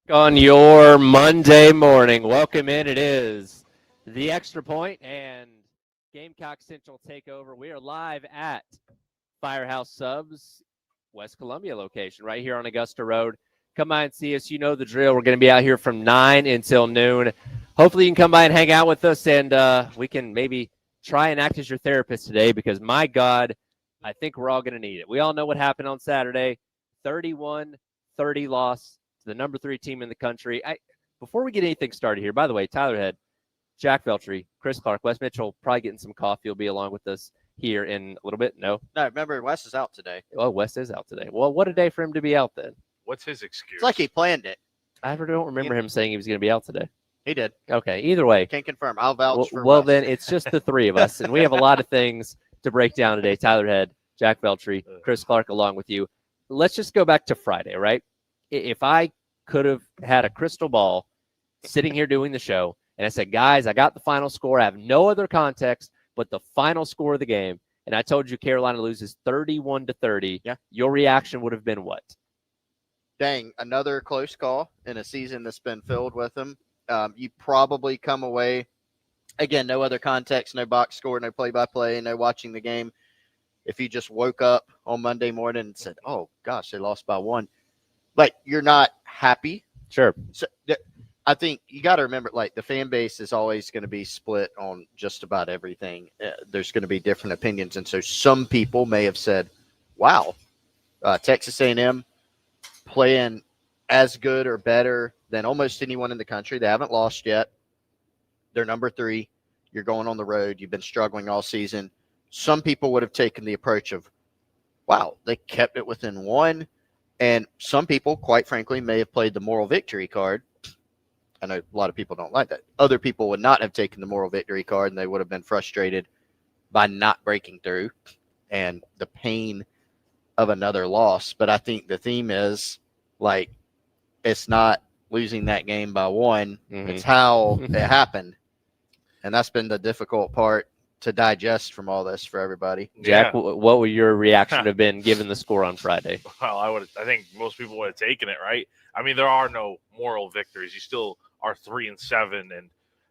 On your Monday morning. Welcome in. It is the Extra Point and Gamecock Central Takeover. We are live at Firehouse Subs, West Columbia location, right here on Augusta Road. Come by and see us. You know the drill. We're going to be out here from 9 until noon. Hopefully you can come by and hang out with us, and we can maybe try and act as your therapist today because, my God, I think we're all going to need it. We all know what happened on Saturday, 31-30 loss to the number 3 team in the country. Before we get anything started here, by the way, Tyler Head, Jack Veltry, Chris Clark, Wes Mitchell, probably getting some coffee. He'll be along with us here in a little bit. No, remember, Wes is out today. Oh, Wes is out today. Well, what a day for him to be out then. What's his excuse? It's like he planned it. I don't remember him saying he was going to be out today. He did. Okay, either way. Can't confirm. I'll vouch for Well, Wes. then it's just the three of us, and we have a lot of things to break down today. Tyler Head, Jack Veltry, Chris Clark along with you. Let's just go back to Friday, right? If I could have had a crystal ball sitting here doing the show, and I said, guys, I got the final score. I have no other context but the final score of the game, and I told you Carolina loses 31-30, your reaction would have been what? Dang, another close call in a season that's been filled with them. You probably come away, again, no other context, no box score, no play-by-play, no watching the game. If you just woke up on Monday morning and said, oh, gosh, they lost by 1, like, you're not happy. Sure. So I think you got to remember, like, the fan base is always going to be split on just about everything. There's going to be different opinions. And so some people may have said, wow, Texas A&M playing as good or better than almost anyone in the country. They haven't lost yet. They're number 3. You're going on the road. You've been struggling all season. Some people would have taken the approach of, wow, they kept it within 1. And some people, quite frankly, may have played the moral victory card. I know a lot of people don't like that. Other people would not have taken the moral victory card, and they would have been frustrated by not breaking through and the pain of another loss. But I think the theme is, like, it's not losing that game by 1. Mm-hmm. It's how it happened. And that's been the difficult part to digest from all this for everybody. Jack, what would your reaction have been given the score on Friday? Well, I think most people would have taken it, right? I mean, there are no moral victories. You still are 3-7, and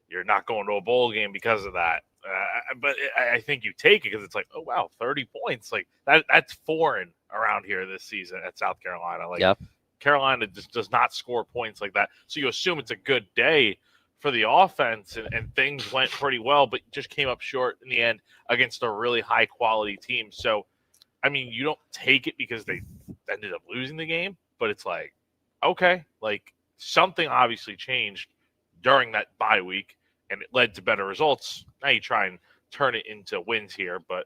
you're not going to a bowl game because of that. But I think you take it because it's like, oh wow, 30 points, like that's foreign around here this season at South Carolina. Like, Carolina just does not score points like that. So you assume it's a good day for the offense, and things went pretty well, but just came up short in the end against a really high quality team. So, I mean, you don't take it because they ended up losing the game, but it's like, okay, like something obviously changed during that bye week, and it led to better results. Now you try and turn it into wins here, but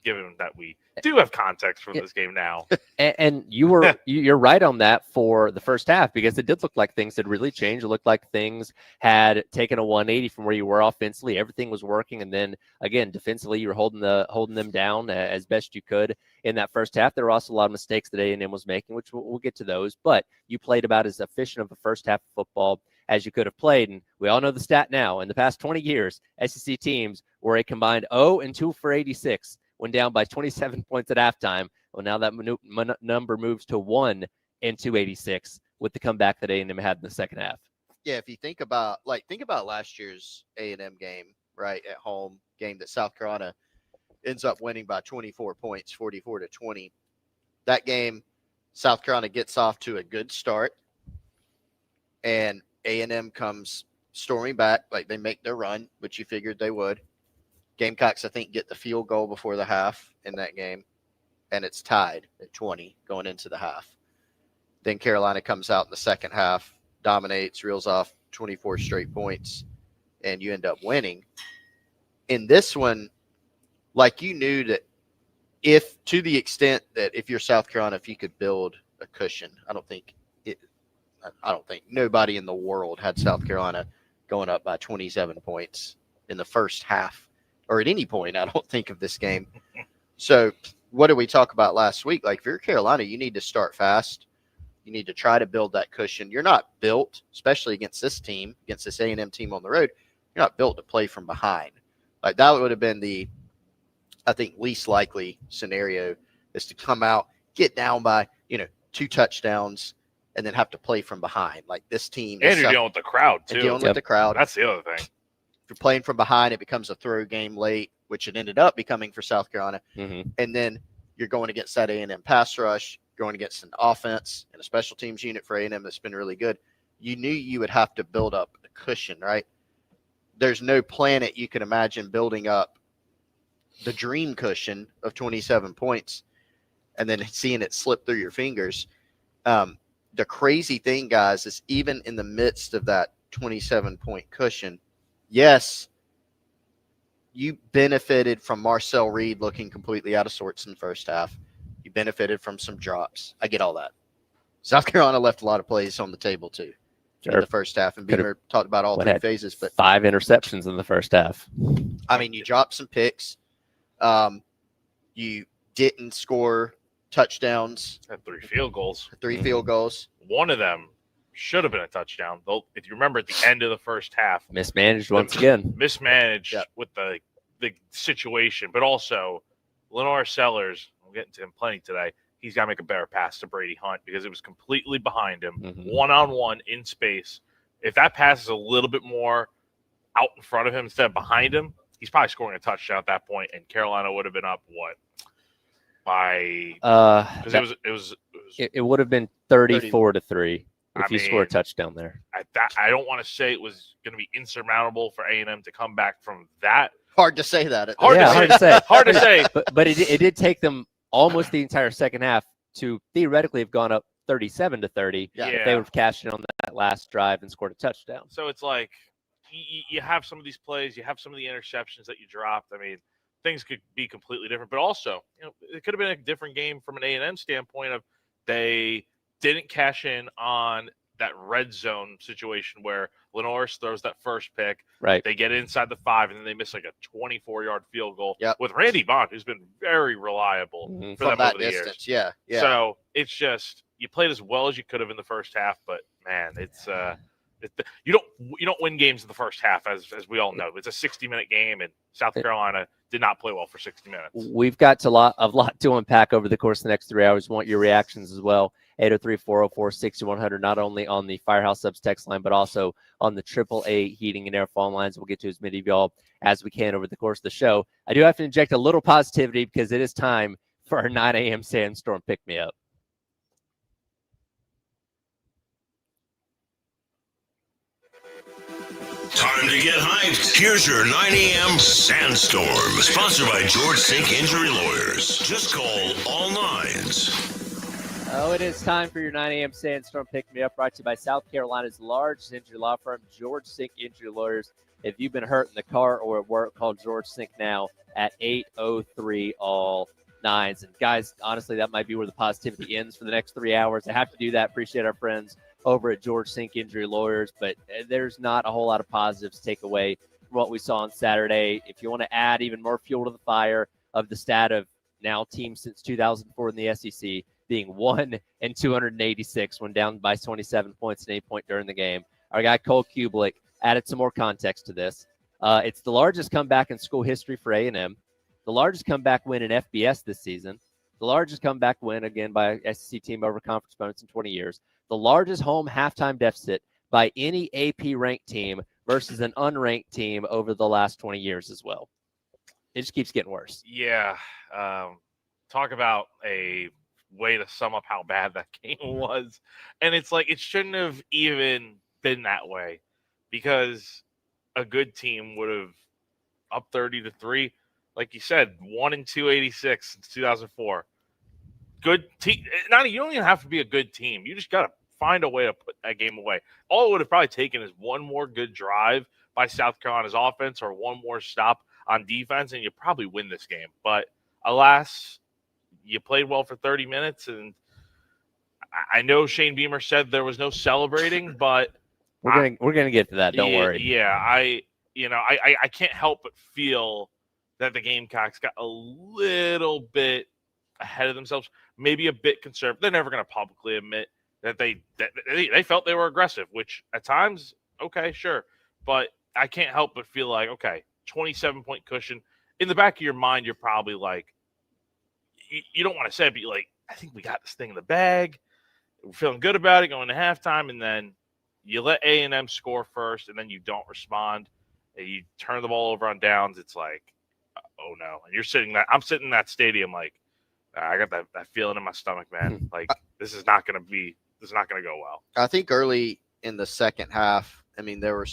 given that we do have context from this game now. And you're right on that for the first half, because it did look like things had really changed. It looked like things had taken a 180 from where you were offensively. Everything was working. And then again, defensively, you were holding them down as best you could in that first half. There were also a lot of mistakes that A&M was making, which we'll get to those, but you played about as efficient of a first half of football as you could have played. And we all know the stat now. In the past 20 years, SEC teams were a combined 0-2 for 86. When down by 27 points at halftime. Well, now that number moves to 1-2 86 with the comeback that A&M had in the second half. Yeah, if you think about last year's A&M game, right, at home, game that South Carolina ends up winning by 24 points, 44-20. That game, South Carolina gets off to a good start, and A&M comes storming back, like they make their run, which you figured they would. Gamecocks, I think, get the field goal before the half in that game, and it's tied at 20 going into the half. Then Carolina comes out in the second half, dominates, reels off 24 straight points, and you end up winning. In this one, like, you knew that if, to the extent that if you're South Carolina, if you could build a cushion, I don't think nobody in the world had South Carolina going up by 27 points in the first half. Or at any point, I don't think, of this game. So what did we talk about last week? Like, if you're Carolina, you need to start fast. You need to try to build that cushion. You're not built, especially against this team, against this A&M team on the road, you're not built to play from behind. Like, that would have been the, I think, least likely scenario, is to come out, get down by, 2 touchdowns, and then have to play from behind. Like this team, And you're dealing with the crowd and too. dealing with the crowd. That's the other thing. If you're playing from behind, it becomes a throw game late, which it ended up becoming for South Carolina. Mm-hmm. And then you're going against that A&M pass rush, going against an offense and a special teams unit for A&M that's been really good. You knew you would have to build up a cushion, right? There's no planet you can imagine building up the dream cushion of 27 points and then seeing it slip through your fingers. The crazy thing, guys, is even in the midst of that 27-point cushion, yes, you benefited from Marcel Reed looking completely out of sorts in the first half. You benefited from some drops. I get all that. South Carolina left a lot of plays on the table, too, in the first half. And Beamer talked about all three phases. But 5 interceptions in the first half. I mean, you dropped some picks. You didn't score touchdowns. Had 3 field goals. 3 field goals. One of them should have been a touchdown. Though, if you remember at the end of the first half, Mismanaged once again. Mismanaged with the situation, but also Lenore Sellers, we'll get into him plenty today, he's got to make a better pass to Brady Hunt because it was completely behind him, one-on-one in space. If that pass is a little bit more out in front of him instead of behind him, he's probably scoring a touchdown at that point, and Carolina would have been up, what, by – because it would have been 34-3 if you score a touchdown there. I don't want to say it was going to be insurmountable for A&M to come back from that. Hard to say that. Hard to say. Hard to say. But it did take them almost the entire second half to theoretically have gone up 37-30 if they would have cashed in on that last drive and scored a touchdown. So it's like you have some of these plays, you have some of the interceptions that you dropped. I mean, things could be completely different. But also, it could have been a different game from an A&M standpoint of they didn't cash in on that red zone situation where Lenoris throws that first pick. Right. They get inside the 5, and then they miss like a 24-yard field goal with Randy Bond, who's been very reliable for them that over the distance. years. Yeah. So it's just you played as well as you could have in the first half, but man, it's you don't win games in the first half, as we all know. It's a 60-minute game, and South Carolina did not play well for 60 minutes. We've got a lot to unpack over the course of the next 3 hours. We want your reactions as well. 803-404-6100, not only on the Firehouse Subs text line, but also on the AAA heating and air phone lines. We'll get to as many of y'all as we can over the course of the show. I do have to inject a little positivity because it is time for our 9 a.m. Sandstorm pick-me-up. Time to get hyped. Here's your 9 a.m. Sandstorm, sponsored by George Sink Injury Lawyers. Just call all nines. Oh, it is time for your 9 a.m. Sandstorm Pick-Me-Up, brought to you by South Carolina's largest injury law firm, George Sink Injury Lawyers. If you've been hurt in the car or at work, call George Sink now at 803 all nines. And guys, honestly, that might be where the positivity ends for the next 3 hours. I have to do that. Appreciate our friends over at George Sink Injury Lawyers, but there's not a whole lot of positives to take away from what we saw on Saturday. If you want to add even more fuel to the fire of the stat of now teams since 2004 in the SEC being 1-286 when down by 27 points at any point during the game, our guy Cole Kublik added some more context to this. It's the largest comeback in school history for A&M, the largest comeback win in FBS this season, the largest comeback win, again, by an SEC team over conference opponents in 20 years, the largest home halftime deficit by any AP-ranked team versus an unranked team over the last 20 years as well. It just keeps getting worse. Yeah. Talk about a way to sum up how bad that game was. And it's like it shouldn't have even been that way because a good team would have up 30-3. Like you said, 1-286 since 2004. Good team. You don't even have to be a good team. You just got to find a way to put that game away. All it would have probably taken is one more good drive by South Carolina's offense or one more stop on defense, and you probably win this game. But alas, you played well for 30 minutes, and I know Shane Beamer said there was no celebrating, but we're gonna get to that. Don't worry. Yeah, I can't help but feel that the Gamecocks got a little bit ahead of themselves, maybe a bit conservative. They're never going to publicly admit that they felt they were aggressive, which at times, okay, sure, but I can't help but feel like, okay, 27-point cushion. In the back of your mind, you're probably like, you don't want to say it, but you're like, I think we got this thing in the bag. feeling good about it going to halftime, and then you let A&M score first, and then you don't respond, and you turn the ball over on downs. It's like, oh no! And I'm sitting in that stadium like, I got that feeling in my stomach, man. Like this is not gonna go well. I think early in the second half, I mean, there were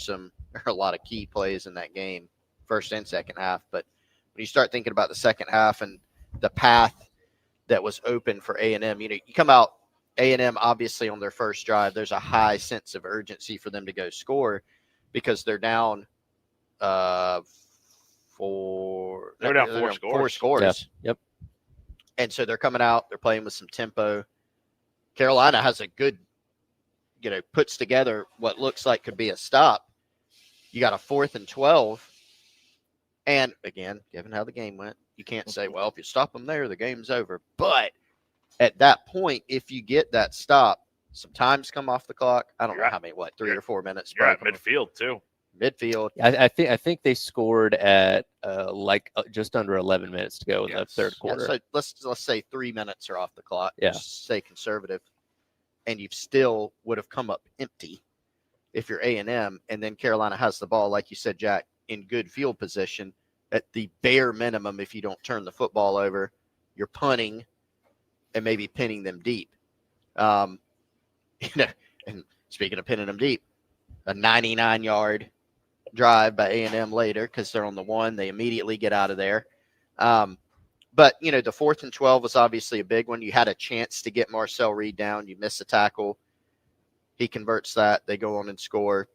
a lot of key plays in that game, first and second half. But when you start thinking about the second half and the path that was open for A&M, you come out, A&M obviously on their first drive, there's a high sense of urgency for them to go score because they're down four scores. Four scores. Yep. And so they're coming out, they're playing with some tempo. Carolina has a good, puts together what looks like could be a stop. You got a 4th and 12. And again, given how the game went, you can't say, well, if you stop them there, the game's over. But at that point, if you get that stop, some times come off the clock. I don't know how many, 3 or 4 minutes. You're at midfield too. Midfield. I think they scored at just under 11 minutes to go in the third quarter. Yeah, so let's say 3 minutes are off the clock. Yeah. Just stay conservative, and you still would have come up empty if you're A&M, and then Carolina has the ball, like you said, Jack, in good field position. At the bare minimum, if you don't turn the football over, you're punting and maybe pinning them deep. And speaking of pinning them deep, a 99-yard drive by A&M later because they're on the 1. They immediately get out of there. But, the 4th and 12 was obviously a big one. You had a chance to get Marcel Reed down. You miss a tackle. He converts that. They go on and score.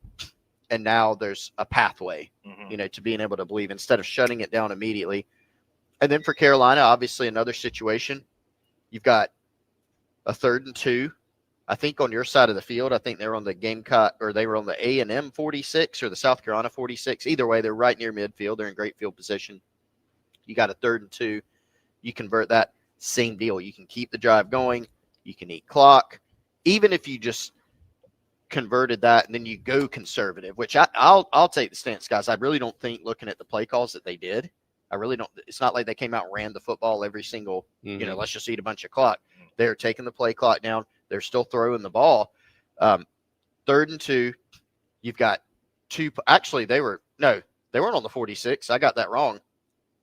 And now there's a pathway, to being able to believe instead of shutting it down immediately. And then for Carolina, obviously another situation. You've got a 3rd and 2. I think on your side of the field, I think they were on the Gamecock, or they were on the A&M 46 or the South Carolina 46. Either way, they're right near midfield. They're in great field position. You got a 3rd and 2. You convert that, same deal. You can keep the drive going. You can eat clock. Even if you just converted that and then you go conservative, which I'll take the stance, guys. I really don't think, looking at the play calls, that they did. I really don't. It's not like they came out and ran the football every single, let's just eat a bunch of clock. They're taking the play clock down. They're still throwing the ball. 3rd and 2. You've got 2. Actually, they weren't on the 46. I got that wrong.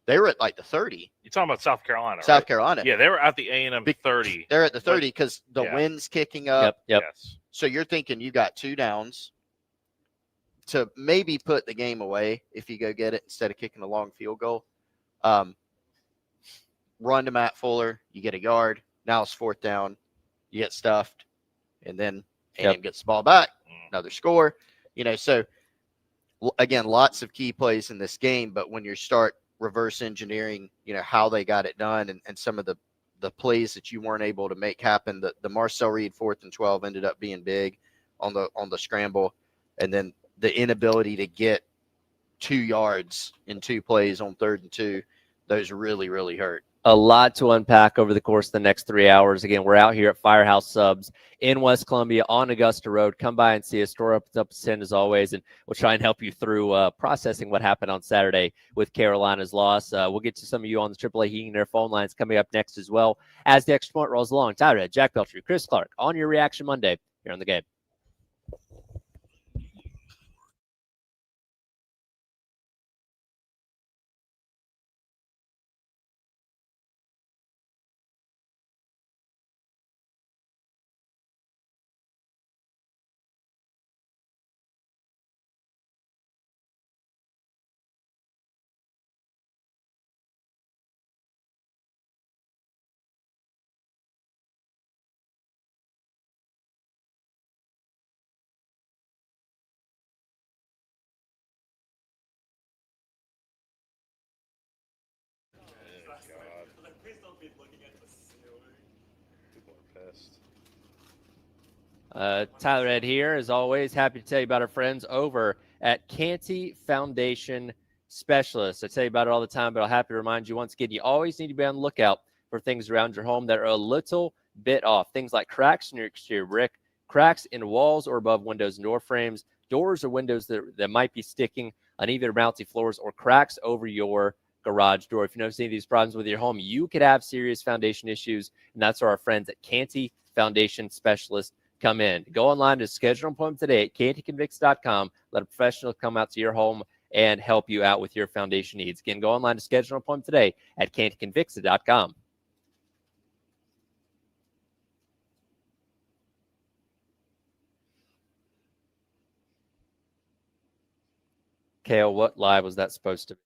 They were at like the 30. You're talking about South Carolina, South right? Carolina. Yeah, they were at the A&M 30. They're at the 30 because the wind's kicking up. Yep. Yes. So you're thinking you got 2 downs to maybe put the game away if you go get it instead of kicking a long field goal. Run to Matt Fuller. You get a yard. Now it's 4th down. You get stuffed. And then A&M gets the ball back. Another score. So again, lots of key plays in this game. But when you start reverse engineering, how they got it done and some of the plays that you weren't able to make happen, the Marcel Reed 4th and 12 ended up being big on the scramble. And then the inability to get 2 yards in 2 plays on 3rd and 2, those really, really hurt. A lot to unpack over the course of the next 3 hours. Again, we're out here at Firehouse Subs in West Columbia on Augusta Road. Come by and see us. Store opens up at 10 as always, and we'll try and help you through processing what happened on Saturday with Carolina's loss. We'll get to some of you on the AAA Heating and Air phone lines coming up next as well as the Extra Point rolls along. Tyler, Jack Beltry, Chris Clark on your Reaction Monday here on The Game. Tyler Ed here, as always. Happy to tell you about our friends over at Canty Foundation Specialists. I tell you about it all the time, but I'll happy to remind you once again, you always need to be on the lookout for things around your home that are a little bit off. Things like cracks in your exterior brick, cracks in walls or above windows and door frames, doors or windows that might be sticking, uneven or bouncy floors, or cracks over your garage door. If you notice any of these problems with your home, you could have serious foundation issues, and that's where our friends at Canty foundation specialist come in. Go online to schedule an appointment today at cantyconvicts.com. Let a professional come out to your home and help you out with your foundation needs. Again, go online to schedule an appointment today at cantyconvicts.com. Kale, what live was that supposed to be?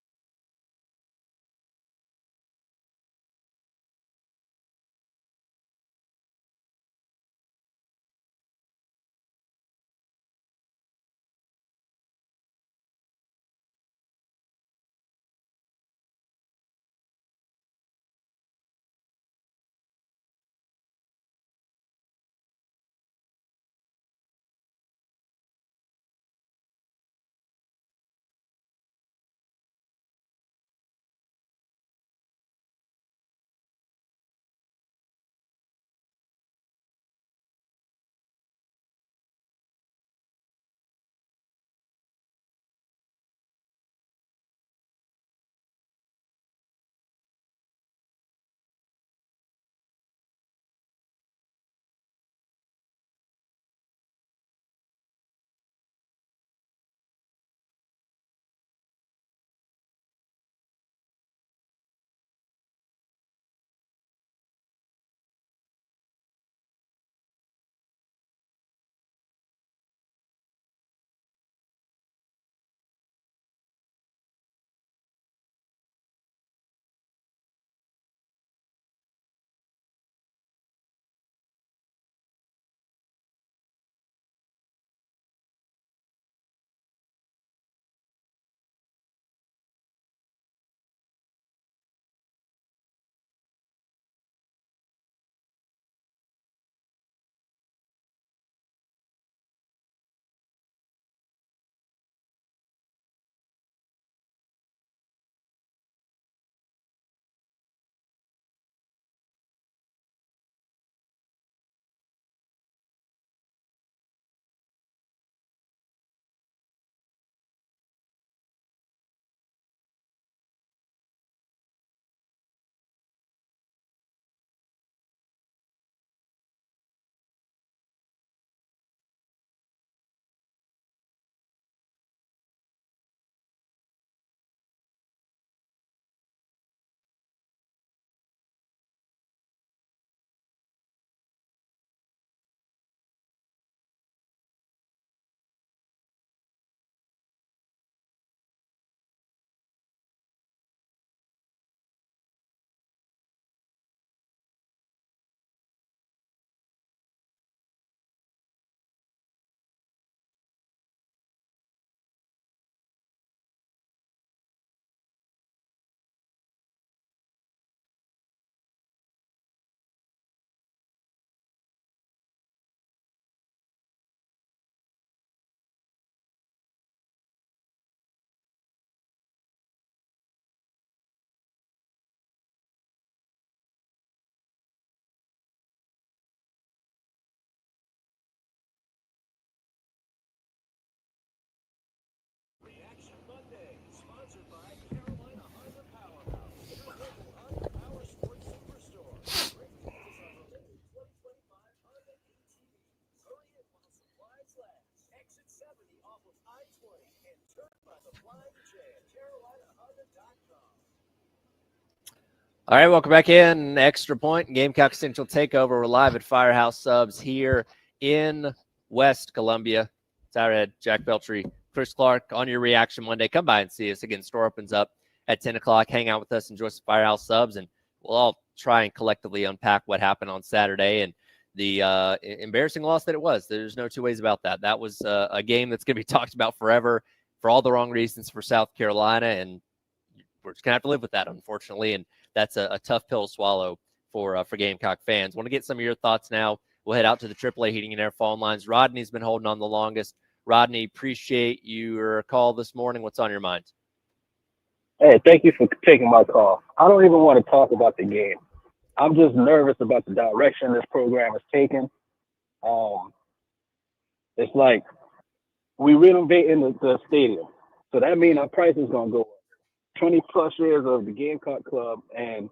All right, welcome back in. Extra Point, Gamecock Central Takeover. We're live at Firehouse Subs here in West Columbia. Tyler Head, Jack Beltry, Chris Clark on your reaction Monday. Come by and see us. Again, store opens up at 10 o'clock. Hang out with us, enjoy some Firehouse Subs, and we'll all try and collectively unpack what happened on Saturday and the embarrassing loss that it was. There's no two ways about that. That was a game that's going to be talked about forever for all the wrong reasons for South Carolina, and we're just going to have to live with that, unfortunately, and that's a tough pill to swallow for Gamecock fans. Want to get some of your thoughts now. We'll head out to the AAA Heating and Air phone lines. Rodney's been holding on the longest. Rodney, appreciate your call this morning. What's on your mind? Hey, thank you for taking my call. I don't even want to talk about the game. I'm just nervous about the direction this program is taking. It's like we renovating the stadium. So that means our price is going to go up. 20 plus years of the Gamecock Club, and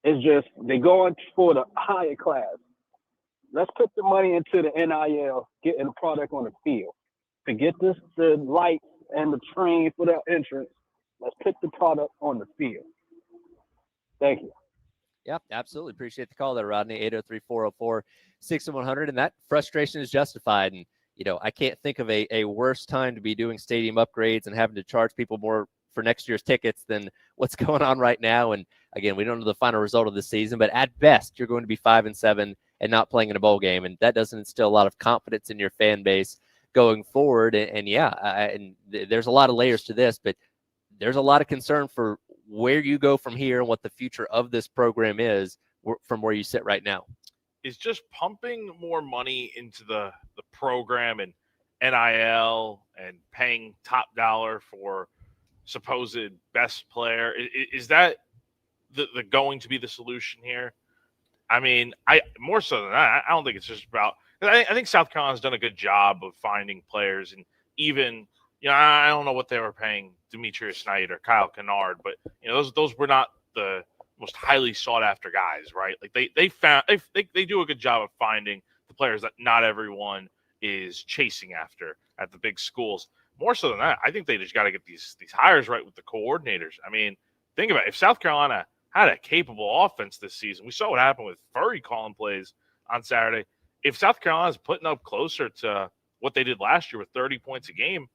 it's just they going for the higher class. Let's put the money into the NIL, getting the product on the field. Forget the lights and the train for the entrance. Let's put the product on the field. Thank you. Yeah, absolutely. Appreciate the call there, Rodney. 803-404-6100. And that frustration is justified. And, I can't think of a worse time to be doing stadium upgrades and having to charge people more for next year's tickets than what's going on right now. And again, we don't know the final result of the season, but at best, you're going to be 5-7 and not playing in a bowl game. And that doesn't instill a lot of confidence in your fan base going forward. And there's a lot of layers to this, but there's a lot of concern for where you go from here and what the future of this program is from where you sit right now. Is just pumping more money into the program and NIL and paying top dollar for supposed best player. Is that the going to be the solution here? I mean, more so than that, I don't think it's just about. I think South Carolina's done a good job of finding players, and even I don't know what they were paying Demetrius Knight or Kyle Kennard, but those were not the most highly sought after guys, right? Like they do a good job of finding the players that not everyone is chasing after at the big schools. More so than that, I think they just got to get these hires right with the coordinators. I mean, think about it. If South Carolina had a capable offense this season, we saw what happened with Furry calling plays on Saturday. If South Carolina's putting up closer to what they did last year with 30 points a game,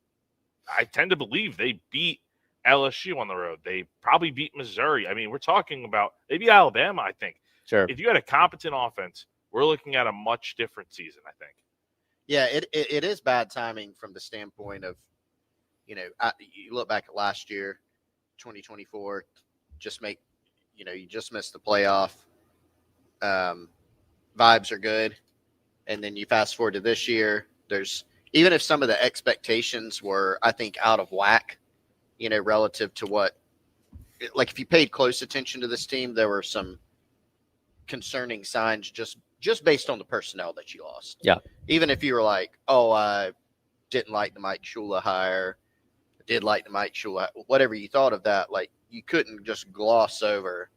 I tend to believe they beat LSU on the road. They probably beat Missouri. I mean, we're talking about they beat Alabama, I think. Sure. If you had a competent offense, we're looking at a much different season, I think. Yeah, it is bad timing from the standpoint of, you look back at last year, 2024, you just missed the playoff. Vibes are good. And then you fast forward to this year, even if some of the expectations were, I think, out of whack, relative to what, like if you paid close attention to this team, there were some concerning signs just based on the personnel that you lost. Yeah. Even if you were like, oh, I didn't like the Mike Shula hire, I did like the Mike Shula, whatever you thought of that, like you couldn't just gloss over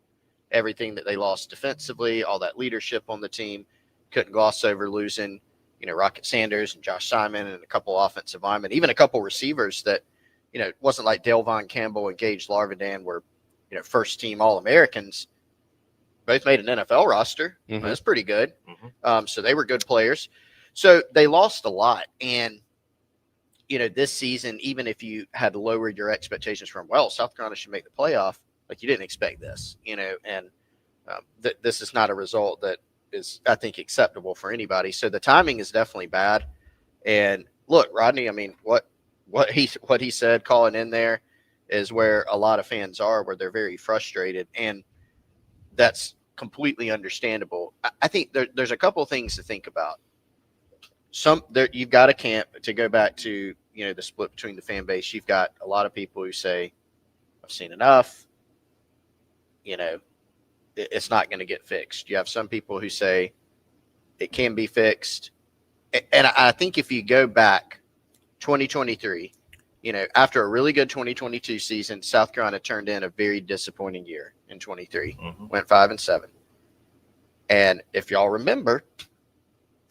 everything that they lost defensively, all that leadership on the team. Couldn't gloss over losing, Rocket Sanders and Josh Simon and a couple offensive linemen, even a couple receivers that, it wasn't like Delvon Campbell and Gage Larvidan were, first team All-Americans. Both made an NFL roster. Mm-hmm. That's pretty good. Mm-hmm. So they were good players. So they lost a lot. And, this season, even if you had lowered your expectations from, South Carolina should make the playoff, like you didn't expect this, and this is not a result that is, I think, acceptable for anybody. So the timing is definitely bad. And look, Rodney, I mean, what he said calling in there is where a lot of fans are, where they're very frustrated, and that's completely understandable. I think there's a couple of things to think about. You've got a camp, to go back to the split between the fan base. You've got a lot of people who say, I've seen enough. It's not going to get fixed. You have some people who say it can be fixed. And I think if you go back 2023, after a really good 2022 season, South Carolina turned in a very disappointing year in 23, went 5-7. And if y'all remember,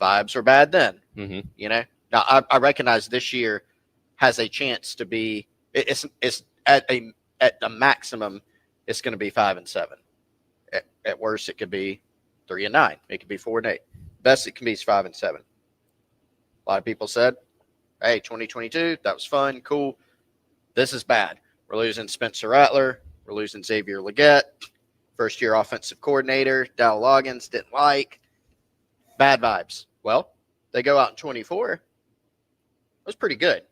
vibes were bad then, Now I recognize this year has a chance to be, it's at the maximum, it's going to be 5-7. At worst, it could be 3-9. It could be 4-8. Best it can be is 5-7. A lot of people said, hey, 2022, that was fun, cool. This is bad. We're losing Spencer Rattler. We're losing Xavier Legette. First-year offensive coordinator, Dow Loggins, didn't like. Bad vibes. Well, they go out in 24. It was pretty good.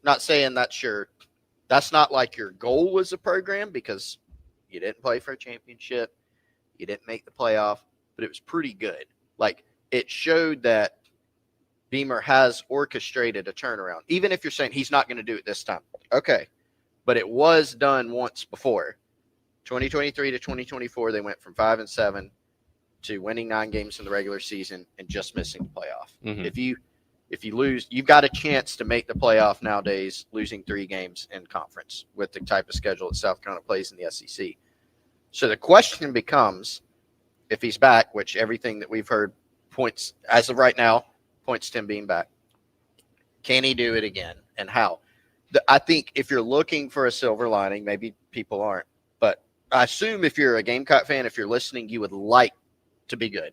Not saying that's not like your goal as a program, because you didn't play for a championship. You didn't make the playoff, but it was pretty good. Like, it showed that Beamer has orchestrated a turnaround, even if you're saying he's not going to do it this time. Okay. But it was done once before. 2023 to 2024, they went from 5-7 to winning 9 games in the regular season and just missing the playoff. If you lose, you've got a chance to make the playoff nowadays, losing 3 games in conference with the type of schedule that South Carolina plays in the SEC. So the question becomes, if he's back, which everything that we've heard points as of right now points to him being back. Can he do it again, and how? I think if you're looking for a silver lining, maybe people aren't, but I assume if you're a Gamecock fan, if you're listening, you would like to be good.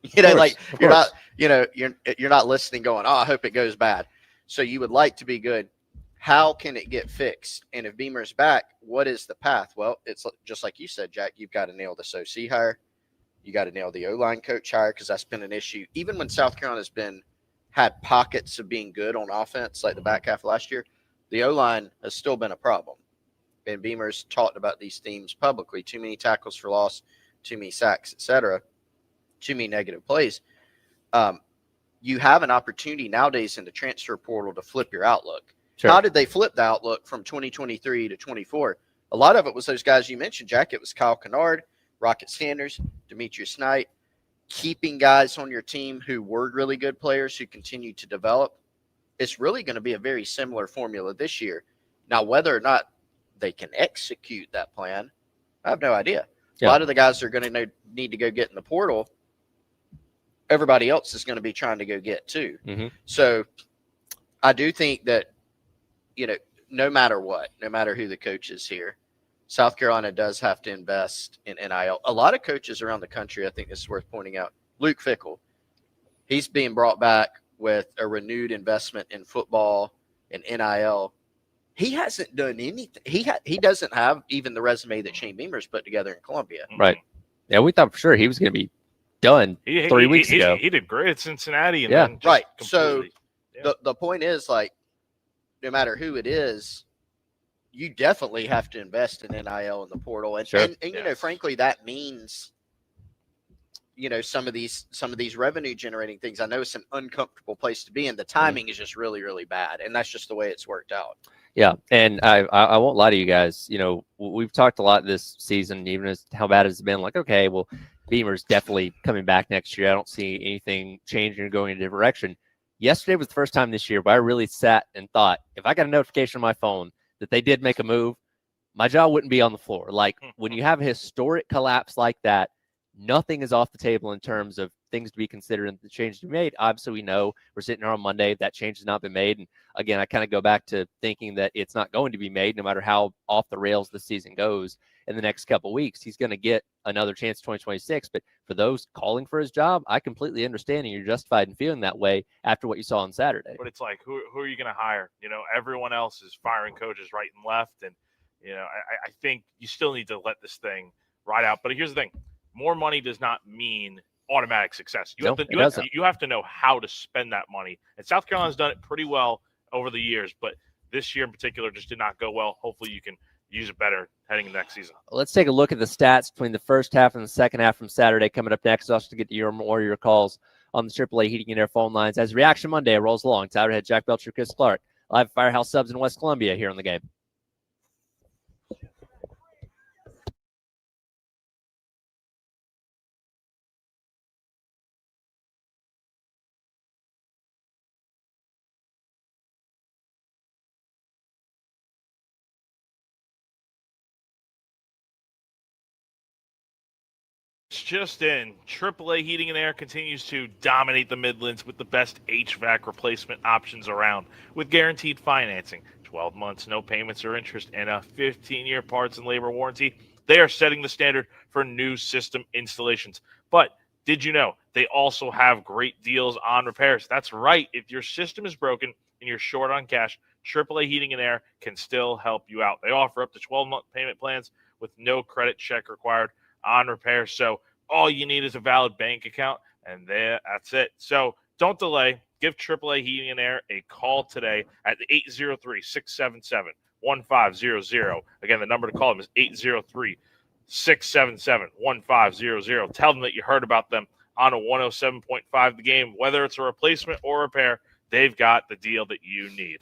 You know, like you're not, you're not listening going, oh, I hope it goes bad. So you would like to be good. How can it get fixed? And if Beamer's back, what is the path? Well, it's just like you said, Jack. You've got to nail this OC hire. You got to nail the O-line coach hire, because that's been an issue. Even when South Carolina's had pockets of being good on offense, like the back half of last year, the O-line has still been a problem. And Beamer's talked about these themes publicly: too many tackles for loss, too many sacks, etc., too many negative plays. You have an opportunity nowadays in the transfer portal to flip your outlook. Sure. How did they flip the outlook from 2023 to 24? A lot of it was those guys you mentioned, Jack. It was Kyle Kennard, Rocket Sanders, Demetrius Knight, keeping guys on your team who were really good players who continued to develop. It's really going to be a very similar formula this year. Now, whether or not they can execute that plan, I have no idea. Yeah. A lot of the guys are going to need to go get in the portal. Everybody else is going to be trying to go get too. Mm-hmm. So I do think that, no matter what, no matter who the coach is here, South Carolina does have to invest in NIL. A lot of coaches around the country, I think this is worth pointing out. Luke Fickell, he's being brought back with a renewed investment in football and NIL. He hasn't done anything. He doesn't have even the resume that Shane Beamer's put together in Columbia. Right. Yeah, we thought for sure he was going to be done 3 weeks ago. He did great at Cincinnati. And yeah, then right. So the point is, like, no matter who it is, you definitely have to invest in NIL in the portal. And, sure. and frankly, that means, some of these revenue generating things. I know it's an uncomfortable place to be, and the timing is just really, really bad. And that's just the way it's worked out. Yeah. And I won't lie to you guys. We've talked a lot this season, even as how bad it's been. Like, okay, well, Beamer's definitely coming back next year. I don't see anything changing or going in a different direction. Yesterday was the first time this year where I really sat and thought, if I got a notification on my phone that they did make a move, my jaw wouldn't be on the floor. Like, when you have a historic collapse like that, nothing is off the table in terms of things to be considered and the change to be made. Obviously, we know we're sitting here on Monday. That change has not been made. And again, I kind of go back to thinking that it's not going to be made no matter how off the rails the season goes in the next couple of weeks. He's going to get another chance in 2026. But for those calling for his job, I completely understand, and you're justified in feeling that way after what you saw on Saturday. But it's like, who are you going to hire? Everyone else is firing coaches right and left. And, I think you still need to let this thing ride out. But here's the thing. More money does not mean automatic success. You have to know how to spend that money. And South Carolina's done it pretty well over the years, but this year in particular just did not go well. Hopefully you can use it better heading into next season. Let's take a look at the stats between the first half and the second half from Saturday coming up next. Also to get to your calls on the AAA Heating and Air phone lines as Reaction Monday rolls along. Tyler Head, Jack Belcher, Chris Clark, live at Firehouse Subs in West Columbia here on the game. Just in, AAA Heating and Air continues to dominate the Midlands with the best HVAC replacement options around. With guaranteed financing, 12 months, no payments or interest, and a 15-year parts and labor warranty, they are setting the standard for new system installations. But did you know they also have great deals on repairs? That's right. If your system is broken and you're short on cash, AAA Heating and Air can still help you out. They offer up to 12-month payment plans with no credit check required on repairs. So all you need is a valid bank account, and that's it. So don't delay. Give AAA Heating and Air a call today at 803-677-1500. Again, the number to call them is 803-677-1500. Tell them that you heard about them on a 107.5 The Game. Whether it's a replacement or repair, they've got the deal that you need.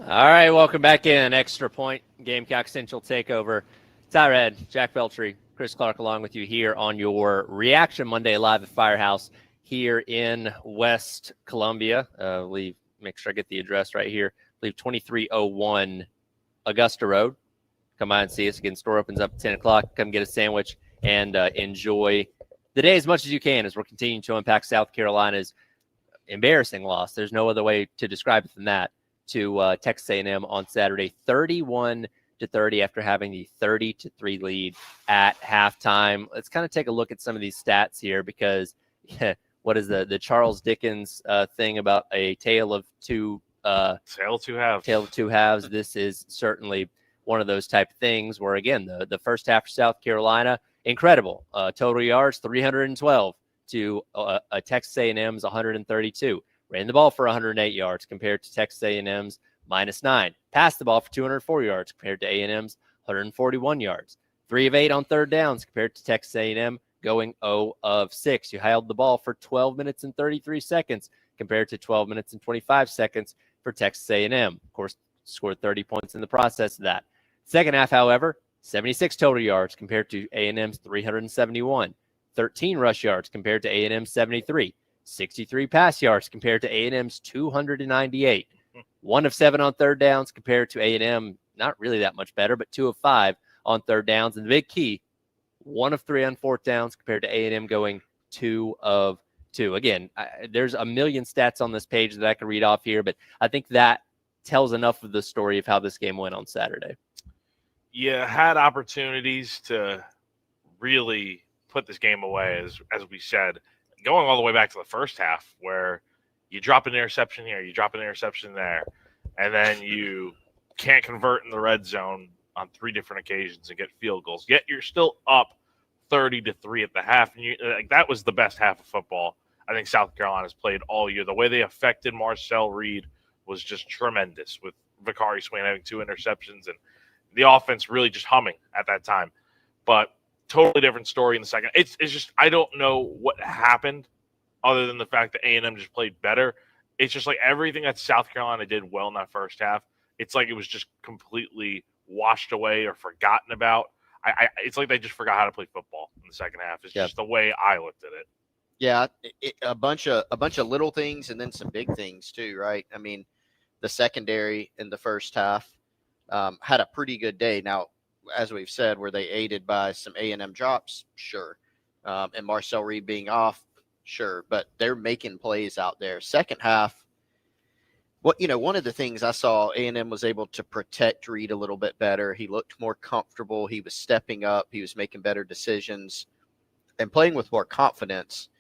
All right, welcome back in. Extra Point Gamecock Central Takeover. Tyred, Jack Beltry, Chris Clark along with you here on your Reaction Monday live at Firehouse here in West Columbia. Make sure I get the address right here. I believe 2301 Augusta Road. Come by and see us. Again, store opens up at 10 o'clock. Come get a sandwich and enjoy the day as much as you can as we're continuing to unpack South Carolina's embarrassing loss. There's no other way to describe it than that, to Texas A&M on Saturday, 31-30 after having the 30-3 lead at halftime. Let's kind of take a look at some of these stats here because what is the Charles Dickens thing about a tale of two halves? This is certainly one of those type of things where, again, the first half for South Carolina, incredible. Total yards, 312 to Texas A&M's 132. Ran the ball for 108 yards compared to Texas A&M's -9. Passed the ball for 204 yards compared to A&M's 141 yards. 3 of 8 on third downs compared to Texas A&M going 0 of 6. You held the ball for 12 minutes and 33 seconds compared to 12 minutes and 25 seconds for Texas A&M. Of course, scored 30 points in the process of that. Second half, however, 76 total yards compared to A&M's 371. 13 rush yards compared to A&M's 73. 63 pass yards compared to A&M's 298. 1 of 7 on third downs compared to A&M, not really that much better, but 2 of 5 on third downs. And the big key, 1 of 3 on fourth downs compared to A&M going 2 of 2. Again, there's a million stats on this page that I can read off here, but I think that tells enough of the story of how this game went on Saturday. You had opportunities to really put this game away, as we said, going all the way back to the first half, where you drop an interception here, you drop an interception there, and then you can't convert in the red zone on 3 different occasions and get field goals. Yet you're still up 30-3 at the half, and that was the best half of football I think South Carolina's played all year. The way they affected Marcel Reed was just tremendous, with Vicari Swain having 2 interceptions and the offense really just humming at that time. But totally different story in the second. It's just, I don't know what happened other than the fact that A&M just played better. It's just like everything that South Carolina did well in that first half, it's like it was just completely washed away or forgotten about. It's like they just forgot how to play football in the second half. It's just the way I looked at it. Yeah, a bunch of little things and then some big things too, right? I mean, the secondary in the first half had a pretty good day. Now, as we've said, were they aided by some A&M drops? Sure. And Marcel Reed being off? Sure. But they're making plays out there. Second half, one of the things I saw, A&M was able to protect Reed a little bit better. He looked more comfortable. He was stepping up. He was making better decisions and playing with more confidence.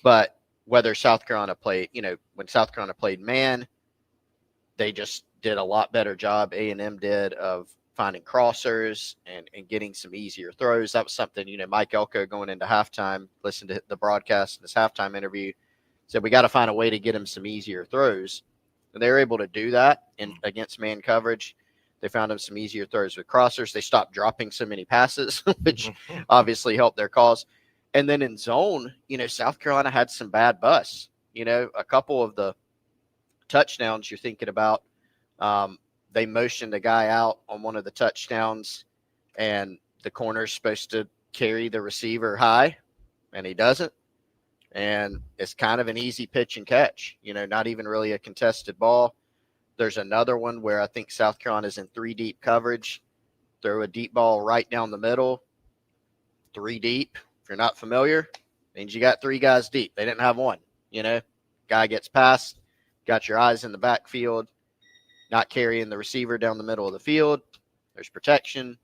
But whether South Carolina played, when South Carolina played man, they just did a lot better job, A&M did, of finding crossers and getting some easier throws. That was something, Mike Elko going into halftime, listened to the broadcast in his halftime interview, said we got to find a way to get him some easier throws. And they were able to do that against man coverage. They found him some easier throws with crossers. They stopped dropping so many passes, which obviously helped their cause. And then in zone, South Carolina had some bad busts. A couple of the touchdowns you're thinking about, they motioned the guy out on one of the touchdowns, and the corner's supposed to carry the receiver high, and he doesn't. And it's kind of an easy pitch and catch, not even really a contested ball. There's another one where I think South Carolina's in 3 deep coverage. Throw a deep ball right down the middle, 3 deep. If you're not familiar, means you got 3 guys deep. They didn't have one, Guy gets past, got your eyes in the backfield, not carrying the receiver down the middle of the field. There's protection.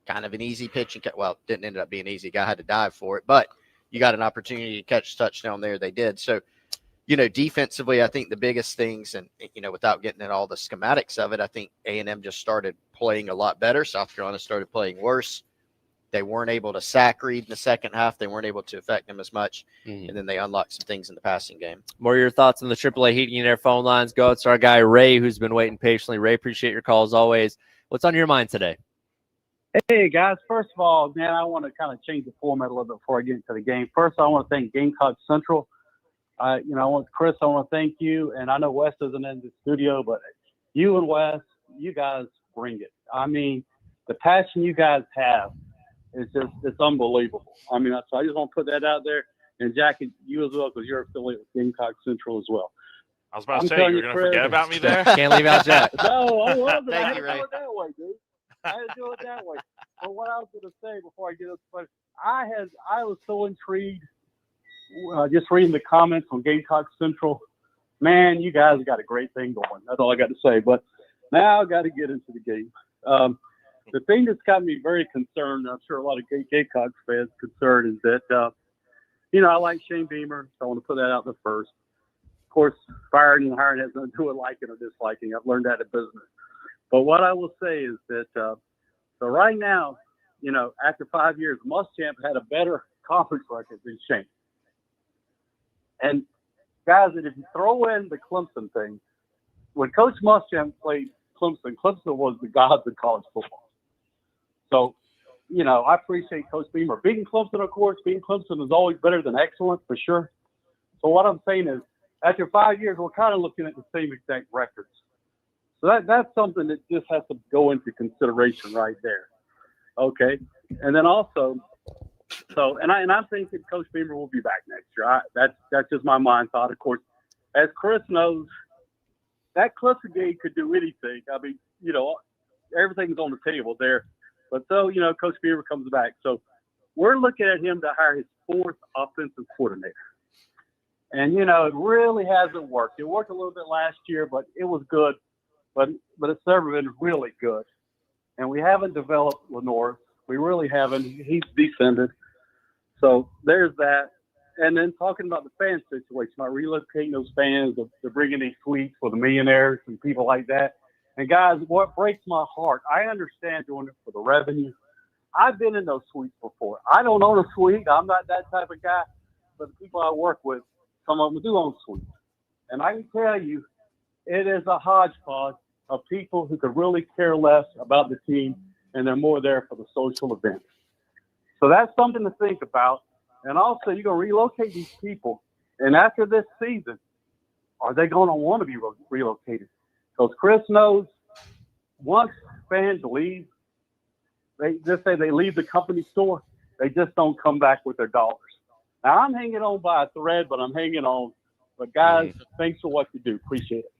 Kind of an easy pitch. Well, didn't end up being easy. Guy had to dive for it. But you got an opportunity to catch a touchdown there. They did. So, defensively, I think the biggest things, and, without getting into all the schematics of it, I think A&M just started playing a lot better. South Carolina started playing worse. They weren't able to sack Reed in the second half. They weren't able to affect him as much. And then they unlocked some things in the passing game. More of your thoughts on the AAA Heating and Air phone lines. Go out to our guy, Ray, who's been waiting patiently. Ray, appreciate your call as always. What's on your mind today? Hey, guys. First of all, man, I want to kind of change the format a little bit before I get into the game. First, I want to thank Gamecock Central. I want Chris, I want to thank you. And I know Wes isn't in the studio, but you and Wes, you guys bring it. I mean, the passion you guys have is it's unbelievable. I mean, so I just want to put that out there. And Jackie, you as well, because you're affiliated with Gamecock Central as well. I was about to I'm say, telling you're you, going to forget Chris. about me there? Can't leave out Jack. No, I wasn't. I Thank had you, to Ray. do it that way, dude. I had to do it that way. But what I was going to say before I get up, but I was so intrigued just reading the comments on Gamecock Central. Man, you guys got a great thing going. That's all I got to say. But now I got to get into the game. The thing that's got me very concerned, I'm sure a lot of Gamecock fans concerned, is that I like Shane Beamer, so I want to put that out there first. Of course, firing and hiring has nothing to do with liking or disliking. I've learned that in business. But what I will say is that so right now, after 5 years, Muschamp had a better conference record than Shane. And guys, if you throw in the Clemson thing, when Coach Muschamp played Clemson was the gods of college football. So, I appreciate Coach Beamer beating Clemson, of course. Beating Clemson is always better than excellent, for sure. So what I'm saying is, after 5 years, we're kind of looking at the same exact records. So that's something that just has to go into consideration right there. Okay. And then also, I'm thinking Coach Beamer will be back next year. That's just my mind thought. Of course, as Chris knows, that Clemson game could do anything. I mean, everything's on the table there. But so, Coach Beamer comes back. So we're looking at him to hire his fourth offensive coordinator. And, it really hasn't worked. It worked a little bit last year, but it was good. But it's never been really good. And we haven't developed Lenore. We really haven't. He's descended. So there's that. And then talking about the fan situation, about relocating those fans, they're bringing these suites for the millionaires and people like that. And guys, what breaks my heart, I understand doing it for the revenue. I've been in those suites before. I don't own a suite. I'm not that type of guy. But the people I work with, some of them do own suites. And I can tell you, it is a hodgepodge of people who could really care less about the team, and they're more there for the social events. So that's something to think about. And also, you're going to relocate these people. And after this season, are they going to want to be relocated? Because Chris knows once fans leave, they just say they leave the company store, they just don't come back with their dollars. Now, I'm hanging on by a thread, but I'm hanging on. But, guys, thanks for what you do. Appreciate it.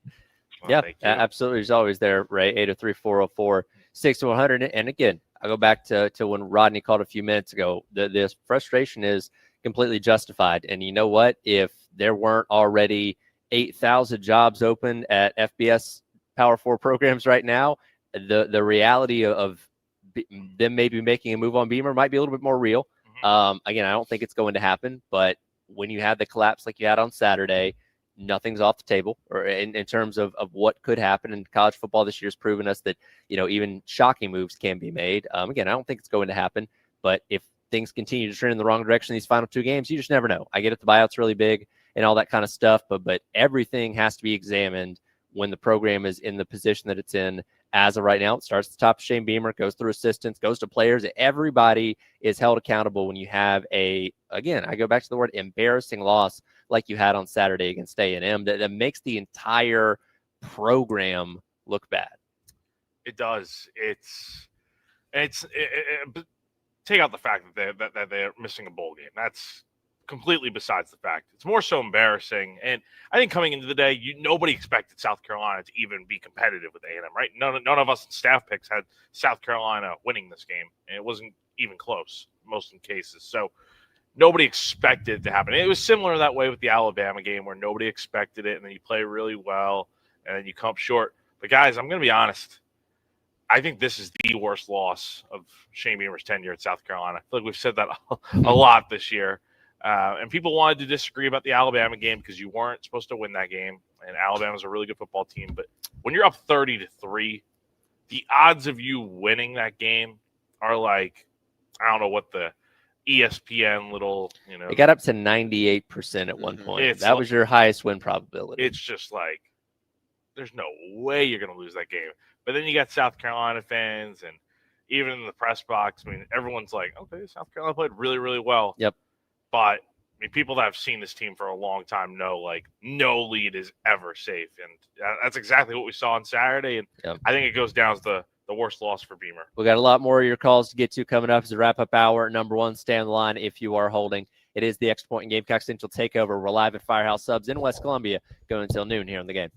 Well, Yeah, thank you. absolutely. He's always there, Ray. 803-404-6100. And again, I go back to when Rodney called a few minutes ago. This frustration is completely justified. And you know what? If there weren't already 8,000 jobs open at FBS Power 4 programs right now, the reality of them maybe making a move on Beamer might be a little bit more real. Again, I don't think it's going to happen. But when you have the collapse like you had on Saturday, nothing's off the table, or in terms of what could happen. And college football this year has proven us that, even shocking moves can be made. Again, I don't think it's going to happen, but if things continue to trend in the wrong direction in these final two games, you just never know. I get it. The buyout's really big and all that kind of stuff, but everything has to be examined when the program is in the position that it's in. As of right now, it starts at the top of Shane Beamer, goes through assistants, goes to players. Everybody is held accountable when you have again, I go back to the word embarrassing loss like you had on Saturday against A&M that makes the entire program look bad. It does. But take out the fact that they're missing a bowl game. That's completely besides the fact. It's more so embarrassing. And I think coming into the day, nobody expected South Carolina to even be competitive with A&M, right? None of us in staff picks had South Carolina winning this game, and it wasn't even close, most in cases. So nobody expected it to happen. It was similar that way with the Alabama game, where nobody expected it, and then you play really well, and then you come up short. But guys, I'm going to be honest. I think this is the worst loss of Shane Beamer's tenure at South Carolina. I feel like we've said that a lot this year. And people wanted to disagree about the Alabama game because you weren't supposed to win that game. And Alabama's a really good football team. But when you're up 30-3, the odds of you winning that game are like, I don't know what the ESPN little, It got up to 98% at one point. That was your highest win probability. It's just like, there's no way you're going to lose that game. But then you got South Carolina fans, and even in the press box, I mean, everyone's like, okay, South Carolina played really, really well. Yep. But mean, people that have seen this team for a long time know, like, no lead is ever safe. And that's exactly what we saw on Saturday. And Yep. I think it goes down as the worst loss for Beamer. We got a lot more of your calls to get to coming up as a wrap-up hour. Number one, stay on the line if you are holding. It is the Extra Point and Gamecock Central Takeover. We're live at Firehouse Subs in West Columbia, going until noon here on the game.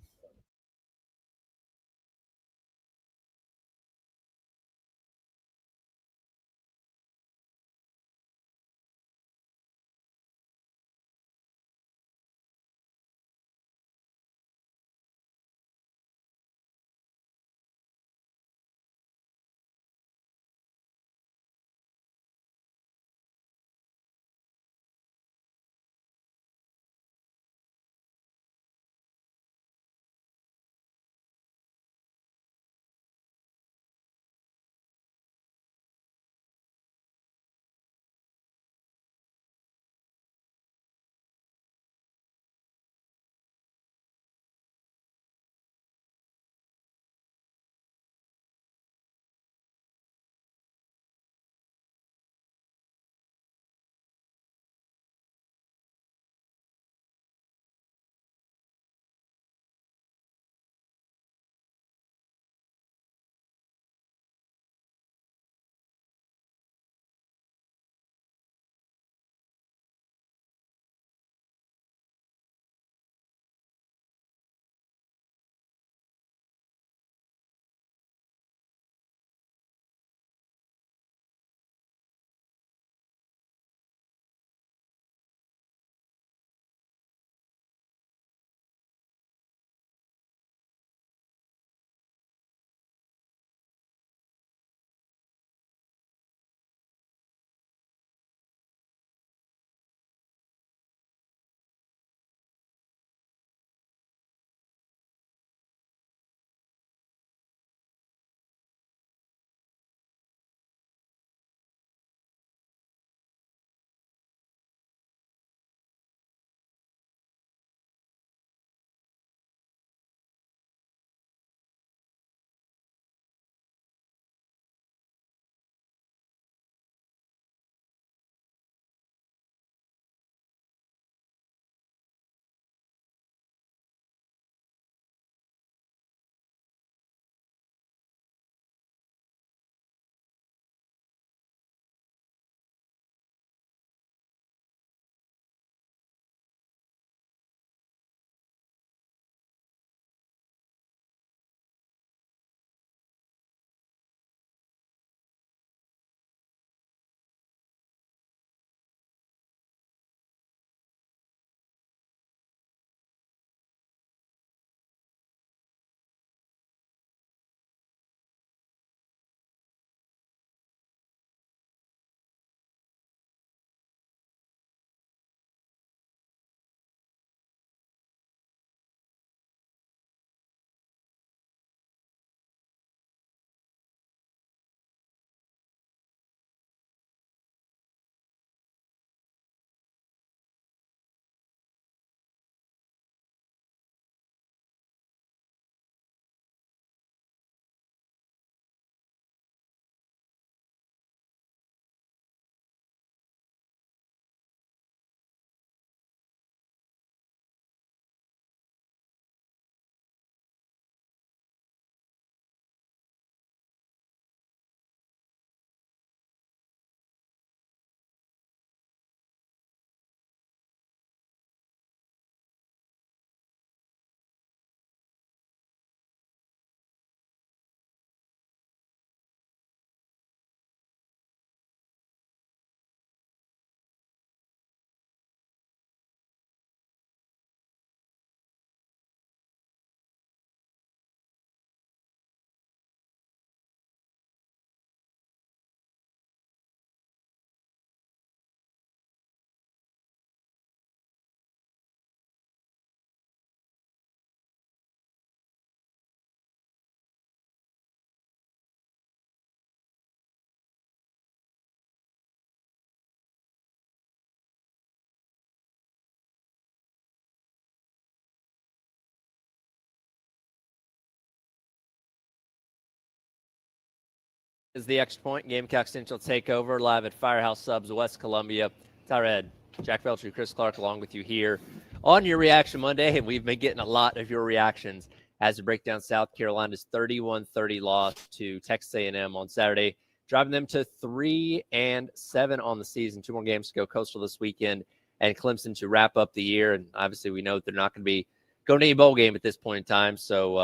Is the Extra Point Gamecock Central Takeover live at Firehouse Subs West Columbia. Tyred. Jack Belcher, Chris Clark, along with you here on Your Reaction Monday, and we've been getting a lot of your reactions as we break down South Carolina's 31-30 loss to Texas A&M on Saturday, driving them to 3-7 on the season. 2 more games to go. Coastal this weekend and Clemson to wrap up the year. And obviously, we know that they're not going to be going to any bowl game at this point in time. So,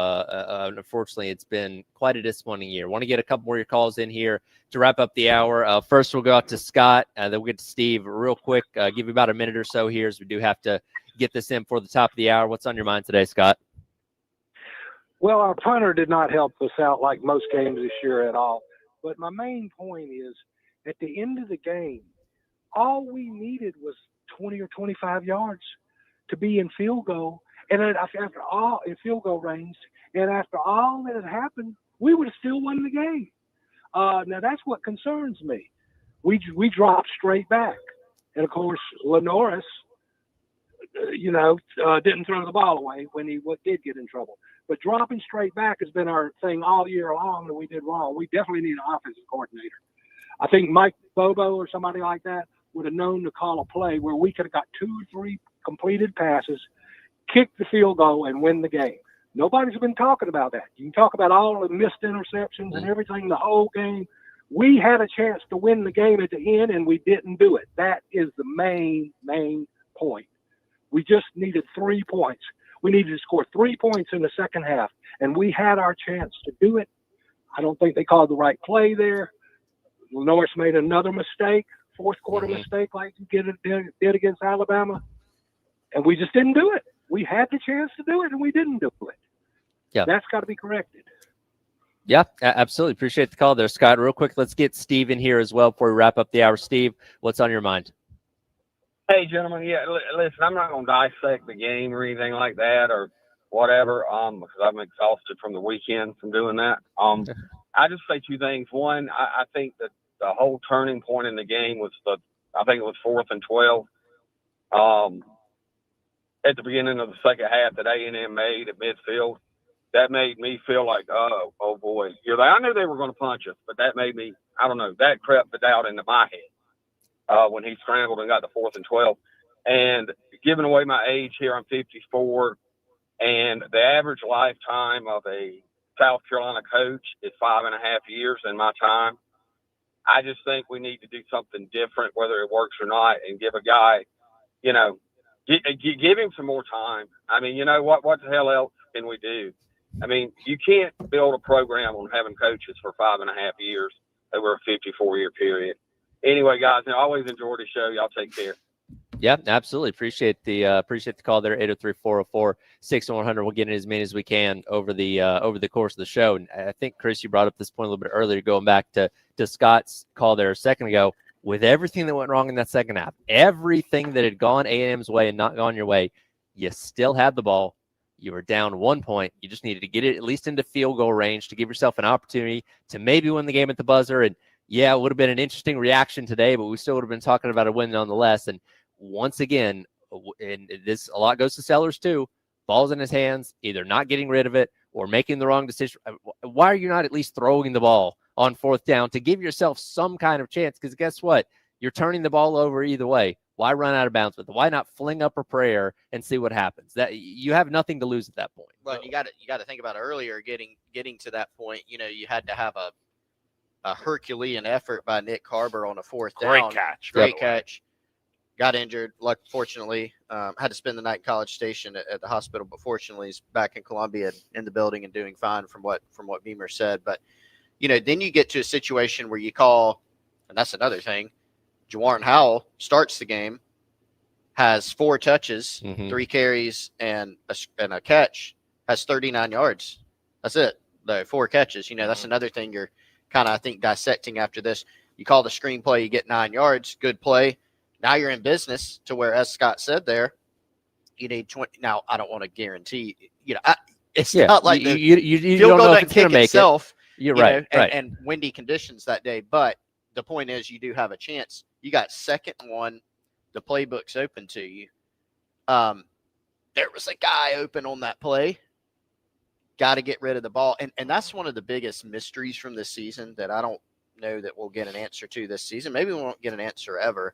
unfortunately, it's been quite a disappointing year. Want to get a couple more of your calls in here to wrap up the hour. First, we'll go out to Scott. Then we'll get to Steve real quick. Give you about a minute or so here as we do have to get this in for the top of the hour. What's on your mind today, Scott? Well, our punter did not help us out like most games this year at all. But my main point is, at the end of the game, all we needed was 20 or 25 yards to be in field goal. And then after all, in field goal range, and after all that had happened, we would have still won the game. Now, that's what concerns me. We dropped straight back. And, of course, Lenoris, didn't throw the ball away when he did get in trouble. But dropping straight back has been our thing all year long that we did wrong. We definitely need an offensive coordinator. I think Mike Bobo or somebody like that would have known to call a play where we could have got 2 or 3 completed passes, kick the field goal, and win the game. Nobody's been talking about that. You can talk about all the missed interceptions and everything the whole game. We had a chance to win the game at the end, and we didn't do it. That is the main point. We just needed 3 points. We needed to score 3 points in the second half, and we had our chance to do it. I don't think they called the right play there. Norris made another mistake, fourth quarter mistake like he did against Alabama, and we just didn't do it. We had the chance to do it, and we didn't do it. Yeah, that's got to be corrected. Yeah, absolutely. Appreciate the call there, Scott. Real quick, let's get Steve in here as well before we wrap up the hour. Steve, what's on your mind? Hey, gentlemen. Yeah, listen, I'm not going to dissect the game or anything like that or whatever, because I'm exhausted from the weekend from doing that. I just say 2 things. One, I think that the whole turning point in the game was I think it was 4th and 12. At the beginning of the second half that A&M made at midfield, that made me feel like, oh boy. I knew they were going to punch us, but that made me, I don't know, that crept the doubt into my head when he scrambled and got the 4th and 12. And giving away my age here, I'm 54, and the average lifetime of a South Carolina coach is 5.5 years in my time. I just think we need to do something different, whether it works or not, and give a guy, give him some more time. I mean, what the hell else can we do? I mean, you can't build a program on having coaches for 5.5 years over a 54-year period. Anyway, guys, I always enjoy the show. Y'all take care. Yeah, absolutely. Appreciate the call there. 803-404-6100. We'll get in as many as we can over the course of the show. And I think, Chris, you brought up this point a little bit earlier, going back to Scott's call there a second ago. With everything that went wrong in that second half, everything that had gone A&M's way and not gone your way, you still had the ball. You were down 1 point. You just needed to get it at least into field goal range to give yourself an opportunity to maybe win the game at the buzzer. And yeah, it would have been an interesting reaction today, but we still would have been talking about a win nonetheless. And once again, and this a lot goes to Sellers too, ball's in his hands, either not getting rid of it or making the wrong decision. Why are you not at least throwing the ball on 4th down to give yourself some kind of chance? Because guess what? You're turning the ball over either way. Why run out of bounds with it? Why not fling up a prayer and see what happens? That you have nothing to lose at that point. Well, you got to think about earlier getting to that point. You had to have a Herculean effort by Nick Carver on a 4th down. Great catch. Got injured. Fortunately, had to spend the night in College Station at the hospital, but fortunately he's back in Columbia in the building and doing fine from what Beamer said. But then you get to a situation where you call, and that's another thing. Jawarn Howell starts the game, has 4 touches, 3 carries, and a catch, has 39 yards. That's it. The 4 catches. That's another thing you're kind of, I think, dissecting after this. You call the screenplay, you get 9 yards, good play. Now you're in business to where, as Scott said there, you need 20. Now, I don't want to guarantee, it's not like you field don't goal know if doesn't it's going kick to make itself. You're right. And windy conditions that day. But the point is, you do have a chance. You got 2nd and 1. The playbook's open to you. There was a guy open on that play. Got to get rid of the ball. And that's one of the biggest mysteries from this season that I don't know that we'll get an answer to this season. Maybe we won't get an answer ever.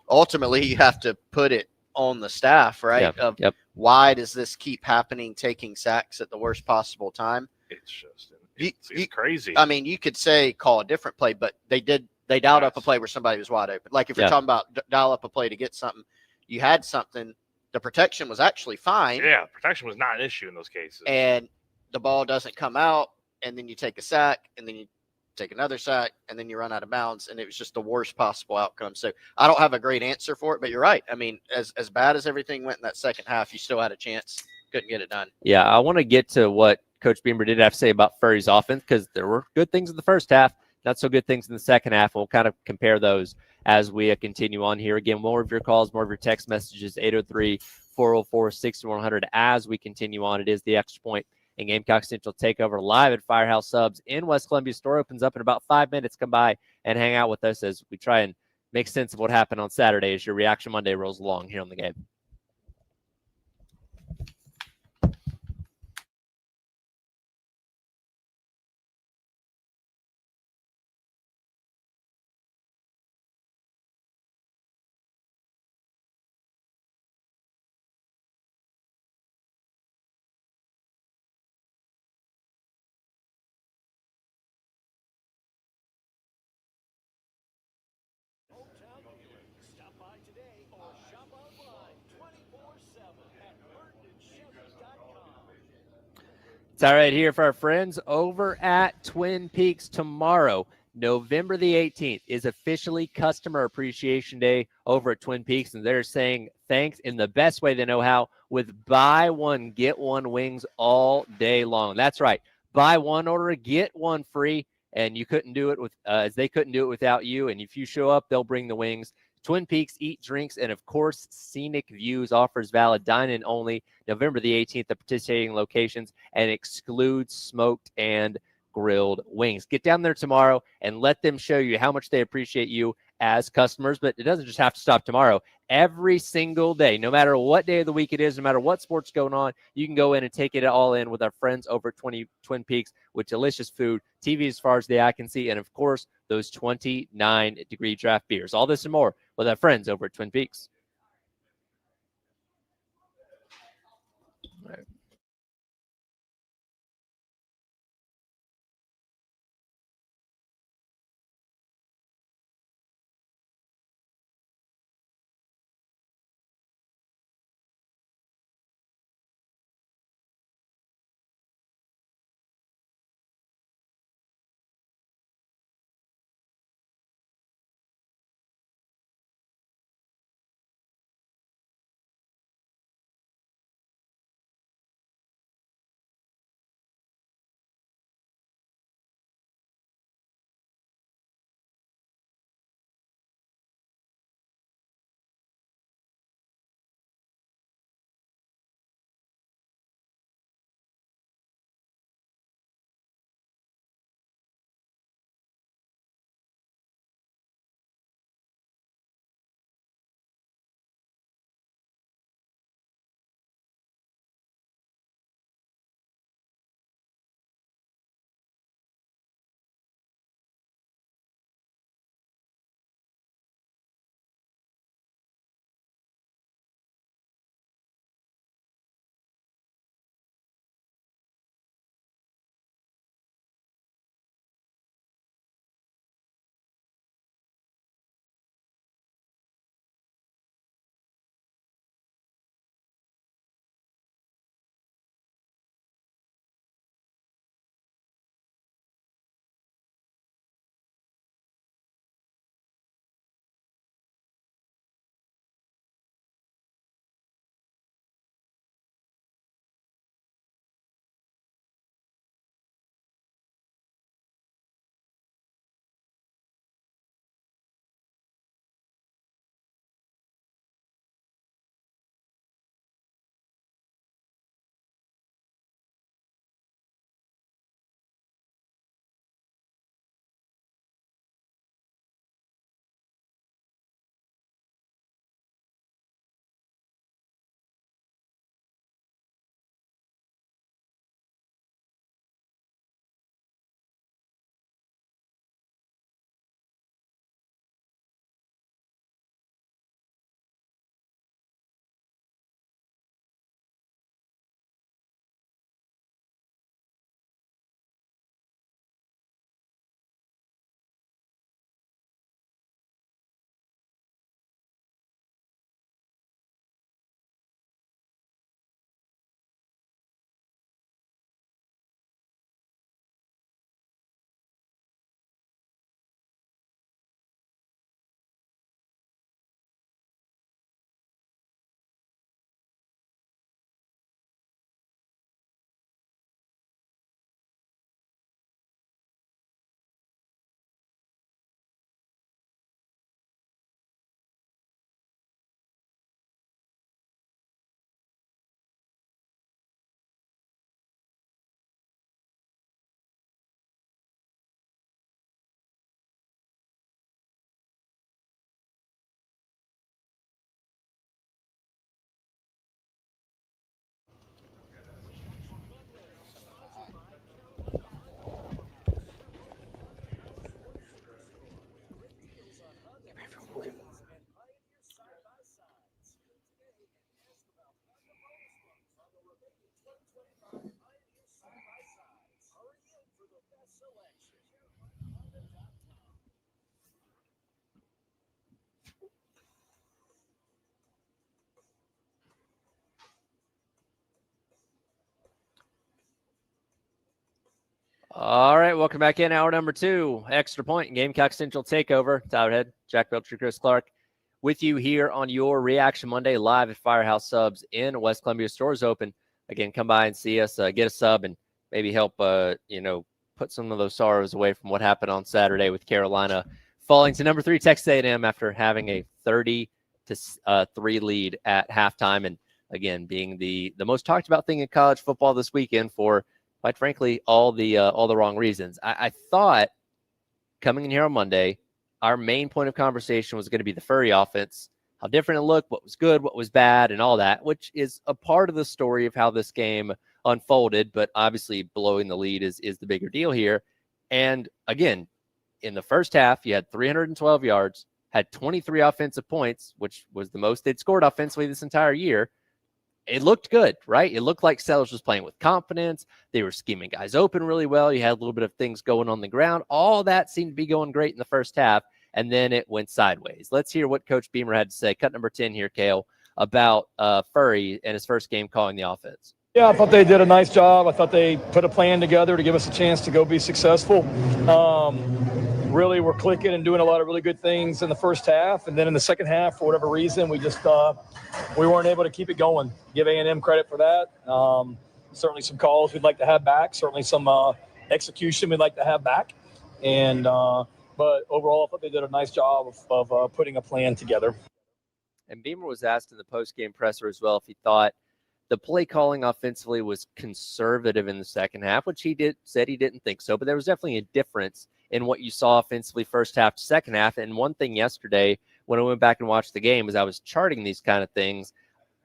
ultimately you have to put it on the staff, right? Yeah. Of Yep. why does this keep happening, taking sacks at the worst possible time? It's just You- it's crazy. I mean, you could say call a different play, but they dialed up a play where somebody was wide open. Like if you're Yeah. talking about dial up a play to get something, you had something. The protection was actually fine, Yeah, protection was not an issue in those cases. and the ball doesn't come out, and then you take a sack, and then you take another sack, and then you run out of bounds, and it was just the worst possible outcome. So I don't have a great answer for it, but you're right. I mean, as bad as everything went in that second half, you still had a chance. Couldn't get it done. Yeah, I want to get to what Coach Beamer did have to say about Furry's offense because there were good things in the first half, not so good things in the second half. We'll kind of compare those as we continue on here. Again, more of your calls, more of your text messages, 803-404-6100 as we continue on. It is the Extra Point and Gamecock Central Takeover live at Firehouse Subs in West Columbia. Store opens up in about 5 minutes. Come by and hang out with us as we try and make sense of what happened on Saturday as your Reaction Monday rolls along here on the game. It's all right here for our friends over at Twin Peaks. Tomorrow, November the 18th, is officially Customer Appreciation Day over at Twin Peaks, and they're saying thanks in the best way they know how with buy one, get one wings all day long. That's right. Buy one order, get one free, and you couldn't do it with as they couldn't do it without you. And if you show up, they'll bring the wings. Twin Peaks Eat, Drinks, and of course, Scenic Views offers valid dine-in only November the 18th at participating locations and excludes smoked and grilled wings. Get down there tomorrow and let them show you how much they appreciate you as customers. But it doesn't just have to stop tomorrow. Every single day, no matter what day of the week it is, no matter what sport's going on, you can go in and take it all in with our friends over at Twin Peaks with delicious food, TV as far as the eye can see, and of course, those 29-degree draft beers. All this and more with our friends over at Twin Peaks. All right, welcome back in. Hour number 2, Extra Point and Gamecock Central Takeover. Tyler Head, Jack Belcher, Chris Clark with you here on your Reaction Monday live at Firehouse Subs in West Columbia. Stores open. Again, come by and see us, get a sub, and maybe help, put some of those sorrows away from what happened on Saturday with Carolina falling to number 3 Texas A&M after having a 30-3 lead at halftime. And again, being the most talked about thing in college football this weekend for, quite frankly, all the wrong reasons. I thought coming in here on Monday, our main point of conversation was going to be the Furry offense, how different it looked, what was good, what was bad, and all that, which is a part of the story of how this game unfolded. But obviously, blowing the lead is the bigger deal here. And again, in the first half, you had 312 yards, had 23 offensive points, which was the most they'd scored offensively this entire year. It looked good, right? It looked like Sellers was playing with confidence. They were scheming guys open really well. You had a little bit of things going on the ground. All that seemed to be going great in the first half, and then it went sideways. Let's hear what Coach Beamer had to say. Cut number 10 here, Kale, about Furry and his first game calling the offense. Yeah, I thought they did a nice job. I thought they put a plan together to give us a chance to go be successful. Really, we're clicking and doing a lot of really good things in the first half, and then in the second half, for whatever reason, we just we weren't able to keep it going. Give A&M credit for that. Certainly some calls we'd like to have back. Certainly some execution we'd like to have back. And but overall, I thought they did a nice job of putting a plan together. And Beamer was asked in the post-game presser as well if he thought the play calling offensively was conservative in the second half, which said he didn't think so. But there was definitely a difference in what you saw offensively first half to second half. And one thing yesterday when I went back and watched the game, as I was charting these kind of things,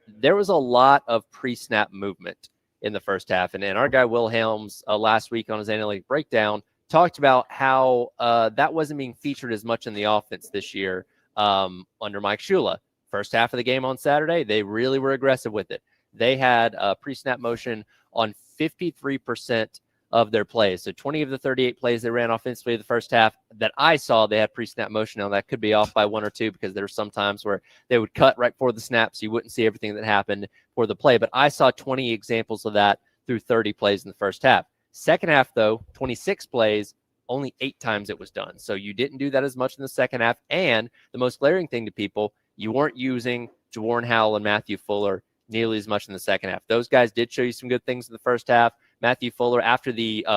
there was a lot of pre-snap movement in the first half. And our guy Will Helms last week on his analytic breakdown talked about how that wasn't being featured as much in the offense this year under Mike Shula. First half of the game on Saturday, they really were aggressive with it. They had pre-snap motion on 53% of their plays. So 20 of the 38 plays they ran offensively in the first half that I saw, they had pre-snap motion. Now, that could be off by 1 or 2 because there were some times where they would cut right before the snap so you wouldn't see everything that happened for the play. But I saw 20 examples of that through 30 plays in the first half. Second half, though, 26 plays, only 8 times it was done. So you didn't do that as much in the second half. And the most glaring thing to people, you weren't using Jawarn Howell and Matthew Fuller nearly as much in the second half. Those guys did show you some good things in the first half. Matthew Fuller, after the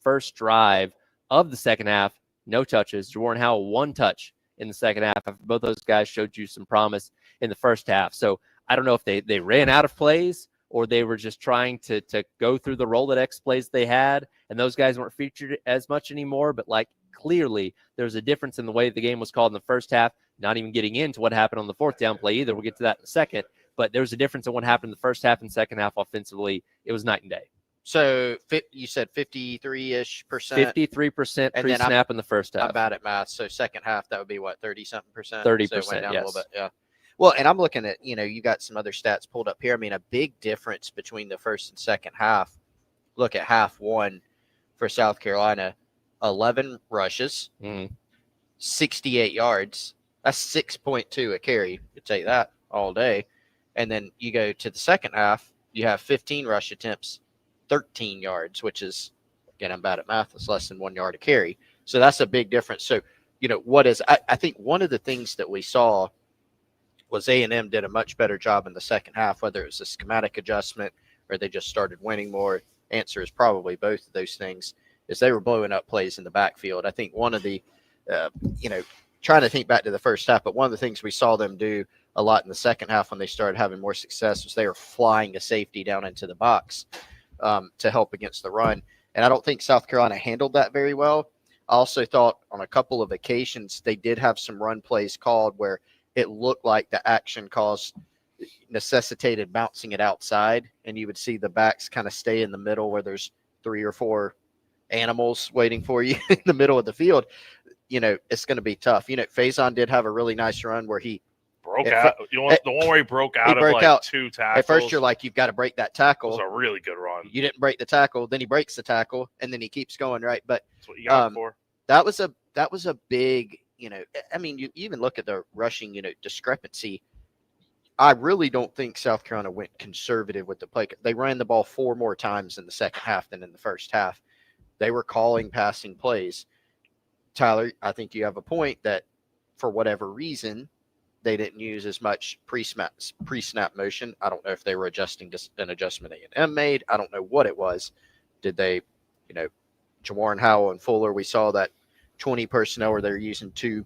first drive of the second half, no touches. Jawarn Howell, 1 touch in the second half. Both those guys showed you some promise in the first half. So I don't know if they ran out of plays or they were just trying to go through the Rolodex plays they had, and those guys weren't featured as much anymore. But, clearly there's a difference in the way the game was called in the first half, not even getting into what happened on the 4th down play either. We'll get to that in a second. But there's a difference in what happened in the first half and second half offensively. It was night and day. So you said 53-ish percent? 53% pre-snap in the first half. I'm bad at math. So second half, that would be what, 30-something percent? 30%, so it went down yes. a little bit, yeah. Well, and I'm looking at, you got some other stats pulled up here. I mean, a big difference between the first and second half. Look at half one for South Carolina. 11 rushes, 68 yards. That's 6.2 a carry. You take that all day. And then you go to the second half, you have 15 rush attempts, 13 yards, which is, again, I'm bad at math. It's less than 1 yard a carry. So that's a big difference. So, I think one of the things that we saw was A&M did a much better job in the second half, whether it was a schematic adjustment or they just started winning more. Answer is probably both of those things, is they were blowing up plays in the backfield. I think one of the, trying to think back to the first half, but one of the things we saw them do a lot in the second half when they started having more success was they were flying a safety down into the box to help against the run. And I don't think South Carolina handled that very well. I also thought on a couple of occasions they did have some run plays called where it looked like the action necessitated bouncing it outside, and you would see the backs kind of stay in the middle where there's 3 or 4 animals waiting for you in the middle of the field. It's going to be tough. Faison did have a really nice run where he broke out. The one where he broke out of 2 tackles. At first, you're like, you've got to break that tackle. It was a really good run. You didn't break the tackle. Then he breaks the tackle, and then he keeps going, right? But that's what you got for. That was a big, I mean, you even look at the rushing, discrepancy. I really don't think South Carolina went conservative with the play. They ran the ball 4 more times in the second half than in the first half. They were calling passing plays. Tyler, I think you have a point that for whatever reason, they didn't use as much pre-snap motion. I don't know if they were adjusting to an adjustment A&M made. I don't know what it was. Did they, Jawarren Howell and Fuller, we saw that 20 personnel where they're using 2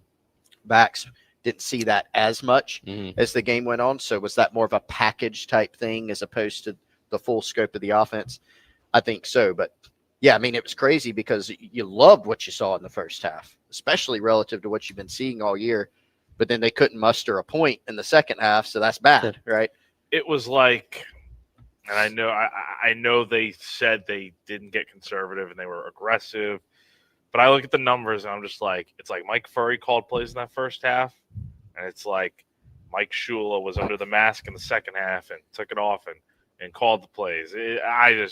backs. Didn't see that as much as the game went on. So was that more of a package type thing as opposed to the full scope of the offense? I think so. But yeah, I mean, it was crazy because you loved what you saw in the first half, especially relative to what you've been seeing all year. But then they couldn't muster a point in the second half. So that's bad, right? It was like, and I know they said they didn't get conservative and they were aggressive. But I look at the numbers and I'm just like, it's like Mike Furry called plays in that first half. And it's like Mike Shula was under the mask in the second half and took it off and called the plays. I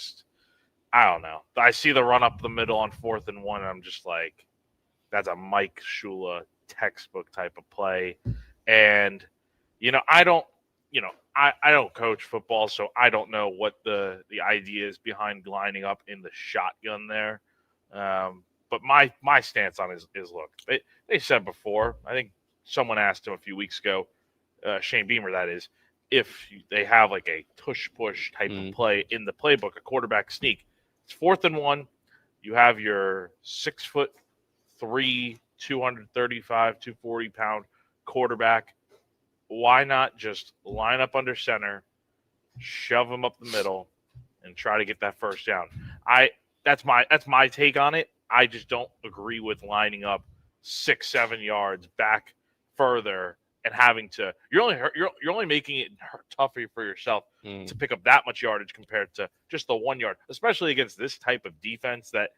don't know. I see the run up the middle on 4th and 1. And I'm just like, that's a Mike Shula textbook type of play. And, I don't coach football, so I don't know what the idea is behind lining up in the shotgun there. But my stance on it is look, they said before, I think someone asked him a few weeks ago, Shane Beamer, that is, if they have like a tush-push type of play in the playbook, a quarterback sneak. It's 4th and 1. You have your 6'3", 235, 240-pound quarterback. Why not just line up under center, shove him up the middle, and try to get that first down? That's my take on it. I just don't agree with lining up 6-7 yards back further and having to. You're only making it tougher for yourself to pick up that much yardage compared to just the 1 yard, especially against this type of defense that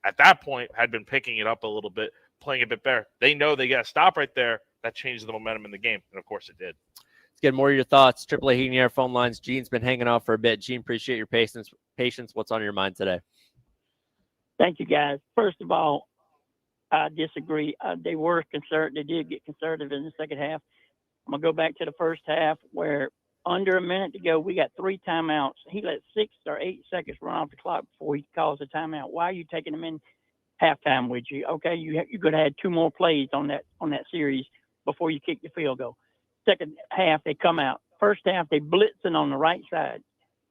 at that point had been picking it up a little bit, playing a bit better. They know they got to stop right there. That changed the momentum in the game, and of course it did. Let's get more of your thoughts. AAA Heating and Air phone lines. Gene's been hanging off for a bit. Gene, appreciate your patience. What's on your mind today? Thank you, guys. First of all, I disagree. They were concerned. They did get conservative in the second half. I'm going to go back to the first half where under a minute to go, we got 3 timeouts. He let 6 or 8 seconds run off the clock before he calls a timeout. Why are you taking them in halftime with you? Okay, you could have had 2 more plays on that series before you kick the field goal. Second half, they come out. First half, they blitzing on the right side.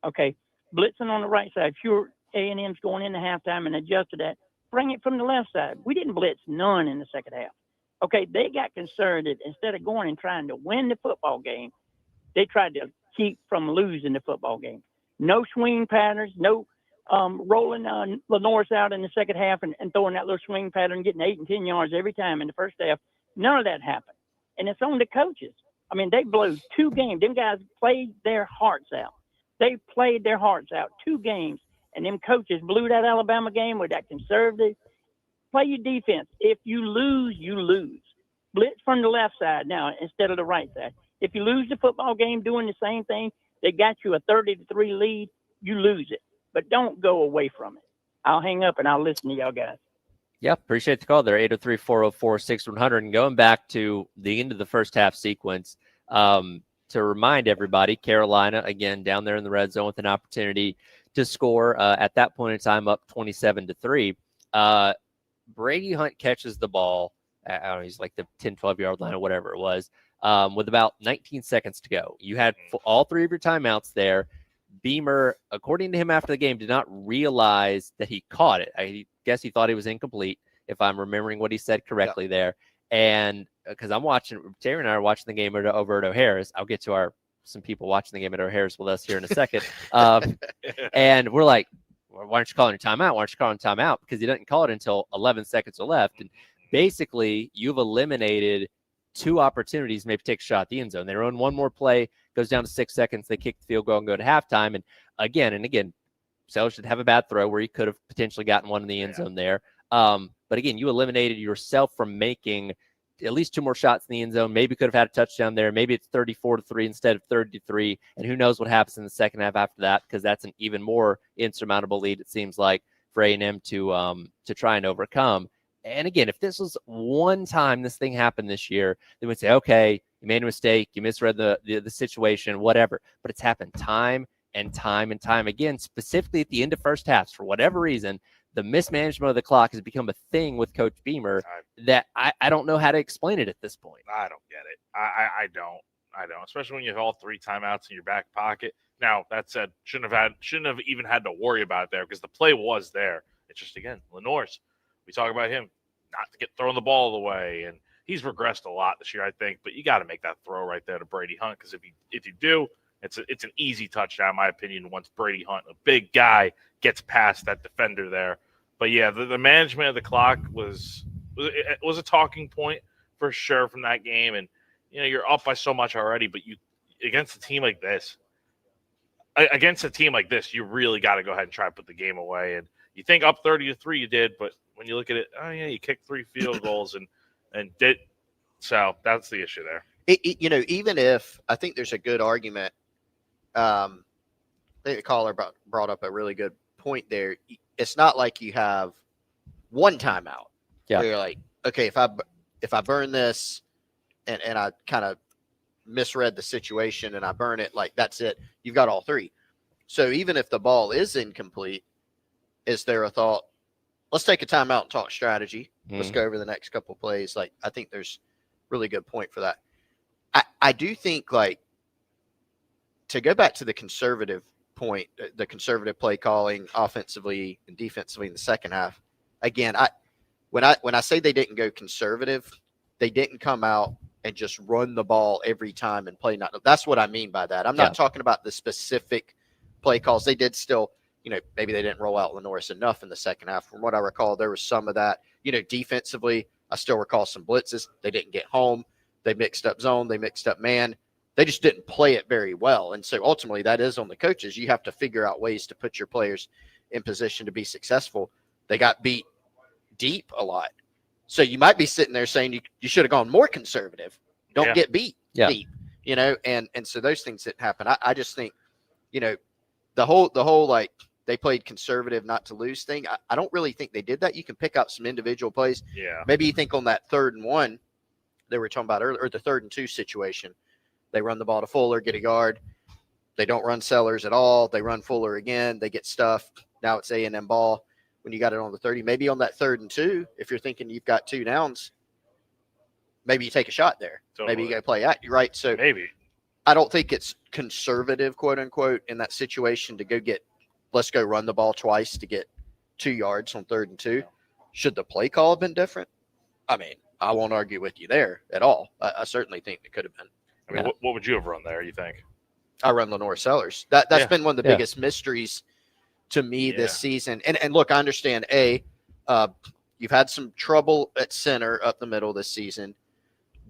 Okay, blitzing on the right side. Fewer A&M's going into halftime and adjusted that. Bring it from the left side. We didn't blitz none in the second half. Okay, they got concerned that instead of going and trying to win the football game, they tried to keep from losing the football game. No swing patterns, no rolling Lenore's out in the second half and throwing that little swing pattern, getting 8 and 10 yards every time in the first half. None of that happened. And it's on the coaches. I mean, they blew 2 games. Them guys played their hearts out. They played their hearts out 2 games. And them coaches blew that Alabama game with that conservative. Play your defense. If you lose, you lose. Blitz from the left side now instead of the right side. If you lose the football game doing the same thing, they got you a 30-3 lead, you lose it. But don't go away from it. I'll hang up and I'll listen to y'all guys. Yeah, appreciate the call there, 803-404-6100. And going back to the end of the first half sequence, to remind everybody, Carolina, again, down there in the red zone with an opportunity to score at that point in time up 27-3. Brady Hunt catches the ball. I don't know, he's like the 10, 12-yard line or whatever it was, with about 19 seconds to go. You had all 3 of your timeouts there. Beamer, according to him after the game, did not realize that he caught it. I guess he thought he was incomplete, if I'm remembering what he said correctly there. And because Terry and I are watching the game over at O'Hara's. I'll get to some people watching the game at O'Hara's with us here in a second. And we're like, why aren't you calling your timeout? Why aren't you calling timeout? Because he didn't call it until 11 seconds are left. And basically, you've eliminated 2 opportunities, maybe take a shot at the end zone. They run 1 more play, goes down to 6 seconds. They kick the field goal and go to halftime. And again, Sellers should have a bad throw where he could have potentially gotten one in the end zone there. But again, you eliminated yourself from making at least 2 more shots in the end zone. Maybe could have had a touchdown there. Maybe it's 34-3 instead of 30-3. And who knows what happens in the second half after that, because that's an even more insurmountable lead, it seems like, for A&M to try and overcome. And again, if this was one time this thing happened this year, they would say, okay, you made a mistake, you misread the situation, whatever. But it's happened time and time and time again, specifically at the end of first halves. For whatever reason, the mismanagement of the clock has become a thing with Coach Beamer that I don't know how to explain it at this point. I don't get it. I don't. Especially when you have all 3 timeouts in your back pocket. Now, that said, shouldn't have even had to worry about it there because the play was there. It's just, again, Lenore's. We talk about him not to get throwing the ball away, and he's regressed a lot this year, I think. But you got to make that throw right there to Brady Hunt because if you do, it's an easy touchdown, in my opinion. Once Brady Hunt, a big guy, gets past that defender there. But yeah, the management of the clock was a talking point for sure from that game, and you're up by so much already, but against a team like this, you really got to go ahead and try to put the game away. And you think up 30-3 you did, but when you look at it, oh yeah, you kicked 3 field goals and did. So that's the issue there. Even if I think there's a good argument, I think the caller brought up a really good point there. It's not like you have one timeout. Yeah. Where you're like, okay, if I burn this and I kind of misread the situation and I burn it, like that's it. You've got all 3. So even if the ball is incomplete, is there a thought? Let's take a timeout and talk strategy. Let's go over the next couple plays. Like I think there's really good point for that. I do think like to go back to the conservative point, the conservative play calling offensively and defensively in the second half. Again, when I say they didn't go conservative, they didn't come out and just run the ball every time and play. That's what I mean by that. I'm not talking about the specific play calls. They did still, maybe they didn't roll out Lenore's enough in the second half. From what I recall, there was some of that. Defensively, I still recall some blitzes. They didn't get home. They mixed up zone. They mixed up man. They just didn't play it very well. And so ultimately that is on the coaches. You have to figure out ways to put your players in position to be successful. They got beat deep a lot. So you might be sitting there saying you should have gone more conservative. Don't get beat deep, and so those things didn't happen. I just think, the whole like they played conservative not to lose thing. I don't really think they did that. You can pick out some individual plays. Yeah. Maybe you think on that 3rd and 1 they were talking about earlier, or the 3rd and 2 situation. They run the ball to Fuller, get a yard. They don't run Sellers at all. They run Fuller again. They get stuffed. Now it's A&M ball. When you got it on the 30, maybe on that 3rd and 2, if you're thinking you've got 2 downs, maybe you take a shot there. Totally. Maybe you got to play at you, right? So maybe I don't think it's conservative, quote unquote, in that situation to let's go run the ball twice to get 2 yards on 3rd and 2. Should the play call have been different? I mean, I won't argue with you there at all. I certainly think it could have been. I mean, what would you have run there, you think? I run Lenore Sellers. That's been one of the biggest mysteries to me this season. And look, I understand, you've had some trouble at center up the middle this season.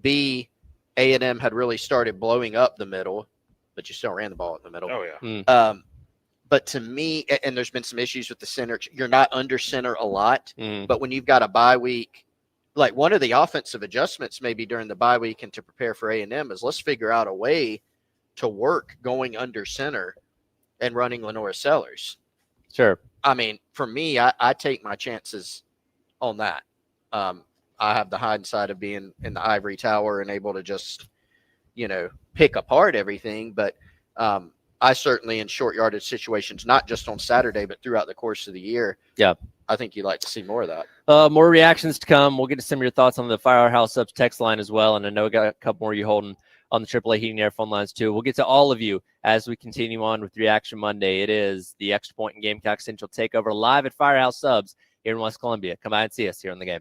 B, A&M had really started blowing up the middle, but you still ran the ball in the middle. Oh, yeah. But to me, and there's been some issues with the center, you're not under center a lot. But when you've got a bye week, like one of the offensive adjustments maybe during the bye week and to prepare for A&M is let's figure out a way to work going under center and running Lenore Sellers. Sure. I mean, for me, I take my chances on that. I have the hindsight of being in the ivory tower and able to just, pick apart everything. But I certainly in short yardage situations, not just on Saturday, but throughout the course of the year. Yeah. I think you'd like to see more of that. More reactions to come. We'll get to some of your thoughts on the Firehouse Subs text line as well. And I know we got a couple more you holding on the AAA Heating and Air phone lines too. We'll get to all of you as we continue on with Reaction Monday. It is the Extra Point and Gamecock Central Takeover live at Firehouse Subs here in West Columbia. Come by and see us here on the game.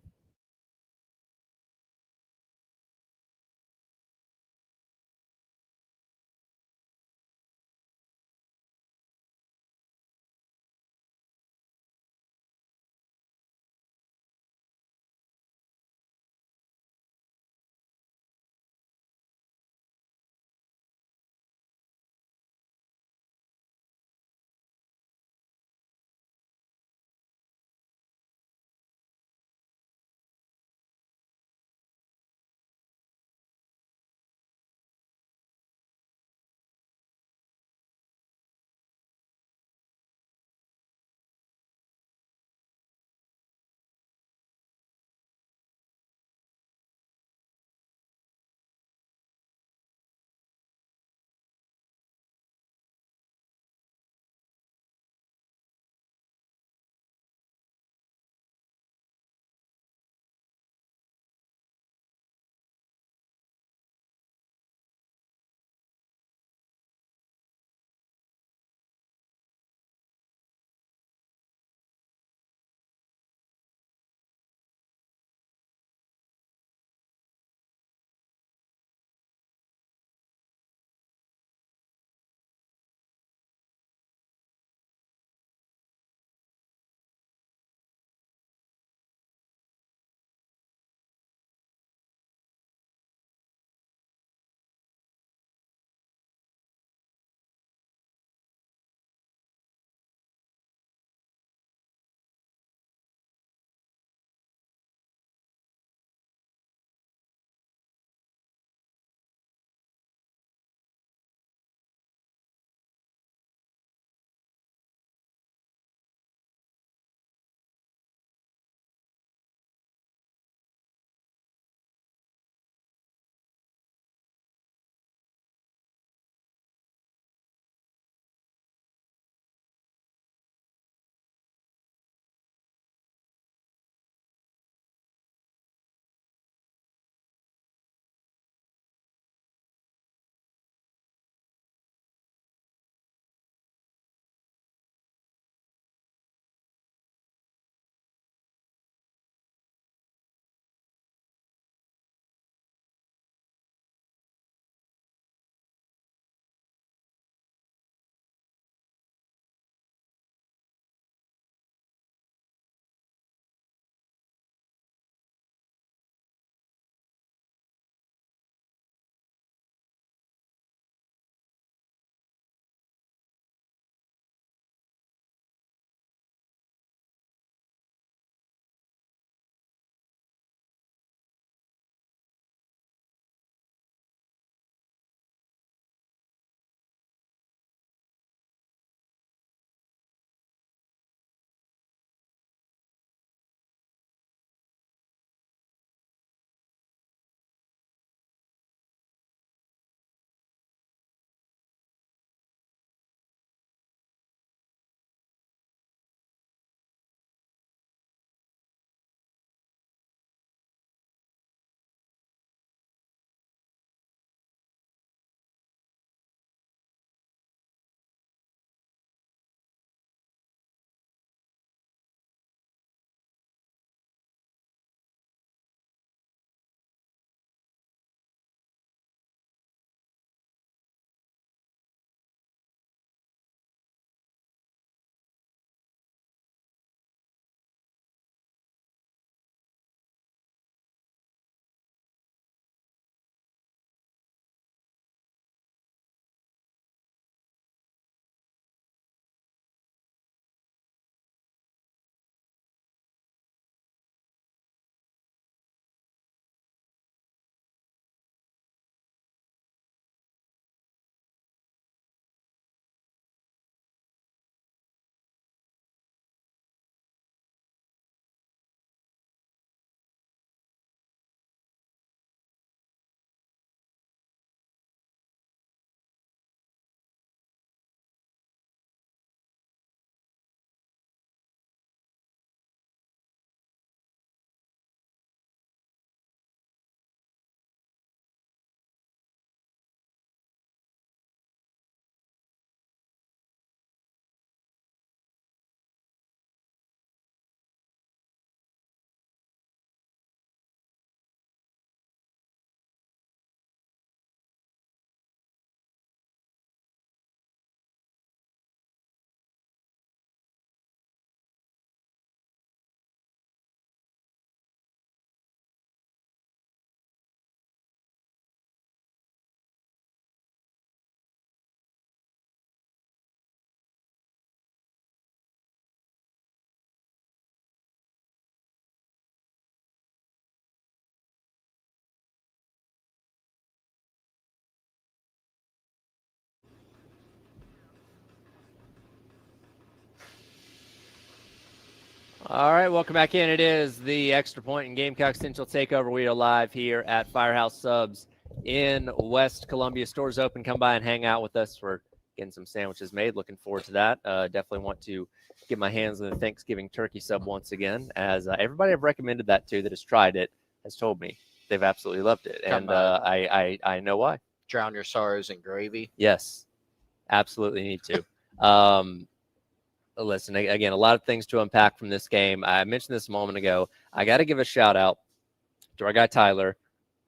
All right, welcome back in. It is the Extra Point and Gamecock Central Takeover. We are live here at Firehouse Subs in West Columbia. Stores open. Come by and hang out with us. We're getting some sandwiches made. Looking forward to that. Definitely want to get my hands on the Thanksgiving turkey sub once again, as everybody I've recommended that to that has tried it has told me they've absolutely loved it. Come And by. I know why. Drown your sorrows in gravy. Yes, absolutely need to. Listen, again, a lot of things to unpack from this game. I mentioned this a moment ago. I got to give a shout out to our guy Tyler,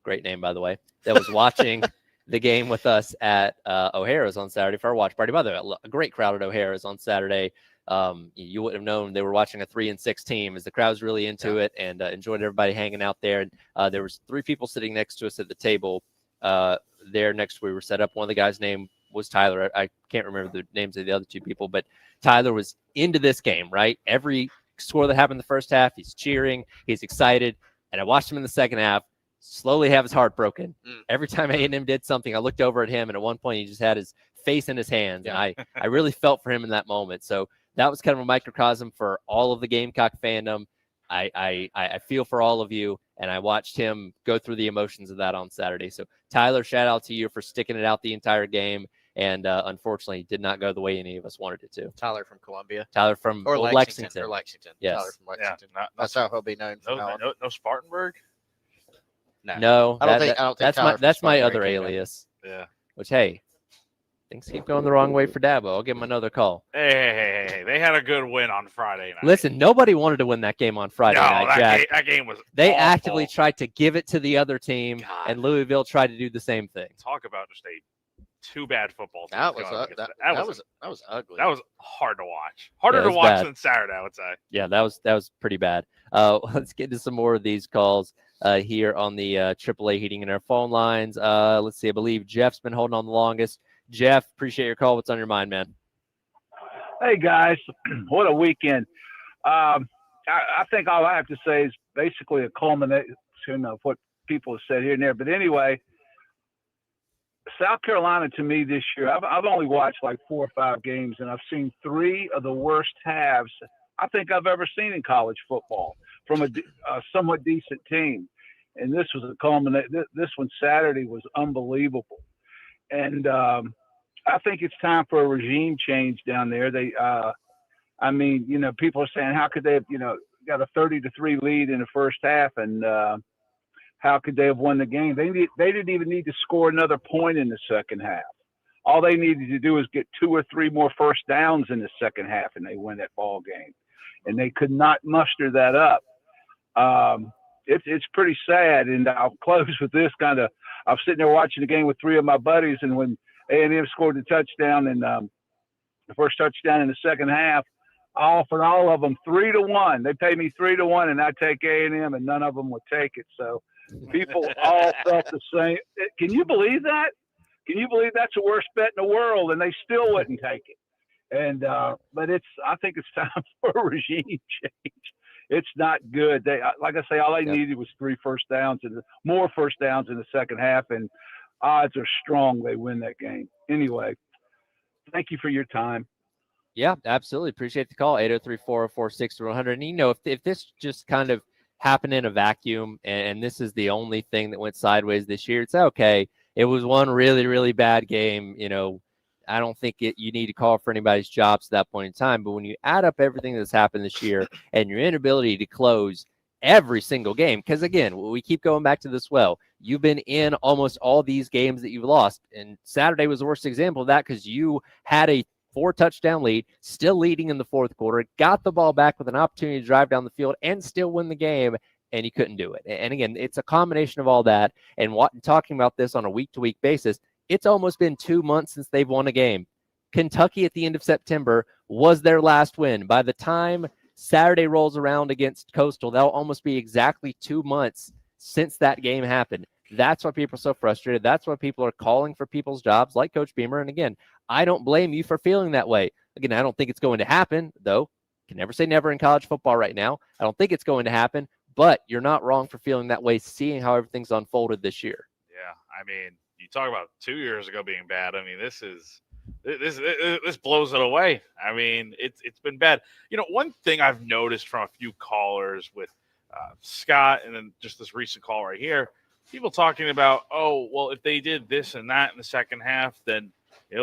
great name by the way, that was watching the game with us at O'Hara's on Saturday for our watch party. By the way, a great crowd at O'Hara's on Saturday. You wouldn't have known they were watching a 3-6 team, as the crowd was really into it and enjoyed everybody hanging out there. And there was 3 people sitting next to us at the table there next we were set up. One of the guys' name was Tyler. I can't remember the names of the other 2 people, but Tyler was into this game, right? Every score that happened in the first half, he's cheering, he's excited. And I watched him in the second half slowly have his heart broken. Every time A&M did something, I looked over at him, and at one point he just had his face in his hands. Yeah. And I really felt for him in that moment. So that was kind of a microcosm for all of the Gamecock fandom. I feel for all of you, and I watched him go through the emotions of that on Saturday. So Tyler, shout out to you for sticking it out the entire game. And unfortunately, did not go the way any of us wanted it to. Tyler from Columbia. Tyler from Lexington. Or Lexington. Yes. Tyler from Lexington. Yeah, that's how he'll be known. No Spartanburg. No, I don't think that's my other alias. Yeah. Which, hey, things keep going the wrong way for Dabo. I'll give him another call. Hey, they had a good win on Friday night. Listen, nobody wanted to win that game on Friday night, Jack. That game was They awful. actively tried to give it to the other team, and Louisville tried to do the same thing. Talk about just a 2 bad football teams. That was ugly. That was hard to watch. Harder to watch than Saturday, I would say. Yeah, that was pretty bad. Let's get to some more of these calls here on the AAA Heating and Air phone lines. Let's see. I believe Jeff's been holding on the longest. Jeff, appreciate your call. What's on your mind, man? Hey, guys. What a weekend. I think all I have to say is basically a culmination of what people have said here and there. But anyway, South Carolina, to me this year, I've only watched like 4 or 5 games, and I've seen 3 of the worst halves I think I've ever seen in college football from a somewhat decent team. And this was a culmination. This one Saturday was unbelievable. And I think it's time for a regime change down there. They, I mean, you know, people are saying, how could they have, you know, got a 30-3 lead in the first half, and how could they have won the game? They didn't even need to score another point in the second half. All they needed to do was get 2 or 3 more first downs in the second half, and they win that ball game. And they could not muster that up. It's pretty sad, and I'll close with this kind of. I'm sitting there watching the game with 3 of my buddies, and when A&M scored the touchdown and the first touchdown in the second half, I offered all of them 3-1. They paid me 3-1, and I take A&M, and none of them would take it. So people all felt the same. Can you believe that? Can you believe that's the worst bet in the world, and they still wouldn't take it? And but I think it's time for a regime change. It's not good. They, like I say, all they needed was 3 first downs and more first downs in the second half, and odds are strong they win that game. Anyway, thank you for your time. Yeah, absolutely. Appreciate the call. 803-404-6100. And, you know, if this just kind of happened in a vacuum and this is the only thing that went sideways this year, it's okay. It was one really, really bad game. You know, I don't think you need to call for anybody's jobs at that point in time. But when you add up everything that's happened this year and your inability to close every single game, because, again, we keep going back to this you've been in almost all these games that you've lost. And Saturday was the worst example of that because you had a 4-touchdown lead, still leading in the fourth quarter, got the ball back with an opportunity to drive down the field and still win the game, and you couldn't do it. And again, it's a combination of all that. And talking about this on a week-to-week basis, it's almost been 2 months since they've won a game. Kentucky at the end of September was their last win. By the time Saturday rolls around against Coastal, that'll almost be exactly 2 months since that game happened. That's why people are so frustrated. That's why people are calling for people's jobs like Coach Beamer. And again, I don't blame you for feeling that way. Again, I don't think it's going to happen, though. Can never say never in college football right now. I don't think it's going to happen, but you're not wrong for feeling that way, seeing how everything's unfolded this year. Yeah, I mean, you talk about 2 years ago being bad. I mean, this is this blows it away. I mean, it's been bad. One thing I've noticed from a few callers with Scott, and then just this recent call right here, people talking about, oh, well, if they did this and that in the second half, then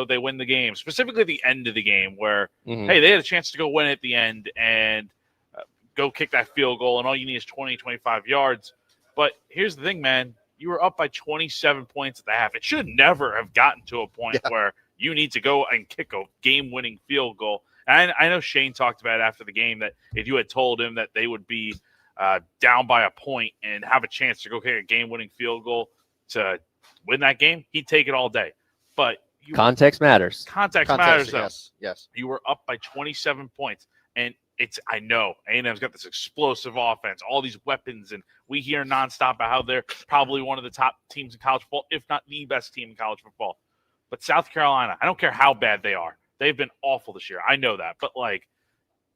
they win the game. Specifically at the end of the game, where hey, they had a chance to go win at the end and go kick that field goal, and all you need is 20, 25 yards. But here's the thing, man. You were up by 27 points at the half. It should never have gotten to a point where you need to go and kick a game-winning field goal. And I know Shane talked about it after the game that if you had told him that they would be down by a point and have a chance to go kick a game-winning field goal to win that game, he'd take it all day. But context matters. Context matters, though. Yes. You were up by 27 points. And I know A&M's got this explosive offense, all these weapons, and we hear nonstop about how they're probably one of the top teams in college football, if not the best team in college football. But South Carolina, I don't care how bad they are. They've been awful this year. I know that. But,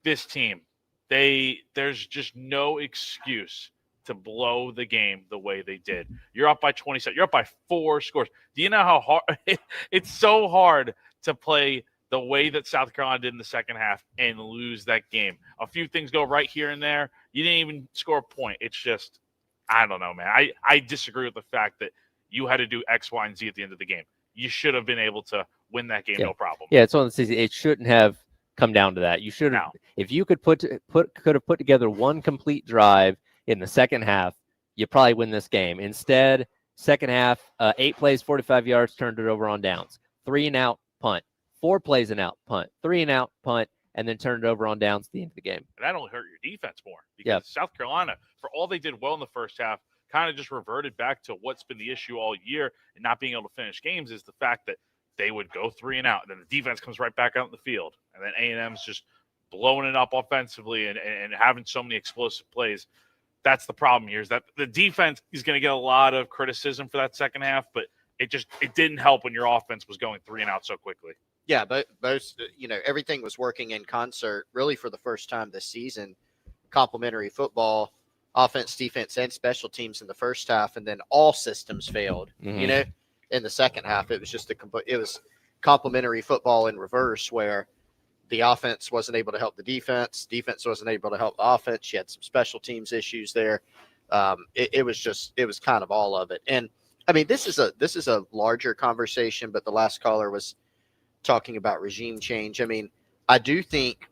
this team, there's just no excuse to blow the game the way they did. You're up by 27. You're up by 4 scores. Do you know how hard it's so hard to play the way that South Carolina did in the second half and lose that game? A few things go right here and there. You didn't even score a point. It's just, I don't know, man. I disagree with the fact that you had to do X, Y, and Z at the end of the game. You should have been able to win that game, no problem. Yeah, it's one of the things. It shouldn't have come down to that. You should have, if you could could have put together one complete drive in the second half, you probably win this game. Instead, second half, 8 plays, 45 yards, turned it over on downs. 3 and out, punt. 4 plays and out, punt. 3 and out, punt, and then turned it over on downs at the end of the game. And that only hurt your defense more because South Carolina, for all they did well in the first half, kind of just reverted back to what's been the issue all year and not being able to finish games is the fact that they would go 3 and out, and then the defense comes right back out in the field, and then A&M's just blowing it up offensively and having so many explosive plays. That's the problem here, is that the defense is going to get a lot of criticism for that second half, but it didn't help when your offense was going 3 and out so quickly. Yeah, but both, everything was working in concert really for the first time this season. Complementary football, offense, defense, and special teams in the first half, and then all systems failed. In the second half, it was just it was complementary football in reverse, where the offense wasn't able to help the defense wasn't able to help the offense. You had some special teams issues there. It was kind of all of it. And I mean, this is a larger conversation, but the last caller was talking about regime change. I mean, I do think,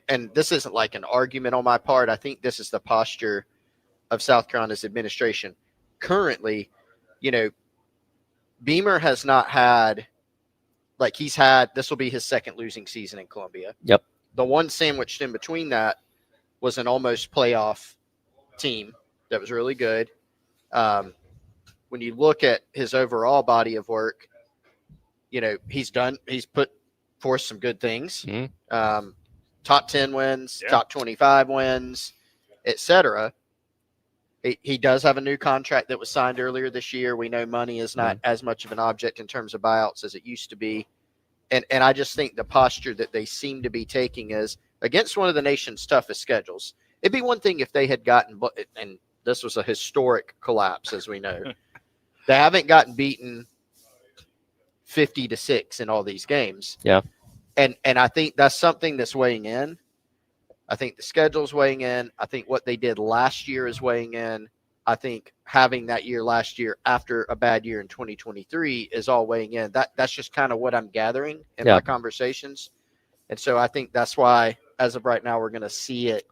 and this isn't like an argument on my part, I think this is the posture of South Carolina's administration. Currently, Beamer has not had, this will be his second losing season in Columbia. Yep. The one sandwiched in between that was an almost playoff team that was really good. When you look at his overall body of work, he's put forth some good things. Top 10 wins, top 25 wins, etc. He does have a new contract that was signed earlier this year. We know money is not as much of an object in terms of buyouts as it used to be. And I just think the posture that they seem to be taking is against one of the nation's toughest schedules. It'd be one thing if they had gotten, and this was a historic collapse, as we know. They haven't gotten beaten 50-6 in all these games. Yeah. And I think that's something that's weighing in. I think the schedule's weighing in. I think what they did last year is weighing in. I think having that year last year after a bad year in 2023 is all weighing in. That's just kind of what I'm gathering in my conversations. And so I think that's why, as of right now, we're going to see it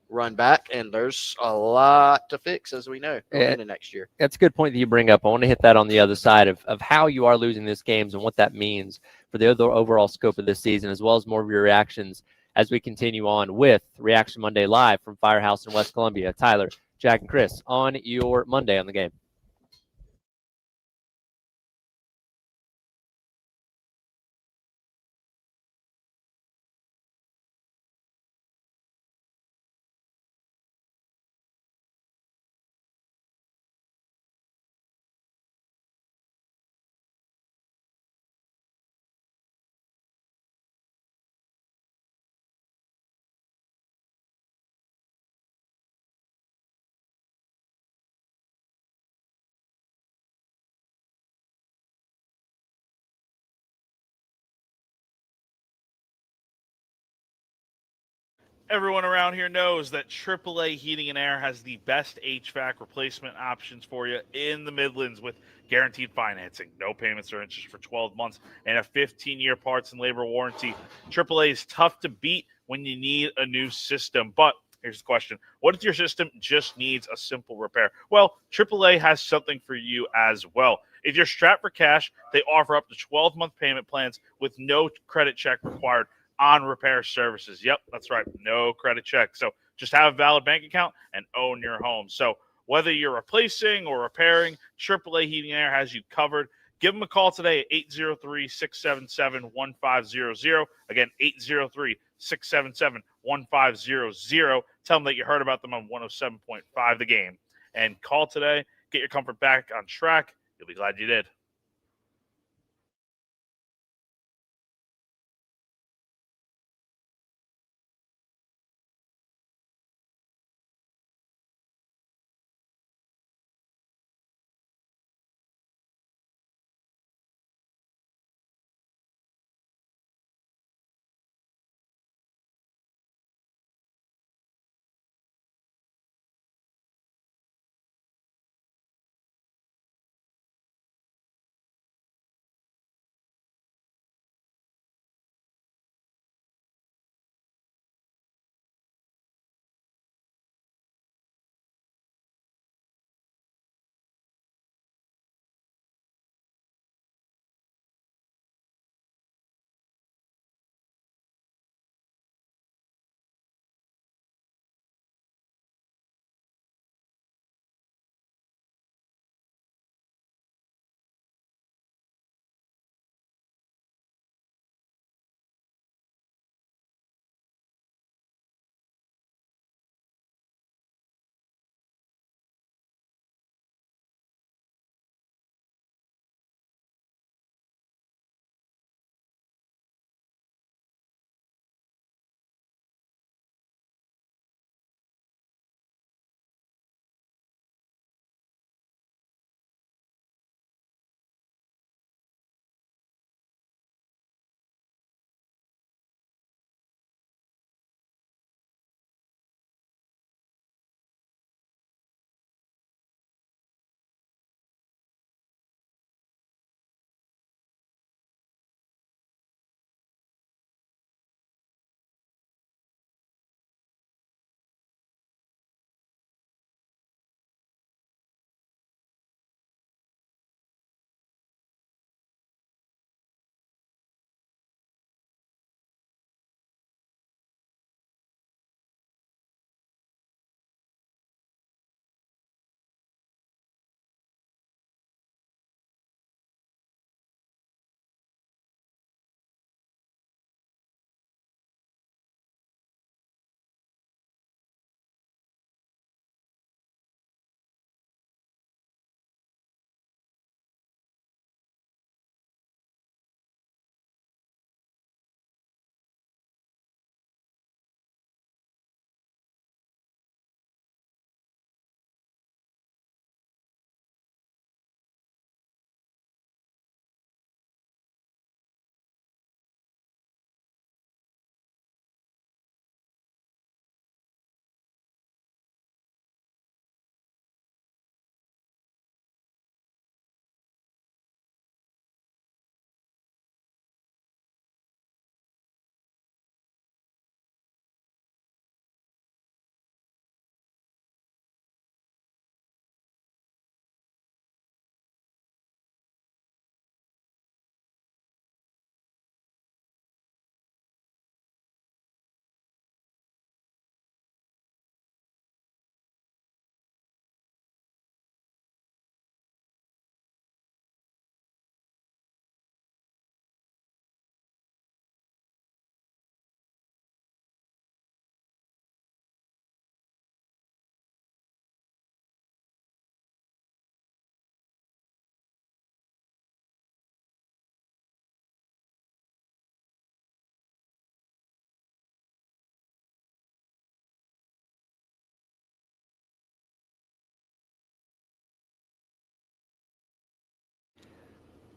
run back, and there's a lot to fix, as we know, going into next year. That's a good point that you bring up. I want to hit that on the other side of how you are losing these games and what that means for the overall scope of this season, as well as more of your reactions as we continue on with Reaction Monday Live from Firehouse in West Columbia. Tyler, Jack, and Chris on your Monday on the Game. Everyone around here knows that AAA Heating and Air has the best HVAC replacement options for you in the Midlands with guaranteed financing, no payments or interest for 12 months, and a 15-year parts and labor warranty. AAA is tough to beat when you need a new system. But here's the question. What if your system just needs a simple repair? Well, AAA has something for you as well. If you're strapped for cash, they offer up to 12-month payment plans with no credit check required on repair services. Yep, that's right. No credit check. So just have a valid bank account and own your home. So whether you're replacing or repairing, AAA Heating and Air has you covered. Give them a call today at 803-677-1500. Again, 803-677-1500. Tell them that you heard about them on 107.5 The Game. And call today. Get your comfort back on track. You'll be glad you did.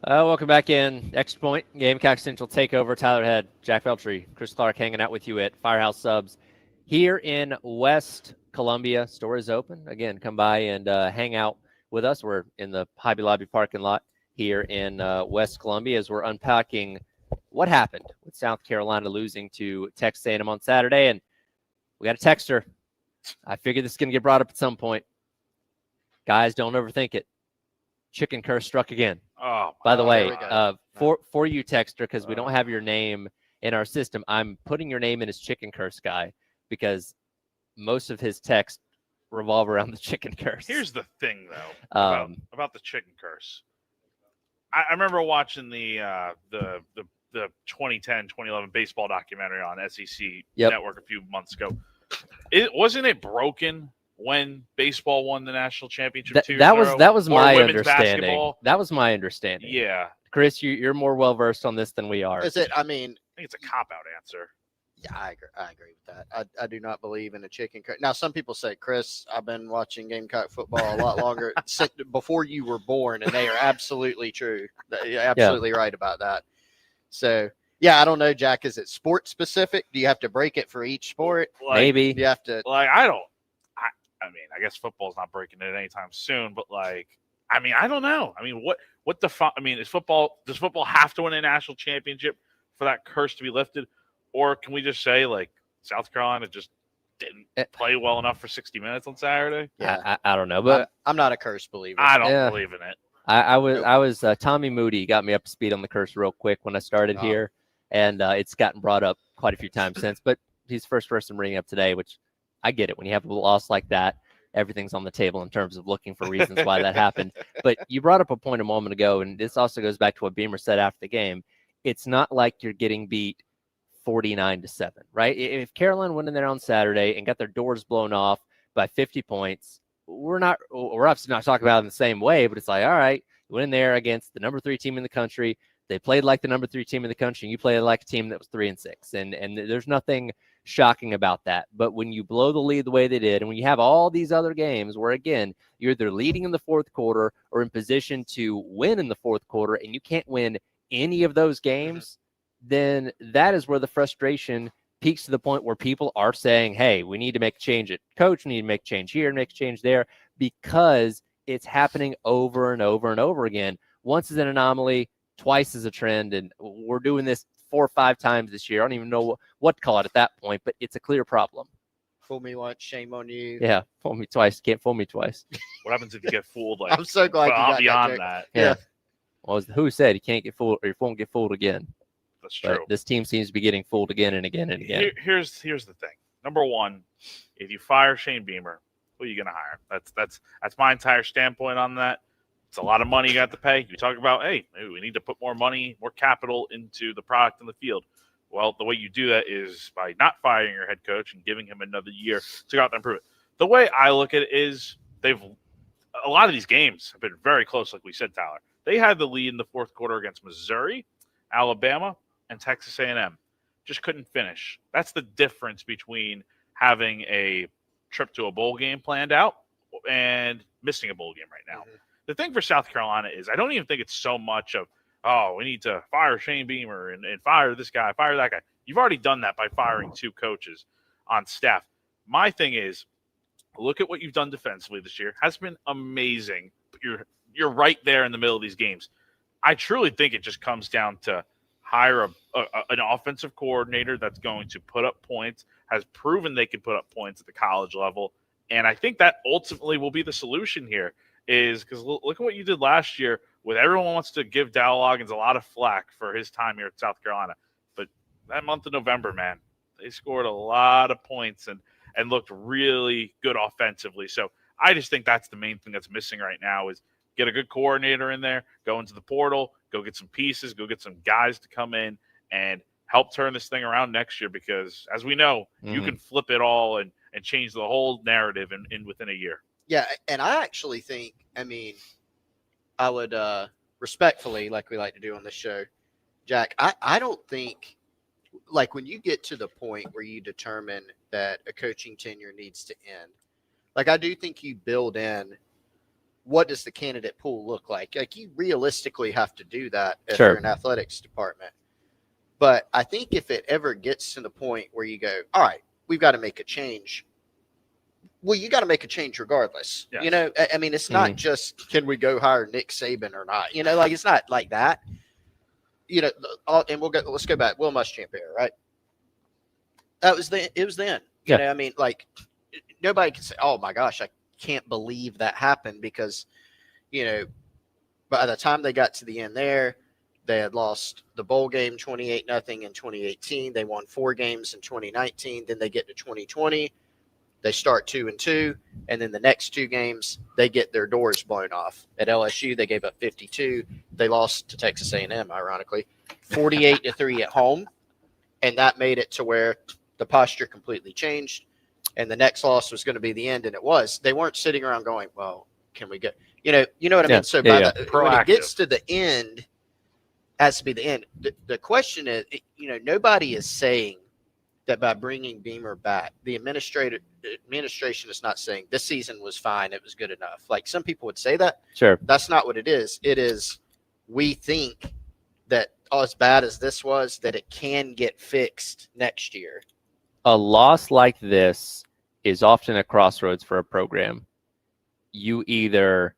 Welcome back in. Extra Point, Gamecock Central Takeover, Tyler Head, Jack Beltry, Chris Clark hanging out with you at Firehouse Subs here in West Columbia. Store is open. Again, come by and hang out with us. We're in the Hobby Lobby parking lot here in West Columbia as we're unpacking what happened with South Carolina losing to Texas A&M on Saturday. And we got a texter. I figured this is going to get brought up at some point. Guys, don't overthink it. Chicken curse struck again. Oh, by the way, for you texter, because we don't have your name in our system, I'm putting your name in as Chicken Curse Guy because most of his texts revolve around the chicken curse. Here's the thing, though, about the chicken curse. I remember watching the 2010, 2011 baseball documentary on SEC Network a few months ago. Wasn't it broken when baseball won the national championship? That was my understanding. Basketball? That was my understanding. Yeah, Chris, you're more well versed on this than we are. Is it? I think it's a cop out answer. Yeah, I agree with that. I do not believe in a chicken curse. Now, some people say, Chris, I've been watching Gamecock football a lot longer since before you were born, and they are absolutely true. You're absolutely right about that. So, yeah, I don't know, Jack. Is it sport specific? Do you have to break it for each sport? Maybe you have to. I mean, I guess football's not breaking it anytime soon, but I don't know. I mean, does football have to win a national championship for that curse to be lifted? Or can we just say, South Carolina just didn't play well enough for 60 minutes on Saturday? Yeah, I don't know, but I'm not a curse believer. I don't believe in it. I was Tommy Moody got me up to speed on the curse real quick when I started here, and it's gotten brought up quite a few times since. But he's the first person bringing up today, which I get it. When you have a loss like that, everything's on the table in terms of looking for reasons why that happened. But you brought up a point a moment ago, and this also goes back to what Beamer said after the game. It's not like you're getting beat 49-7, right? If Carolina went in there on Saturday and got their doors blown off by 50 points, we're obviously not talking about it in the same way, but it's like, all right, you went in there against the number 3 team in the country. They played like the number 3 team in the country, and you played like a team that was 3-6. And there's nothing shocking about that. But when you blow the lead the way they did, and when you have all these other games where, again, you're either leading in the fourth quarter or in position to win in the fourth quarter, and you can't win any of those games, then that is where the frustration peaks to the point where people are saying, hey, we need to make a change at coach, we need to make a change here, make a change there, because it's happening over and over and over again. Once is an anomaly, twice is a trend, and we're doing this 4 or 5 times this year. I don't even know what to call it at that point, but it's a clear problem. Fool me once, shame on you. Yeah, fool me twice. Can't fool me twice. What happens if you get fooled? I'm so glad you got beyond that. Yeah. Well, who said you can't get fooled or you won't get fooled again? That's true. But this team seems to be getting fooled again and again and again. Here's the thing. Number one, if you fire Shane Beamer, who are you going to hire? That's my entire standpoint on that. It's a lot of money you got to pay. You talk about, hey, maybe we need to put more money, more capital into the product in the field. Well, the way you do that is by not firing your head coach and giving him another year to go out there and prove it. The way I look at it is a lot of these games have been very close, like we said, Tyler. They had the lead in the fourth quarter against Missouri, Alabama, and Texas A&M. Just couldn't finish. That's the difference between having a trip to a bowl game planned out and missing a bowl game right now. Mm-hmm. The thing for South Carolina is I don't even think it's so much of, we need to fire Shane Beamer and fire this guy, fire that guy. You've already done that by firing 2 coaches on staff. My thing is, look at what you've done defensively this year. Has been amazing. But you're right there in the middle of these games. I truly think it just comes down to hire an offensive coordinator that's going to put up points, has proven they can put up points at the college level. And I think that ultimately will be the solution here, is because look at what you did last year with everyone wants to give Dow Loggins a lot of flack for his time here at South Carolina. But that month of November, man, they scored a lot of points and looked really good offensively. So I just think that's the main thing that's missing right now is get a good coordinator in there, go into the portal, go get some pieces, go get some guys to come in and help turn this thing around next year because, as we know, you can flip it all and change the whole narrative in within a year. Yeah, and I actually think, I would respectfully, like we like to do on this show, Jack, I don't think, like when you get to the point where you determine that a coaching tenure needs to end, like I do think you build in what does the candidate pool look like? Like you realistically have to do that if you're an athletics department. But I think if it ever gets to the point where you go, all right, we've got to make a change. Well, you got to make a change regardless. Yes. You know, I mean, it's not just can we go hire Nick Saban or not. You know, like it's not like that. You know, and let's go back. Will Muschamp era, right? It was then. You know, I mean, like nobody can say, "Oh my gosh, I can't believe that happened," because you know, by the time they got to the end there, they had lost the bowl game 28-0 in 2018. They won 4 games in 2019. Then they get to 2020. They start 2-2, and then the next 2 games they get their doors blown off. At LSU, they gave up 52. They lost to Texas A&M, ironically, 48-3 at home, and that made it to where the posture completely changed. And the next loss was going to be the end, and it was. They weren't sitting around going, "Well, can we get?" You know what I mean. So when it gets to the end, it has to be the end. The question is, you know, nobody is saying that by bringing Beamer back, the administration is not saying this season was fine, it was good enough. Like some people would say that. Sure. That's not what it is. It is we think that as bad as this was, that it can get fixed next year. A loss like this is often a crossroads for a program. You either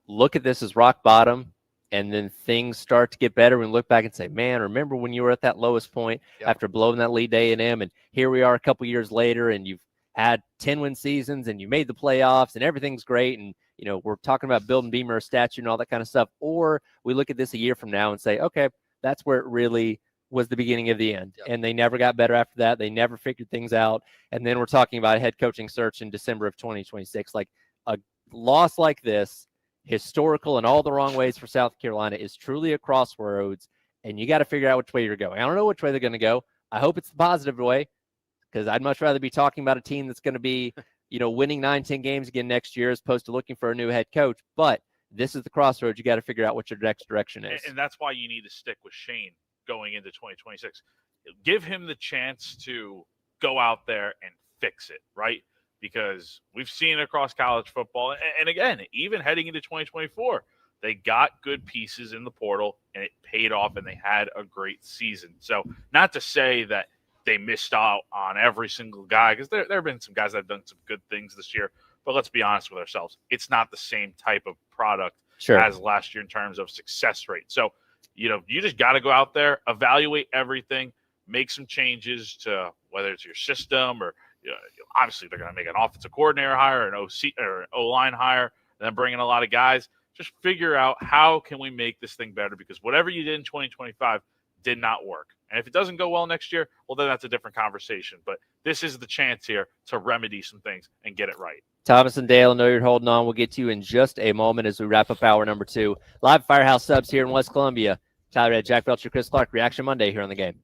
look at this as rock bottom and then things start to get better and look back and say, man, remember when you were at that lowest point after blowing that lead to A&M, and here we are a couple years later and you've had 10-win seasons and you made the playoffs and everything's great, and you know we're talking about building Beamer a statue and all that kind of stuff. Or we look at this a year from now and say, okay, that's where it really was the beginning of the end. And they never got better after that. They never figured things out. And then we're talking about a head coaching search in December of 2026. Like a loss like this, historical in all the wrong ways for South Carolina, is truly a crossroads, and you got to figure out which way you're going. I don't know which way they're going to go. I hope it's the positive way, because I'd much rather be talking about a team that's going to be, you know, winning 9-10 games again next year as opposed to looking for a new head coach. But this is the crossroads. You got to figure out what your next direction is. And that's why you need to stick with Shane going into 2026. Give him the chance to go out there and fix it, right? Because we've seen across college football, and again, even heading into 2024, they got good pieces in the portal, and it paid off, and they had a great season. So not to say that they missed out on every single guy, because there have been some guys that have done some good things this year, but let's be honest with ourselves. It's not the same type of product as last year in terms of success rate. So, you know, you just got to go out there, evaluate everything, make some changes to whether it's your system or obviously they're going to make an offensive coordinator hire, an OC or an O-line hire, and then bring in a lot of guys. Just figure out how can we make this thing better, because whatever you did in 2025 did not work. And if it doesn't go well next year, well, then that's a different conversation. But this is the chance here to remedy some things and get it right. Thomas and Dale, I know you're holding on. We'll get to you in just a moment as we wrap up hour number 2. Live Firehouse Subs here in West Columbia. Tyler Ed, Jack Belcher, Chris Clark. Reaction Monday here on the Game.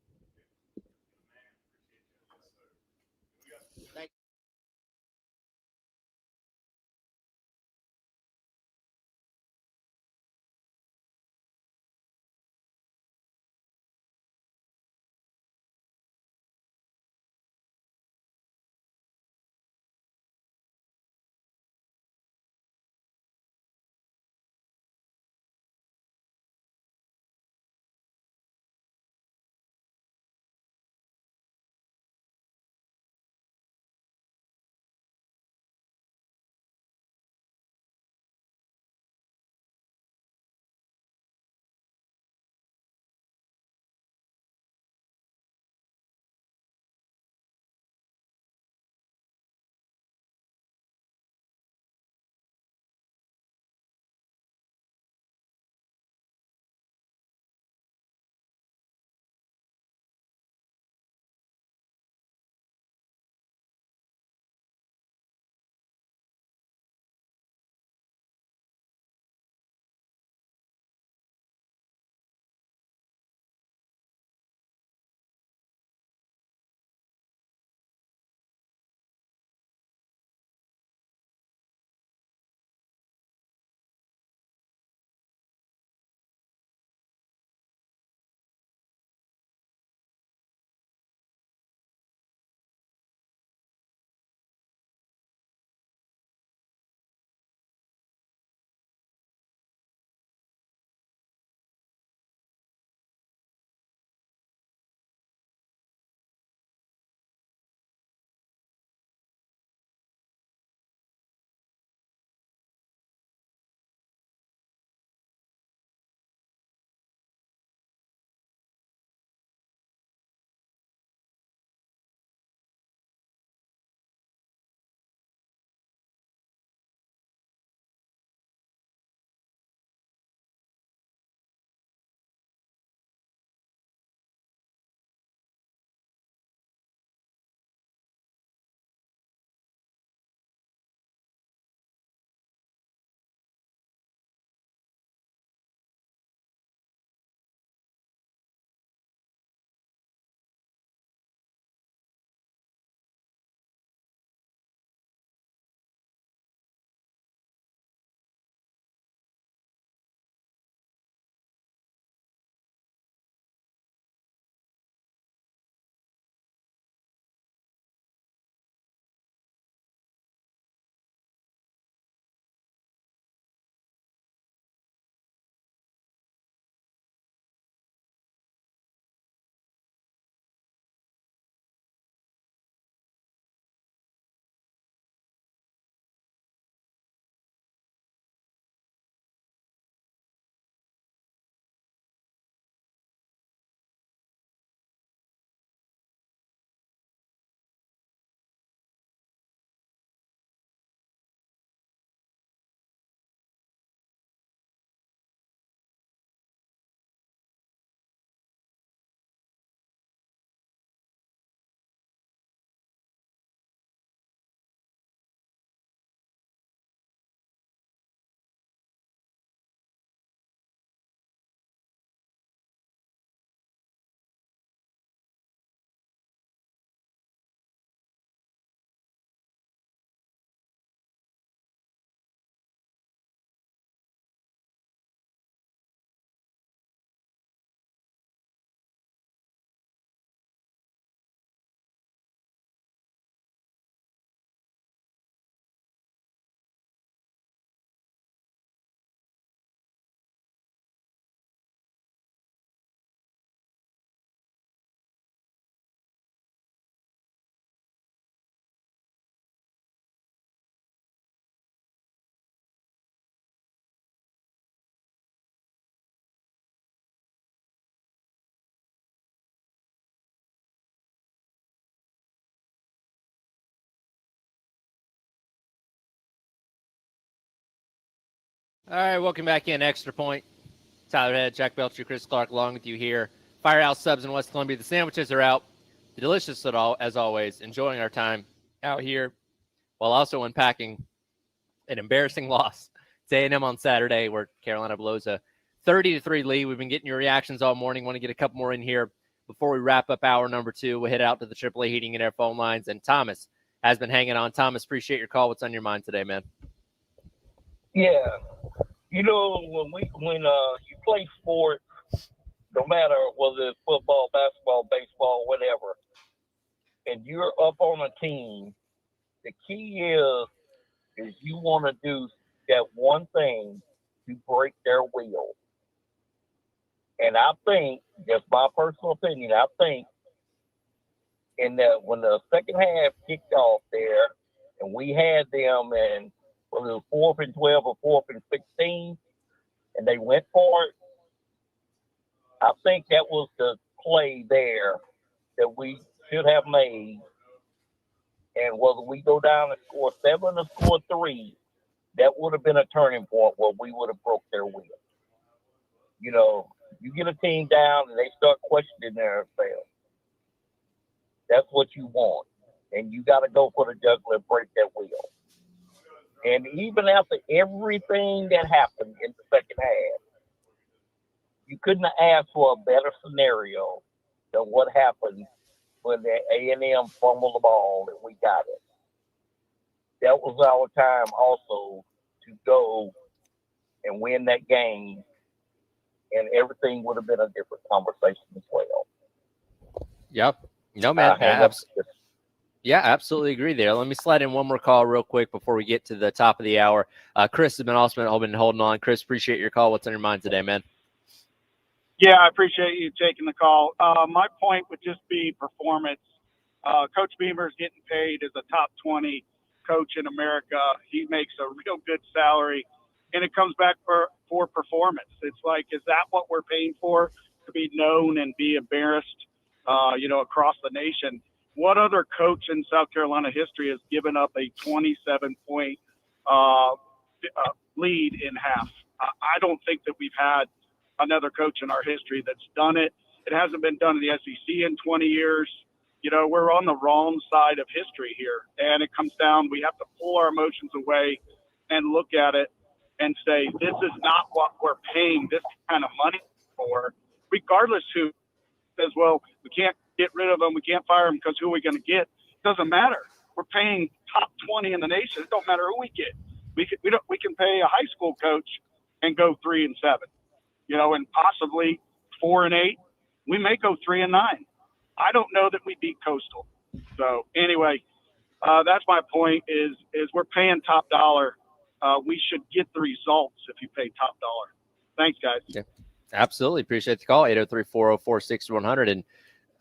All right, welcome back in. Extra Point. Tyler Head, Jack Belcher, Chris Clark, along with you here. Firehouse Subs in West Columbia. The sandwiches are out. Delicious as always. Enjoying our time out here while also unpacking an embarrassing loss to A&M on Saturday where Carolina blows a 30-3 lead. We've been getting your reactions all morning. Want to get a couple more in here before we wrap up hour number 2. We'll head out to the AAA Heating and Air phone lines. And Thomas has been hanging on. Thomas, appreciate your call. What's on your mind today, man? Yeah. You know, when you play sports, no matter whether it's football, basketball, baseball, whatever, and you're up on a team, the key is you want to do that one thing to break their will. And I think, just my personal opinion, I think in that when the second half kicked off there, and we had them in whether it was 4th and 12 or 4th and 16, and they went for it, I think that was the play there that we should have made. And whether we go down and score 7 or score 3, that would have been a turning point where we would have broke their will. You know, you get a team down and they start questioning themselves. That's what you want. And you got to go for the jugular and break their will. And even after everything that happened in the second half, you couldn't have asked for a better scenario than what happened when the A&M fumbled the ball and we got it. That was our time also to go and win that game, and everything would have been a different conversation as well. Yep. No, man. Yeah, absolutely agree there. Let me slide in one more call real quick before we get to the top of the hour. Chris has been holding on. Chris, appreciate your call. What's on your mind today, man? Yeah, I appreciate you taking the call. My point would just be performance. Coach Beamer's getting paid as a top 20 coach in America. He makes a real good salary, and it comes back for performance. It's like, is that what we're paying for, to be known and be embarrassed, across the nation? What other coach in South Carolina history has given up a 27-point lead in half? I don't think that we've had another coach in our history that's done it. It hasn't been done in the SEC in 20 years. You know, we're on the wrong side of history here. And it comes down, we have to pull our emotions away and look at it and say, this is not what we're paying this kind of money for, regardless who says, well, we can't get rid of them, we can't fire them because who are we going to get? It doesn't matter. We're paying top 20 in the nation. It don't matter who we get. We can pay a high school coach and go 3-7, and possibly 4-8. We may go 3-9. I don't know that we beat Coastal. So anyway, that's my point. Is we're paying top dollar. We should get the results if you pay top dollar. Thanks, guys. Yeah, absolutely. Appreciate the call. 803-404-6100. And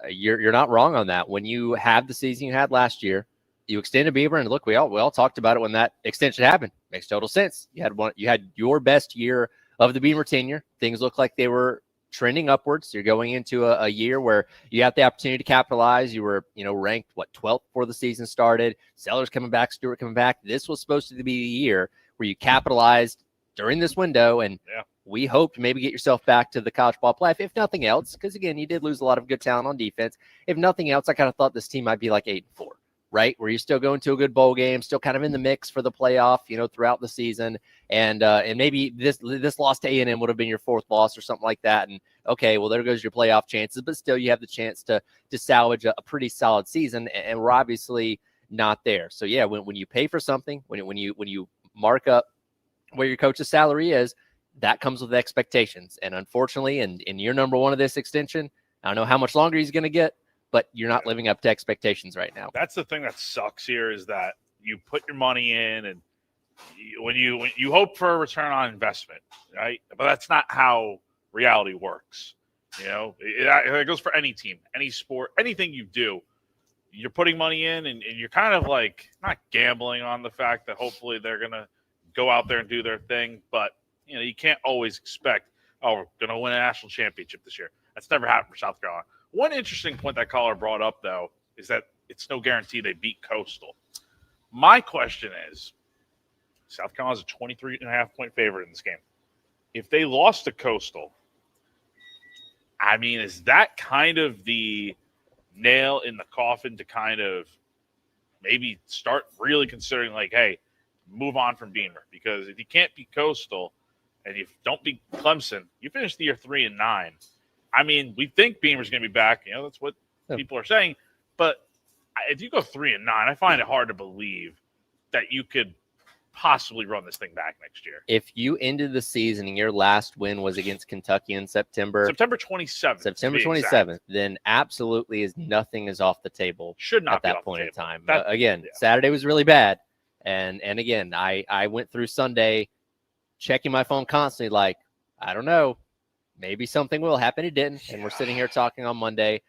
you're not wrong on that. When you have the season you had last year, you extended Beaver, and look, we all talked about it when that extension happened. Makes total sense. You had your best year of the Beamer tenure. Things look like they were trending upwards. You're going into a year where you have the opportunity to capitalize. You were, ranked 12th before the season started. Sellers coming back, Stewart coming back. This was supposed to be the year where you capitalized during this window, and we hoped maybe get yourself back to the college ball playoff, if nothing else, because again, you did lose a lot of good talent on defense. If nothing else, I kind of thought this team might be like 8-4. Right, where you're still going to a good bowl game, still kind of in the mix for the playoff, throughout the season, and maybe this loss to A&M would have been your 4th loss or something like that. And okay, well, there goes your playoff chances, but still you have the chance to salvage a pretty solid season, and we're obviously not there. So yeah, when you pay for something, when you mark up where your coach's salary is, that comes with expectations. And unfortunately, in year number 1 of this extension, I don't know how much longer he's going to get, but you're not living up to expectations right now. That's the thing that sucks here, is that you put your money in, and when you hope for a return on investment, right? But that's not how reality works. It goes for any team, any sport, anything you do. You're putting money in, and you're kind of like not gambling on the fact that hopefully they're going to go out there and do their thing. But, you can't always expect, we're going to win a national championship this year. That's never happened for South Carolina. One interesting point that caller brought up, though, is that it's no guarantee they beat Coastal. My question is, South Carolina's a 23.5-point favorite in this game. If they lost to Coastal, I mean, is that kind of the nail in the coffin to kind of maybe start really considering, like, hey, move on from Beamer? Because if you can't beat Coastal and you don't beat Clemson, you finish the year 3-9. I mean, we think Beamer's going to be back. You know, that's what people are saying. But if you go 3-9, I find it hard to believe that you could possibly run this thing back next year. If you ended the season and your last win was against Kentucky in September 27th, then absolutely nothing is off the table. Should not at be that off point the in table. time. That, Again, Saturday was really bad, and again, I went through Sunday checking my phone constantly, like, I don't know, maybe something will happen. It didn't, and we're sitting here talking on Monday.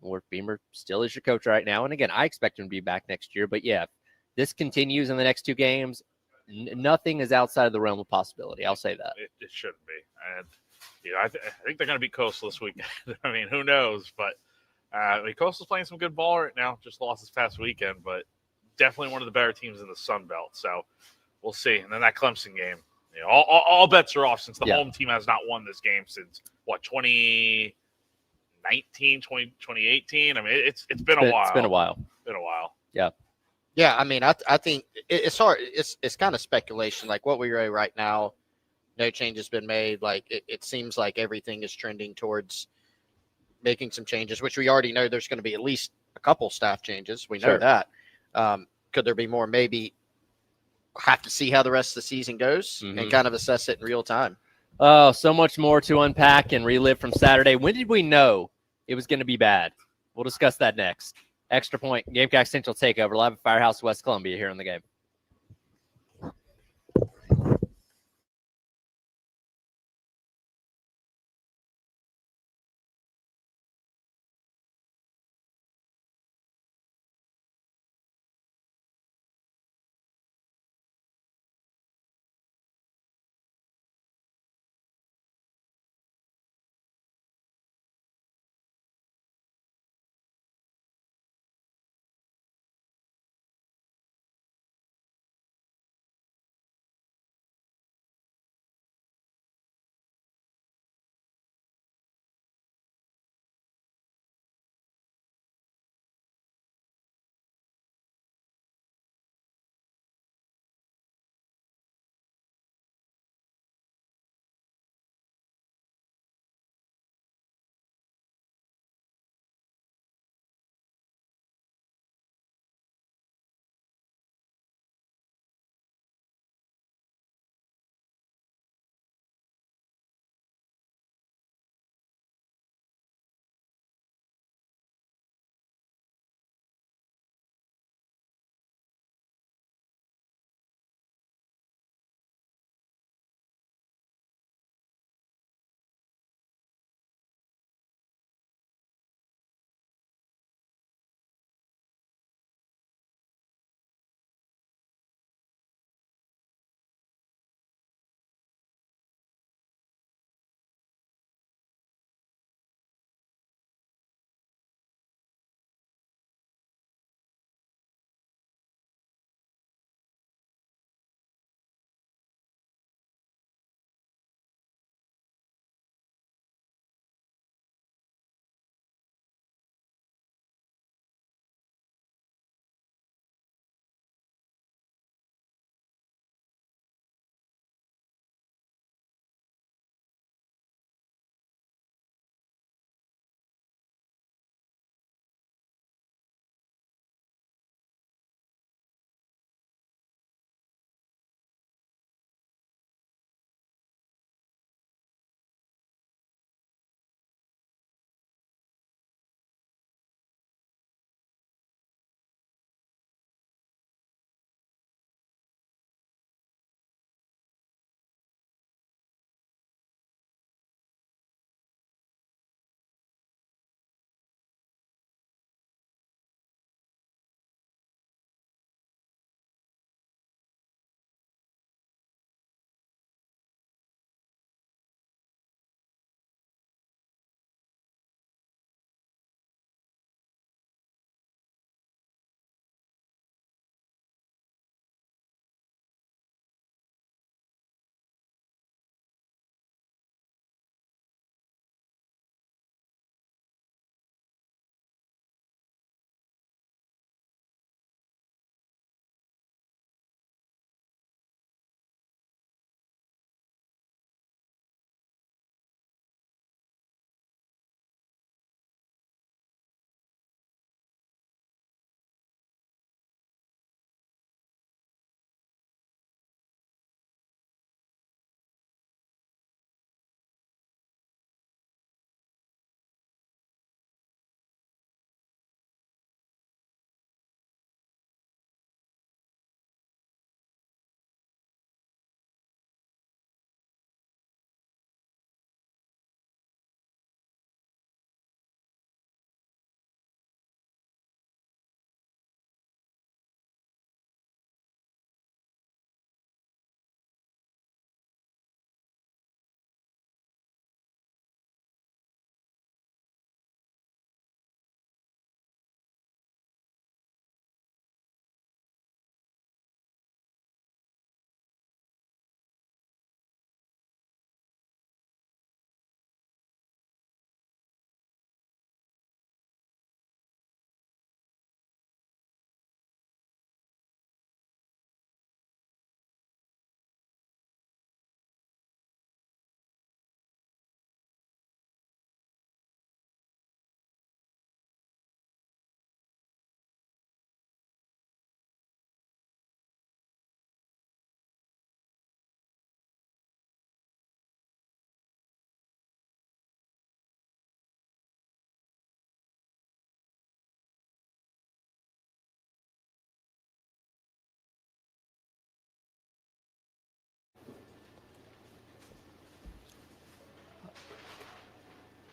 Where Beamer still is your coach right now, and again, I expect him to be back next year. But yeah, if this continues in the next 2 games, nothing is outside of the realm of possibility. I'll say that. It shouldn't be. And, I think they're going to be Coastal this weekend. I mean, who knows? But Coastal's playing some good ball right now. Just lost this past weekend, but definitely one of the better teams in the Sun Belt. So we'll see. And then that Clemson game, all bets are off since the home team has not won this game since, 2019, 2018? I mean, it's been a while. It's been a while. Yeah. Yeah, I mean, I think it's hard. It's kind of speculation. Like what we are right now, no change has been made. Like it seems like everything is trending towards making some changes, which we already know there's going to be at least a couple staff changes. We know that. Could there be more? Maybe. Have to see how the rest of the season goes and kind of assess it in real time. Oh, so much more to unpack and relive from Saturday. When did we know it was going to be bad? We'll discuss that next. Extra Point, Gamecock Central Takeover, live at Firehouse West Columbia here in the game.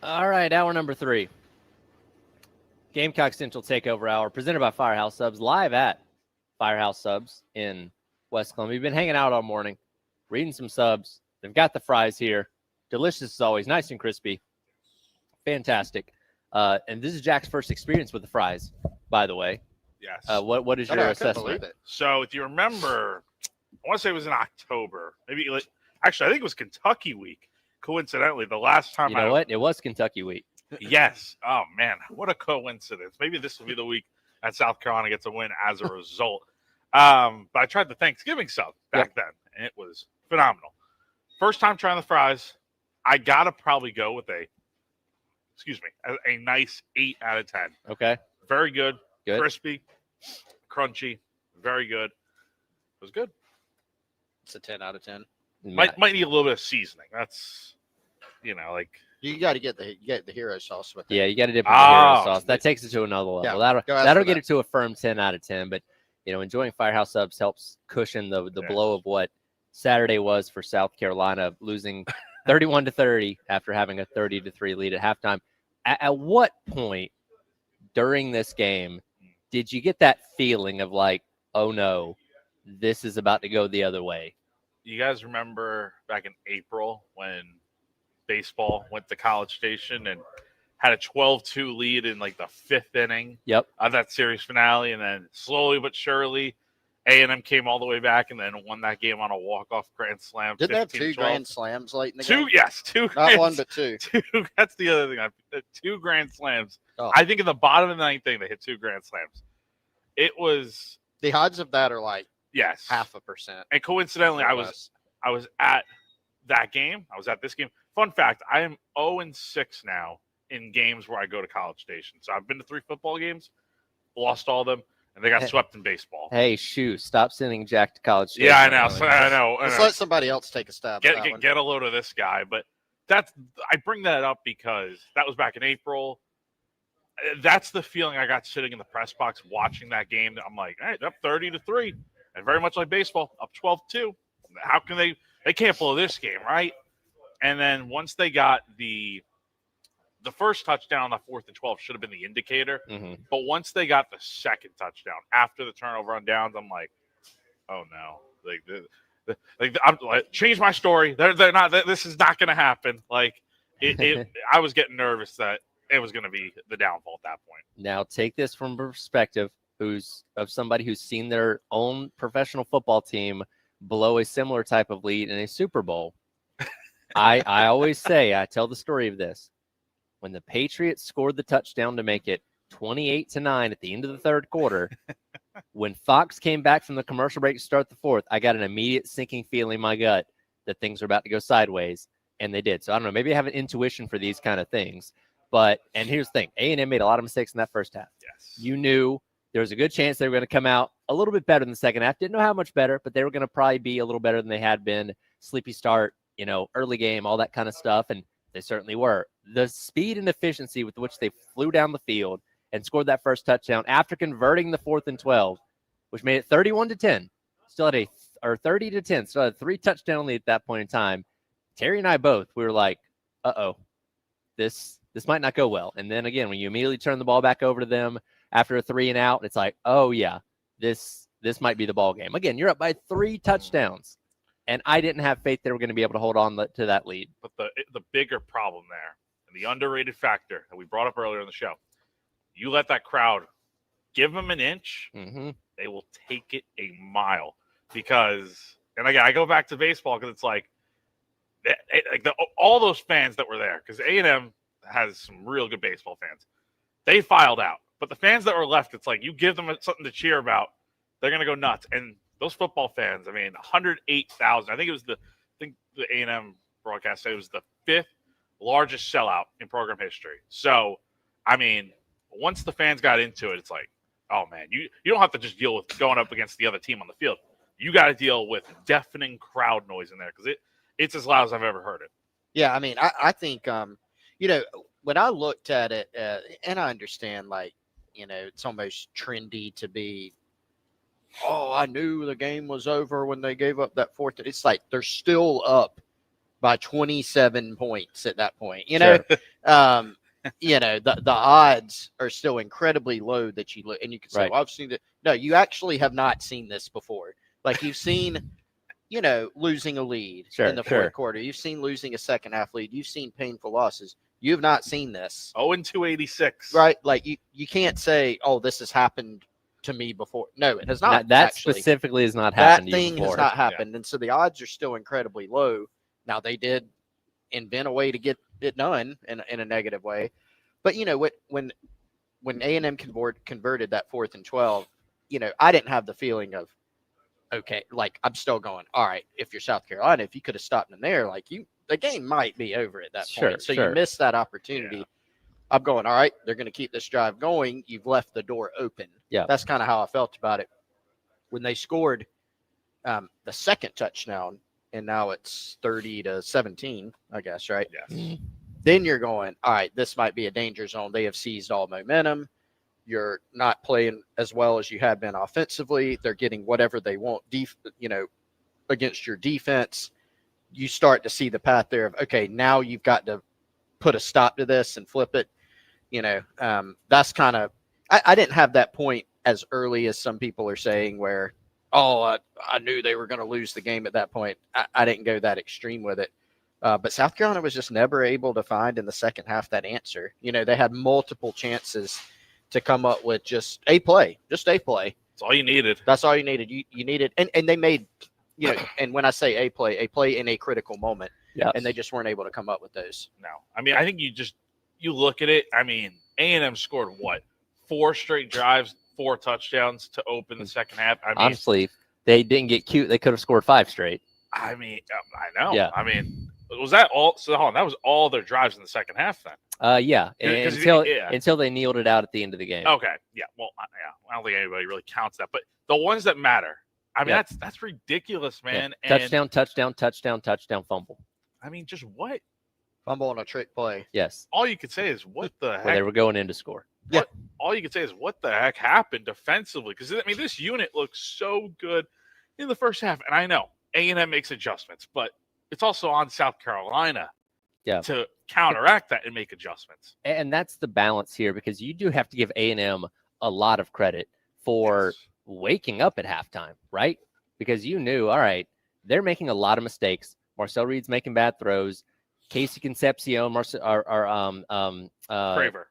All right, hour number 3. Gamecock Central Takeover Hour, presented by Firehouse Subs, live at Firehouse Subs in West Columbia. We've been hanging out all morning, reading some subs. They've got the fries here. Delicious as always, nice and crispy. Fantastic. And this is Jack's first experience with the fries, by the way. Yes. What is your assessment? So if you remember, I want to say it was in October. Maybe actually, I think it was Kentucky week. Coincidentally, the last time you know what? It was Kentucky week. Yes. Oh man, what a coincidence. Maybe this will be the week that South Carolina gets a win as a result. But I tried the Thanksgiving sub back then, and it was phenomenal. First time trying the fries, I gotta probably go with a nice 8 out of 10. Okay. Very good. Good. Crispy, crunchy, very good. It was good. It's a 10 out of 10. Might need a little bit of seasoning. That's like you got to get the hero sauce with it. Yeah, you got to dip in the hero sauce. That takes it to another level. Yeah, that'll get it to a firm 10 out of 10. But enjoying Firehouse Subs helps cushion the blow of what Saturday was for South Carolina, losing 31-30 after having a 30-3 lead at halftime. At what point during this game did you get that feeling of like, oh no, this is about to go the other way? You guys remember back in April when baseball went to College Station and had a 12-2 lead in like the 5th inning of that series finale, and then slowly but surely A&M came all the way back and then won that game on a walk-off grand slam. Didn't they have 2 grand slams late in the game? Two. Not one, but 2. That's the other thing. 2 grand slams. Oh. I think in the bottom of the 9th inning, they hit 2 grand slams. It was... The odds of that are like yes, 0.5%. And coincidentally, I was at that game. I was at this game. Fun fact, I am 0-6 now in games where I go to College Station. So I've been to 3 football games, lost all of them, and they got swept in baseball. Hey, stop sending Jack to College Station. Yeah, I know. Let's let somebody else take a stab. Get a load of this guy. But I bring that up because that was back in April. That's the feeling I got sitting in the press box watching that game. I'm like, all right, up 30-3. And very much like baseball, up 12-2. How can they can't blow this game, right? And then once they got the first touchdown on the 4th and 12 should have been the indicator. Mm-hmm. But once they got the second touchdown after the turnover on downs, I'm like, oh no, I'm like, change my story. They're not. This is not going to happen. Like I was getting nervous that it was going to be the downfall at that point. Now take this from a perspective of somebody who's seen their own professional football team blow a similar type of lead in a Super Bowl. I always say, I tell the story of this. When the Patriots scored the touchdown to make it 28-9 at the end of the 3rd quarter, when Fox came back from the commercial break to start the 4th, I got an immediate sinking feeling in my gut that things were about to go sideways, and they did. So I don't know, maybe I have an intuition for these kind of things. And here's the thing, A&M made a lot of mistakes in that first half. Yes. You knew there was a good chance they were going to come out a little bit better in the second half. Didn't know how much better, but they were going to probably be a little better than they had been. Sleepy start, early game, all that kind of stuff, and they certainly were. The speed and efficiency with which they flew down the field and scored that first touchdown after converting the 4th and 12, which made it 31-10, still had 30-10, still had a 3 touchdown lead at that point in time. Terry and I both, we were like, uh-oh, this might not go well. And then again, when you immediately turn the ball back over to them after a 3 and out, it's like, oh yeah, this might be the ball game. Again, you're up by 3 touchdowns. And I didn't have faith they were going to be able to hold on to that lead. But the bigger problem there, and the underrated factor that we brought up earlier in the show, you let that crowd give them an inch, they will take it a mile. Because, and again, I go back to baseball because it's like all those fans that were there, because A&M has some real good baseball fans, they filed out. But the fans that were left, it's like you give them something to cheer about, they're going to go nuts. And those football fans, 108,000. I think the A&M broadcast said it was the 5th largest sellout in program history. So, once the fans got into it, it's like, oh man, you don't have to just deal with going up against the other team on the field. You got to deal with deafening crowd noise in there because it's as loud as I've ever heard it. Yeah, I think when I looked at it, and I understand, it's almost trendy to be, oh, I knew the game was over when they gave up that 4th. It's like they're still up by 27 points at that point. The odds are still incredibly low that you look, and you can say, Right. well, I've seen it. No, you actually have not seen this before. Like you've seen, losing a lead in the fourth quarter. You've seen losing a second half lead. You've seen painful losses. You've not seen this. 0-286. Right. Like you can't say, oh, this has happened to me before. No, it has not. That actually. specifically has not happened That to you thing before. has not happened. And so the odds are still incredibly low. Now they did invent a way to get it done in a negative way. But when A&M converted that 4th and 12, I didn't have the feeling of, okay, like I'm still going, all right, if you're South Carolina, if you could have stopped them there, like the game might be over at that point. So you missed that opportunity. Yeah. I'm going, all right, they're going to keep this drive going. You've left the door open. Yeah. That's kind of how I felt about it. When they scored the second touchdown, and now it's 30-17, I guess, right? Yes. Mm-hmm. Then you're going, all right, this might be a danger zone. They have seized all momentum. You're not playing as well as you had been offensively. They're getting whatever they want, against your defense. You start to see the path there of, okay, now you've got to put a stop to this and flip it. That's kind of – I didn't have that point as early as some people are saying where, I knew they were going to lose the game at that point. I didn't go that extreme with it. But South Carolina was just never able to find in the second half that answer. They had multiple chances to come up with just a play. That's all you needed. That's all you needed. You needed – and they made – and when I say a play in a critical moment. Yes. And they just weren't able to come up with those. No. I mean, I think you look at it. I mean, A&M scored 4 straight drives, 4 touchdowns to open the second half. I mean, honestly, they didn't get cute. They could have scored 5 straight. I mean, I know. Yeah. I mean, was that all? So hold on, that was all their drives in the second half then? Yeah. Until they kneeled it out at the end of the game. Okay. Yeah. Well, I don't think anybody really counts that, but the ones that matter. I mean, that's ridiculous, man. Yeah. Touchdown, fumble. I mean, just what? Fumble on a trick play. Yes. All you could say is, what the heck? Well, they were going in to score. Yeah. All you could say is, what the heck happened defensively? Because, I mean, this unit looks so good in the first half. And I know A&M makes adjustments, but it's also on South Carolina to counteract that and make adjustments. And that's the balance here, because you do have to give A&M a lot of credit for waking up at halftime, right? Because you knew, all right, they're making a lot of mistakes. Marcel Reed's making bad throws. Casey Concepcion,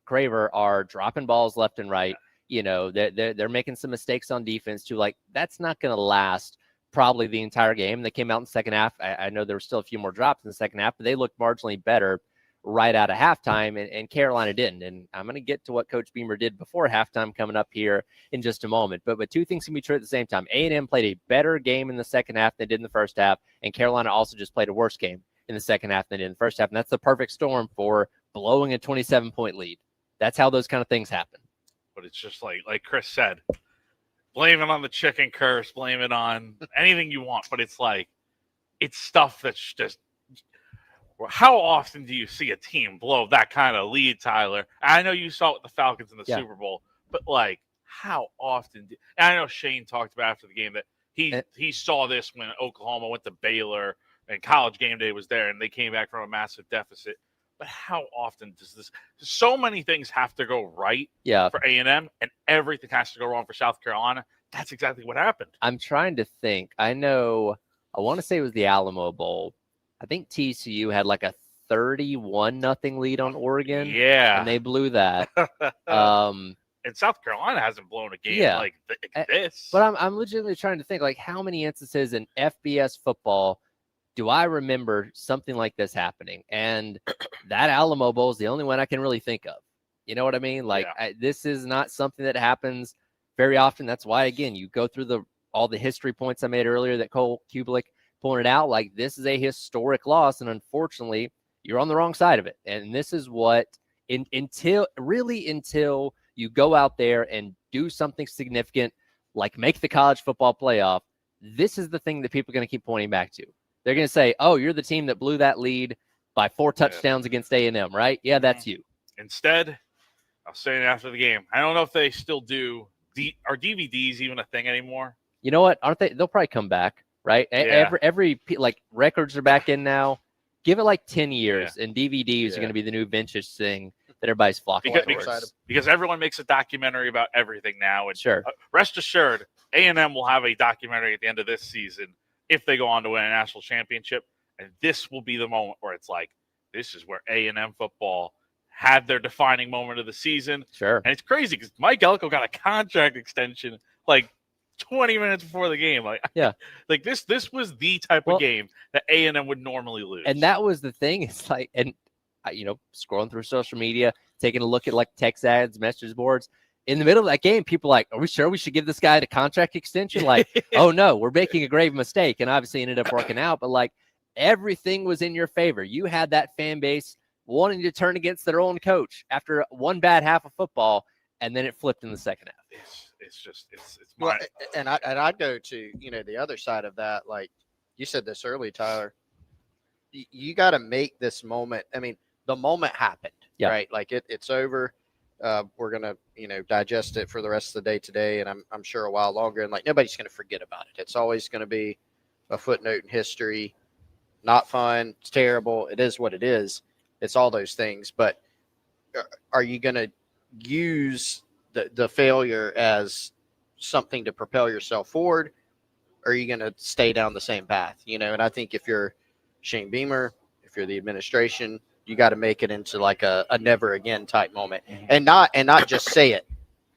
Craver are dropping balls left and right. They're making some mistakes on defense too. Like, that's not going to last probably the entire game. They came out in the second half. I know there were still a few more drops in the second half, but they looked marginally better right out of halftime, and Carolina didn't. And I'm going to get to what Coach Beamer did before halftime coming up here in just a moment. But two things can be true at the same time. A&M played a better game in the second half than they did in the first half, and Carolina also just played a worse game in the second half than they did in the first half. And that's the perfect storm for blowing a 27-point lead. That's how those kind of things happen. But it's just like Chris said, blame it on the chicken curse, blame it on anything you want. But it's like, it's stuff that's just, how often do you see a team blow that kind of lead, Tyler? I know you saw it with the Falcons in the Super Bowl, but like, how often? And I know Shane talked about after the game that he saw this when Oklahoma went to Baylor and College Game Day was there and they came back from a massive deficit. But how often does this? So many things have to go right for A&M, and everything has to go wrong for South Carolina. That's exactly what happened. I'm trying to think. I want to say it was the Alamo Bowl. I think TCU had like a 31-0 lead on Oregon. Yeah. And they blew that. And South Carolina hasn't blown a game like this. But I'm legitimately trying to think, like, how many instances in FBS football do I remember something like this happening? And that Alamo Bowl is the only one I can really think of. You know what I mean? Like, this is not something that happens very often. That's why, again, you go through all the history points I made earlier that Cole Kubelik pointed out. Like, this is a historic loss, and unfortunately, you're on the wrong side of it. And this is what, until you go out there and do something significant, like make the college football playoff, this is the thing that people are going to keep pointing back to. They're going to say, oh, you're the team that blew that lead by 4 touchdowns against A&M, right? Yeah, that's you. Instead, I'll say it after the game. I don't know if they still do. Are DVDs even a thing anymore? You know what? Aren't they? They'll probably come back, right? Yeah. Every like records are back in now. Give it like 10 years, and DVDs are going to be the new vintage thing that everybody's flocking towards. Because everyone makes a documentary about everything now. And sure. Rest assured, A&M will have a documentary at the end of this season if they go on to win a national championship. And this will be the moment where it's like, this is where A&M football had their defining moment of the season. Sure. And it's crazy because Mike Elko got a contract extension like 20 minutes before the game. Like, yeah. Like this was the type of game that A&M would normally lose. And that was the thing. It's like, and scrolling through social media, taking a look at like text ads, message boards. In the middle of that game, people are like, are we sure we should give this guy the contract extension? Like, oh no, we're making a grave mistake. And obviously ended up working out. But like everything was in your favor. You had that fan base wanting to turn against their own coach after one bad half of football, and then it flipped in the second half. It's well, and I'd go to the other side of that. Like you said this early, Tyler. You got to make this moment. I mean, the moment happened, right? Like it's over. We're gonna digest it for the rest of the day today, and I'm sure a while longer. And like nobody's gonna forget about it. It's always gonna be a footnote in history. Not fun. It's terrible. It is what it is. It's all those things. But are you gonna use the failure as something to propel yourself forward, or are you going to stay down the same path? And I think if you're Shane Beamer, if you're the administration, you got to make it into like a never again type moment, and not just say it.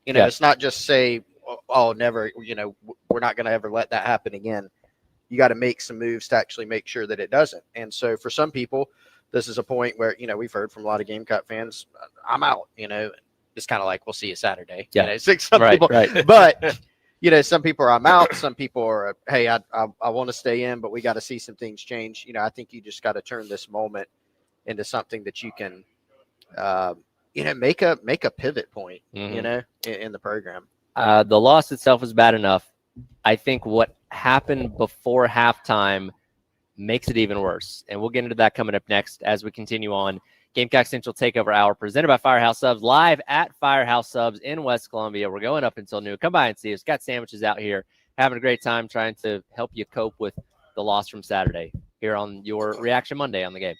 It's not just say, oh, never. We're not going to ever let that happen again. You got to make some moves to actually make sure that it doesn't. And so for some people, this is a point where we've heard from a lot of Gamecock fans, I'm out. It's kind of like, we'll see you Saturday. Yeah. Some people, but some people are, I'm out. Some people are, hey, I want to stay in, but we got to see some things change. I think you just got to turn this moment into something that you can, make a pivot point, in the program. The loss itself was bad enough. I think what happened before halftime makes it even worse. And we'll get into that coming up next as we continue on. Gamecock Central Takeover Hour presented by Firehouse Subs, live at Firehouse Subs in West Columbia. We're going up until noon. Come by and see us. Got sandwiches out here. Having a great time trying to help you cope with the loss from Saturday here on your Reaction Monday on the game.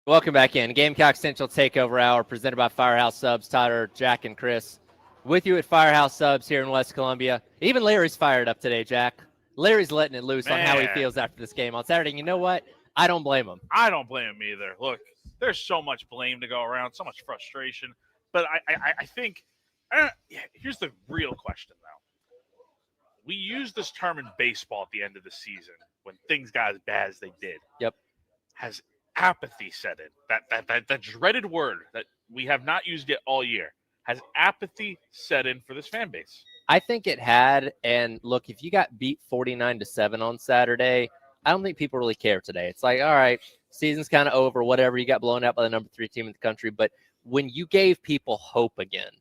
Welcome back in. Gamecock Central Takeover Hour presented by Firehouse Subs. Tyler, Jack, and Chris with you at Firehouse Subs here in West Columbia. Even Larry's fired up today, Jack. Larry's letting it loose on how he feels after this game on Saturday. And you know what? I don't blame him. I don't blame him either. Look, there's so much blame to go around, so much frustration. But I think here's the real question, though. We use this term in baseball at the end of the season when things got as bad as they did. Yep. Has apathy set in? That dreaded word that we have not used yet all year. Has apathy set in for this fan base? I think it had. And look, if you got beat 49-7 on Saturday, I don't think people really care today. It's like, all right, season's kind of over, whatever. You got blown out by the number 3 team in the country. But when you gave people hope again,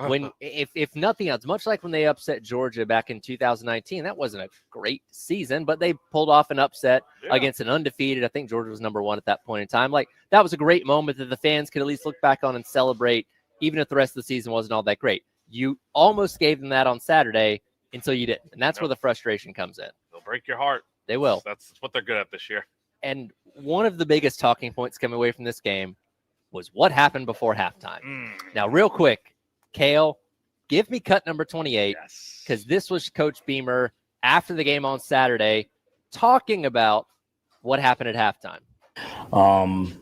when if nothing else, much like when they upset Georgia back in 2019, that wasn't a great season, but they pulled off an upset against an undefeated. I think Georgia was number 1 at that point in time. Like, that was a great moment that the fans could at least look back on and celebrate, even if the rest of the season wasn't all that great. You almost gave them that on Saturday until you didn't, and that's where the frustration comes in. They'll break your heart. They will. That's what they're good at this year. And one of the biggest talking points coming away from this game was what happened before halftime. Now, real quick, Kale, give me cut number 28, because this was Coach Beamer after the game on Saturday talking about what happened at halftime.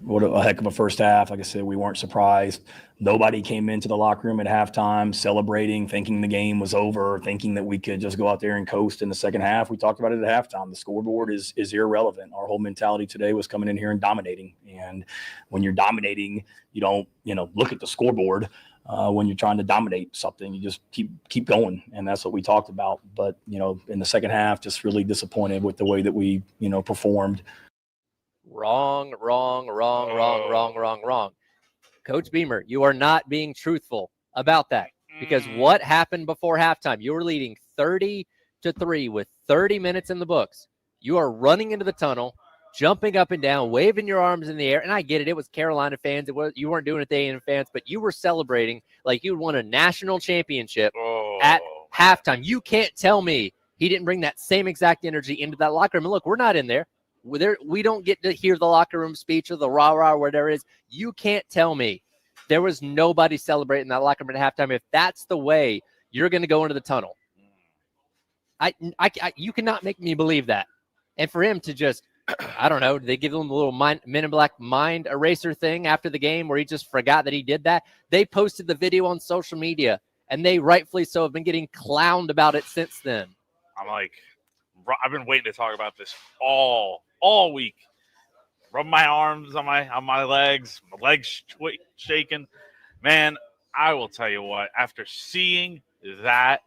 What a heck of a first half. Like I said, we weren't surprised. Nobody came into the locker room at halftime celebrating, thinking the game was over, thinking that we could just go out there and coast in the second half. We talked about it at halftime. The scoreboard is irrelevant. Our whole mentality today was coming in here and dominating. And when you're dominating, you don't, look at the scoreboard. When you're trying to dominate something, you just keep going. And that's what we talked about. But, in the second half, just really disappointed with the way that we, performed. Wrong. Coach Beamer, you are not being truthful about that, because what happened before halftime? You were leading 30-3 with 30 minutes in the books. You are running into the tunnel, jumping up and down, waving your arms in the air. And I get it. It was Carolina fans. You weren't doing it to A&M fans, but you were celebrating like you won a national championship at halftime. You can't tell me he didn't bring that same exact energy into that locker room. And look, we're not in there. We don't get to hear the locker room speech or the rah-rah or whatever it is. You can't tell me there was nobody celebrating that locker room at halftime if that's the way you're going to go into the tunnel. You cannot make me believe that. And for him to just, I don't know, they give him a little Men in Black mind eraser thing after the game where he just forgot that he did that. They posted the video on social media, and they rightfully so have been getting clowned about it since then. I've been waiting to talk about this all week. Rub my arms on my legs, shaking. Man, I will tell you what, after seeing that,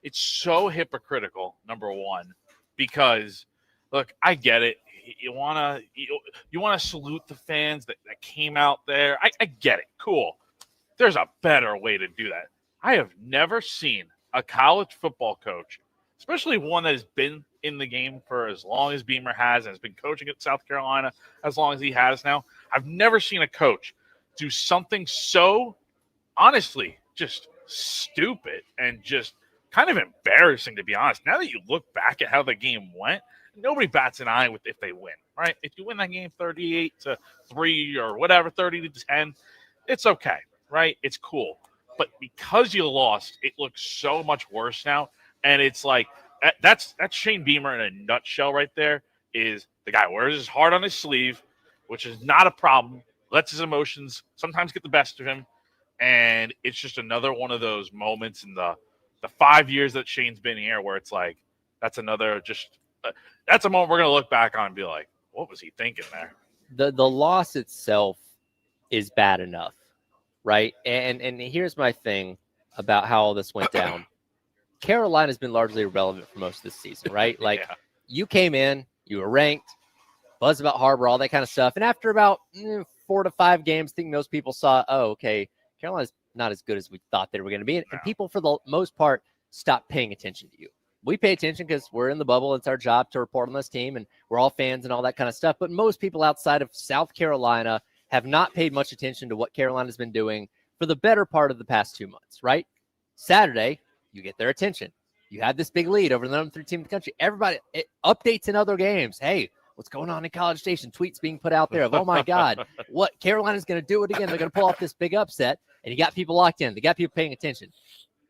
it's so hypocritical, number one, because look, I get it. You wanna salute the fans that came out there. I get it. Cool. There's a better way to do that. I have never seen a college football coach, especially one that has been in the game for as long as Beamer has and has been coaching at South Carolina as long as he has now. I've never seen a coach do something so, honestly, just stupid and just kind of embarrassing, to be honest. Now that you look back at how the game went, nobody bats an eye if they win, right? If you win that game 38-3 or whatever, 30-10, it's okay, right? It's cool. But because you lost, it looks so much worse now. And it's like, that's Shane Beamer in a nutshell right there. Is the guy wears his heart on his sleeve, which is not a problem, lets his emotions sometimes get the best of him. And it's just another one of those moments in the 5 years that Shane's been here where it's like, that's another that's a moment we're going to look back on and be like, what was he thinking there? The loss itself is bad enough, right? And here's my thing about how all this went down. Carolina's been largely irrelevant for most of this season, right? Like, you came in, you were ranked, buzz about Harbor, all that kind of stuff. And after about 4 to 5 games, I think most people saw, oh, okay, Carolina's not as good as we thought they were going to be. And people, for the most part, stopped paying attention to you. We pay attention because we're in the bubble. It's our job to report on this team, and we're all fans and all that kind of stuff. But most people outside of South Carolina have not paid much attention to what Carolina's been doing for the better part of the past 2 months, right? Saturday, you get their attention. You had this big lead over the number 3 team in the country. Everybody, updates in other games. Hey, what's going on in College Station? Tweets being put out there of, oh my God, what Carolina's going to do it again. They're going to pull off this big upset. And you got people locked in. They got people paying attention.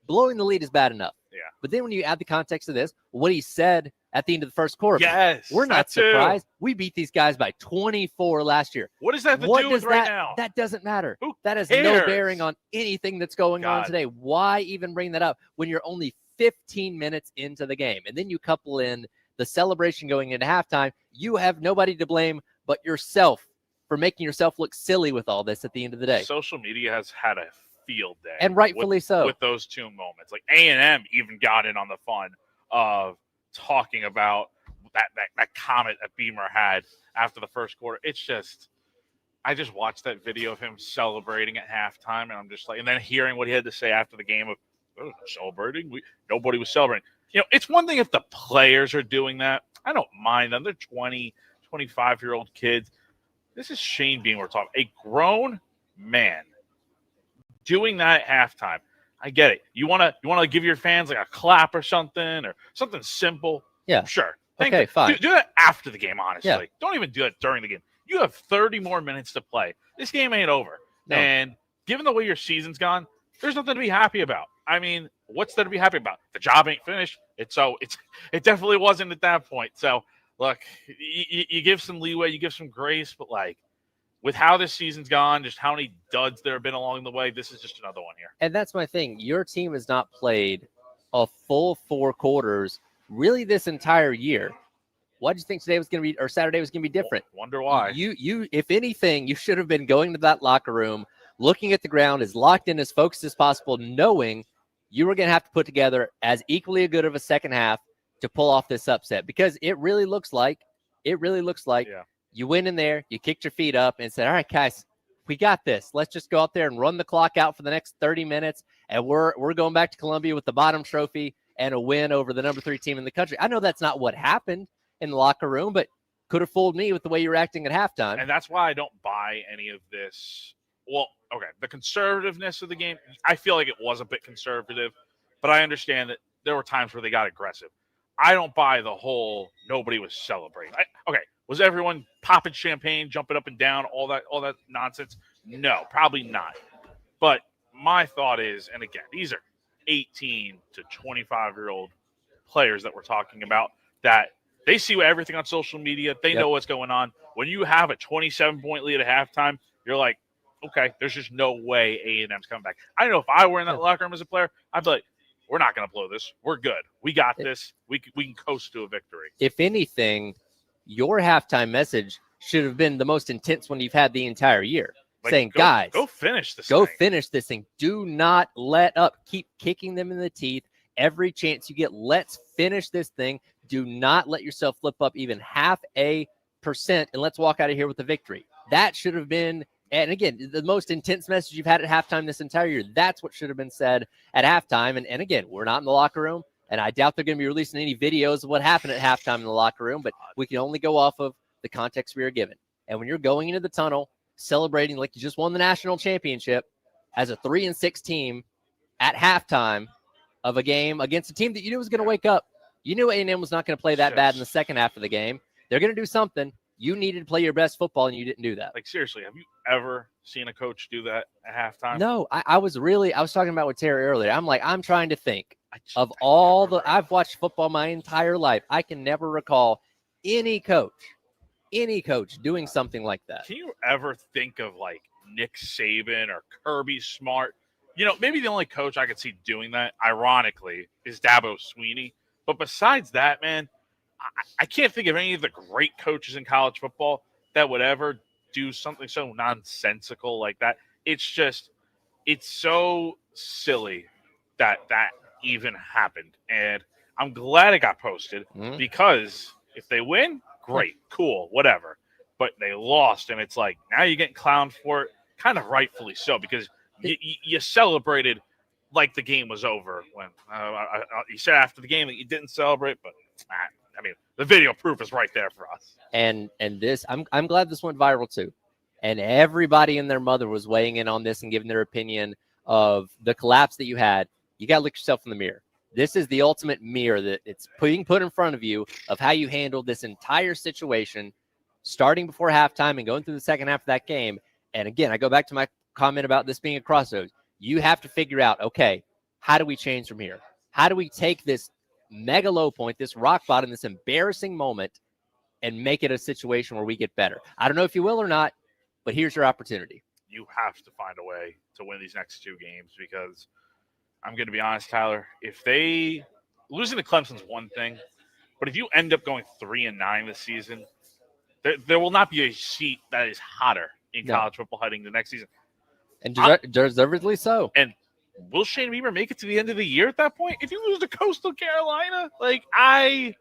Blowing the lead is bad enough. Yeah. But then when you add the context of this, what he said at the end of the first quarter, yes, we're not surprised. We beat these guys by 24 last year. What does that have to do with right now? That doesn't matter. Who that has cares? no bearing on anything that's going on God. today. Why even bring that up when you're only 15 minutes into the game? And then you couple in the celebration going into halftime. You have nobody to blame but yourself for making yourself look silly with all this at the end of the day. Social media has had a field day. And rightfully so. With those two moments. Like A&M even got in on the fun of talking about that comment that Beamer had after the first quarter. It's just, I just watched that video of him celebrating at halftime, and I'm just like, and then hearing what he had to say after the game of celebrating. Nobody was celebrating. You know, it's one thing if the players are doing that. I don't mind them. They're 20, 25-year-old kids. This is Shane Beamer talking. A grown man doing that at halftime. I get it. You want to give your fans like a clap or something simple. Yeah. Sure. Okay, fine. Do that after the game, honestly. Yeah. Don't even do it during the game. You have 30 more minutes to play. This game ain't over. No. And given the way your season's gone, there's nothing to be happy about. I mean, what's there to be happy about? The job ain't finished. It definitely wasn't at that point. So, look, you give some leeway, you give some grace, but like with how this season's gone, just how many duds there have been along the way, this is just another one here. And that's my thing. Your team has not played a full 4 quarters really this entire year. Why do you think today was going to be, or Saturday was going to be different? Wonder why. You, if anything, you should have been going to that locker room, looking at the ground as locked in, as focused as possible, knowing you were going to have to put together as equally good of a second half to pull off this upset, because it really looks like you went in there, you kicked your feet up and said, all right, guys, we got this. Let's just go out there and run the clock out for the next 30 minutes. And we're going back to Columbia with the bottom trophy and a win over the number 3 team in the country. I know that's not what happened in the locker room, but could have fooled me with the way you were acting at halftime. And that's why I don't buy any of this. Well, okay, the conservativeness of the game, I feel like it was a bit conservative, but I understand that there were times where they got aggressive. I don't buy the whole nobody was celebrating. Okay, was everyone popping champagne, jumping up and down, all that nonsense? No, probably not. But my thought is, and again, these are 18 to 25-year-old players that we're talking about, that they see everything on social media. They know what's going on. When you have a 27-point lead at halftime, you're like, okay, there's just no way A&M's coming back. I know if I were in that locker room as a player, I'd be like, we're not going to blow this. We're good. We got this. We can coast to a victory. If anything, your halftime message should have been the most intense one you've had the entire year. Like, saying, guys, go finish this Go thing. finish this thing. Do not let up. Keep kicking them in the teeth every chance you get. Let's finish this thing. Do not let yourself flip up even 0.5%, and let's walk out of here with a victory. That should have been, and again, the most intense message you've had at halftime this entire year. That's what should have been said at halftime. And again, we're not in the locker room, and I doubt they're going to be releasing any videos of what happened at halftime in the locker room, but we can only go off of the context we are given. And when you're going into the tunnel, celebrating like you just won the national championship as a 3-6 team at halftime of a game against a team that you knew was going to wake up. You knew A&M was not going to play that bad in the second half of the game. They're going to do something. You needed to play your best football, and you didn't do that. Like, seriously, have you ever seen a coach do that at halftime? No, I was talking about with Terry earlier. I'm trying to think of all the – I've watched football my entire life. I can never recall any coach doing something like that. Can you ever think of, like, Nick Saban or Kirby Smart? You know, maybe the only coach I could see doing that, ironically, is Dabo Swinney. But besides that, man, I can't think of any of the great coaches in college football that would ever do something so nonsensical like that. It's just, it's so silly that even happened. And I'm glad it got posted because if they win, great, cool, whatever. But they lost, and it's like, now you're getting clowned for it, kind of rightfully so, because you celebrated like the game was over when you said after the game that you didn't celebrate, but I mean, the video proof is right there for us. And this, I'm glad this went viral too. And everybody and their mother was weighing in on this and giving their opinion of the collapse that you had. You got to look yourself in the mirror. This is the ultimate mirror that it's being put in front of you of how you handled this entire situation, starting before halftime and going through the second half of that game. And again, I go back to my comment about this being a crossroads. You have to figure out, okay, how do we change from here? How do we take this mega low point, this rock bottom, this embarrassing moment, and make it a situation where we get better? I don't know if you will or not, but here's your opportunity. You have to find a way to win these next 2 games because I'm going to be honest, Tyler, if they losing to Clemson's one thing, but if you end up going 3-9 this season, there will not be a seat that is hotter in college football heading the next season. And deservedly so. And will Shane Beamer make it to the end of the year at that point? If you lose to Coastal Carolina, like I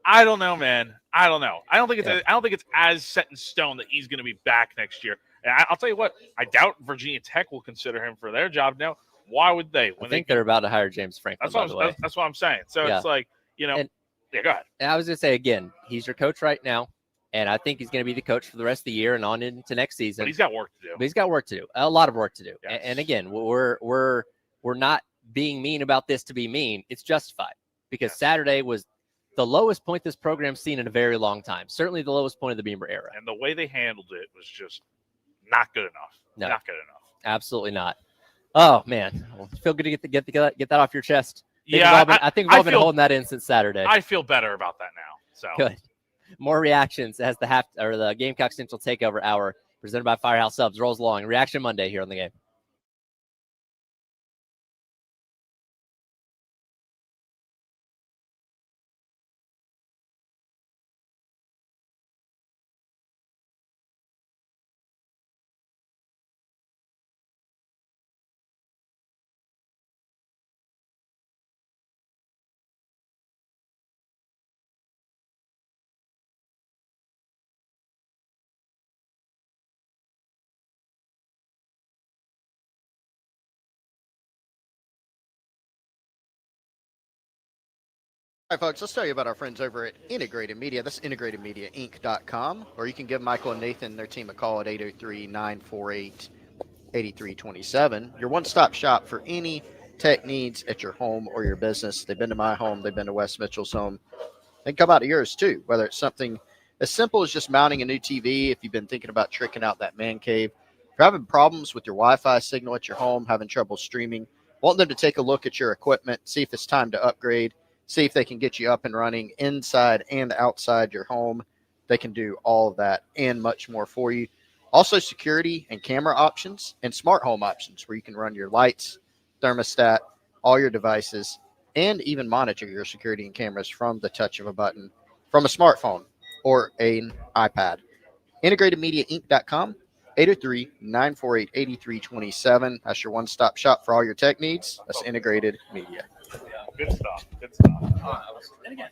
don't know, man. I don't know. I don't think it's as set in stone that he's going to be back next year. And I'll tell you what, I doubt Virginia Tech will consider him for their job now. Why would they? I think they're about to hire James Franklin, by the way. That's what I'm saying. So it's like, you know, go ahead. And I was going to say, again, he's your coach right now, and I think he's going to be the coach for the rest of the year and on into next season. But he's got work to do. But he's got work to do, a lot of work to do. Yes. And again, we're not being mean about this to be mean. It's justified because Saturday was the lowest point this program's seen in a very long time. Certainly the lowest point of the Beamer era. And the way they handled it was just not good enough. No. Not good enough. Absolutely not. Oh man, well, feel good to get that off your chest. I think we've all been holding that in since Saturday. I feel better about that now. So good. More reactions as the Gamecock Central Takeover Hour presented by Firehouse Subs rolls along. Reaction Monday here on the game. All right, folks, let's tell you about our friends over at Integrated Media. That's integratedmediainc.com, or you can give Michael and Nathan and their team a call at 803-948-8327. Your one-stop shop for any tech needs at your home or your business. They've been to my home. They've been to Wes Mitchell's home. They can come out to yours, too, whether it's something as simple as just mounting a new TV, if you've been thinking about tricking out that man cave. If you're having problems with your Wi-Fi signal at your home, having trouble streaming, want them to take a look at your equipment, see if it's time to upgrade, see if they can get you up and running inside and outside your home. They can do all of that and much more for you. Also, security and camera options and smart home options where you can run your lights, thermostat, all your devices, and even monitor your security and cameras from the touch of a button from a smartphone or an iPad. IntegratedMediaInc.com, 803-948-8327. That's your one-stop shop for all your tech needs. That's Integrated Media. Good stuff. Good stuff. And again,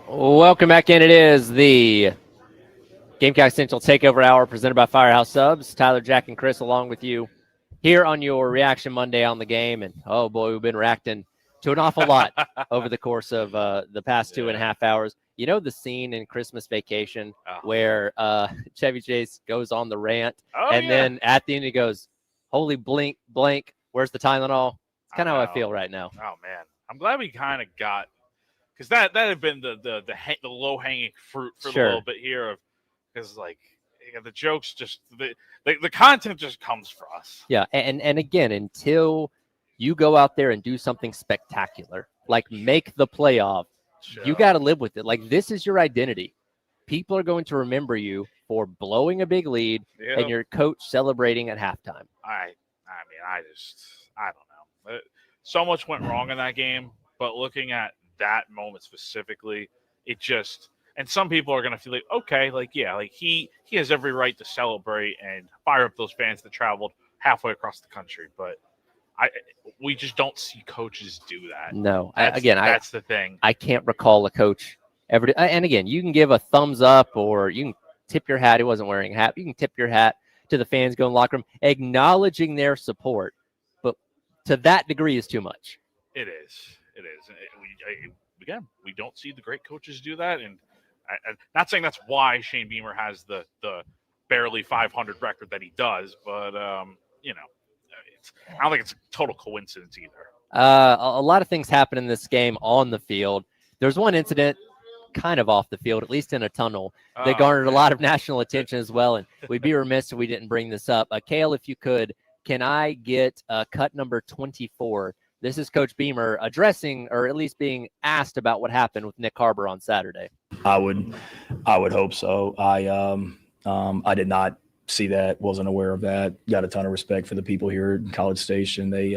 Welcome back in. It is the Gamecock Central Takeover Hour presented by Firehouse Subs. Tyler, Jack, and Chris along with you here on your Reaction Monday on the game. And, oh, boy, we've been reacting to an awful lot over the course of the past 2.5 hours. You know the scene in Christmas Vacation where Chevy Chase goes on the rant, then at the end he goes, holy blink, blank, where's the Tylenol? It's kind of how I feel right now. Oh, man. I'm glad we kind of got – because that had been the low-hanging fruit for the little bit here of – because, like, the jokes just the content just comes for us. Yeah, and again, until you go out there and do something spectacular, like make the playoff, you got to live with it. Like, this is your identity. People are going to remember you for blowing a big lead and your coach celebrating at halftime. I don't know. So much went wrong in that game, but looking at that moment specifically, it just – and some people are going to feel like, okay, like, yeah, like he has every right to celebrate and fire up those fans that traveled halfway across the country. But we just don't see coaches do that. No, that's the thing. I can't recall a coach ever. And again, you can give a thumbs up or you can tip your hat. He wasn't wearing a hat. You can tip your hat to the fans going in the locker room, acknowledging their support. But to that degree is too much. It is. Again, we don't see the great coaches do that. And I'm not saying that's why Shane Beamer has the barely 500 record that he does, but I don't think it's a total coincidence either. A lot of things happen in this game on the field. There's one incident kind of off the field, at least in a tunnel, that garnered a lot of national attention as well, and we'd be remiss if we didn't bring this up. Kale, if you could, can I get cut number 24? This is Coach Beamer addressing, or at least being asked about what happened with Nick Harbor on Saturday. I would hope so. I did not see that, wasn't aware of that. Got a ton of respect for the people here at College Station. They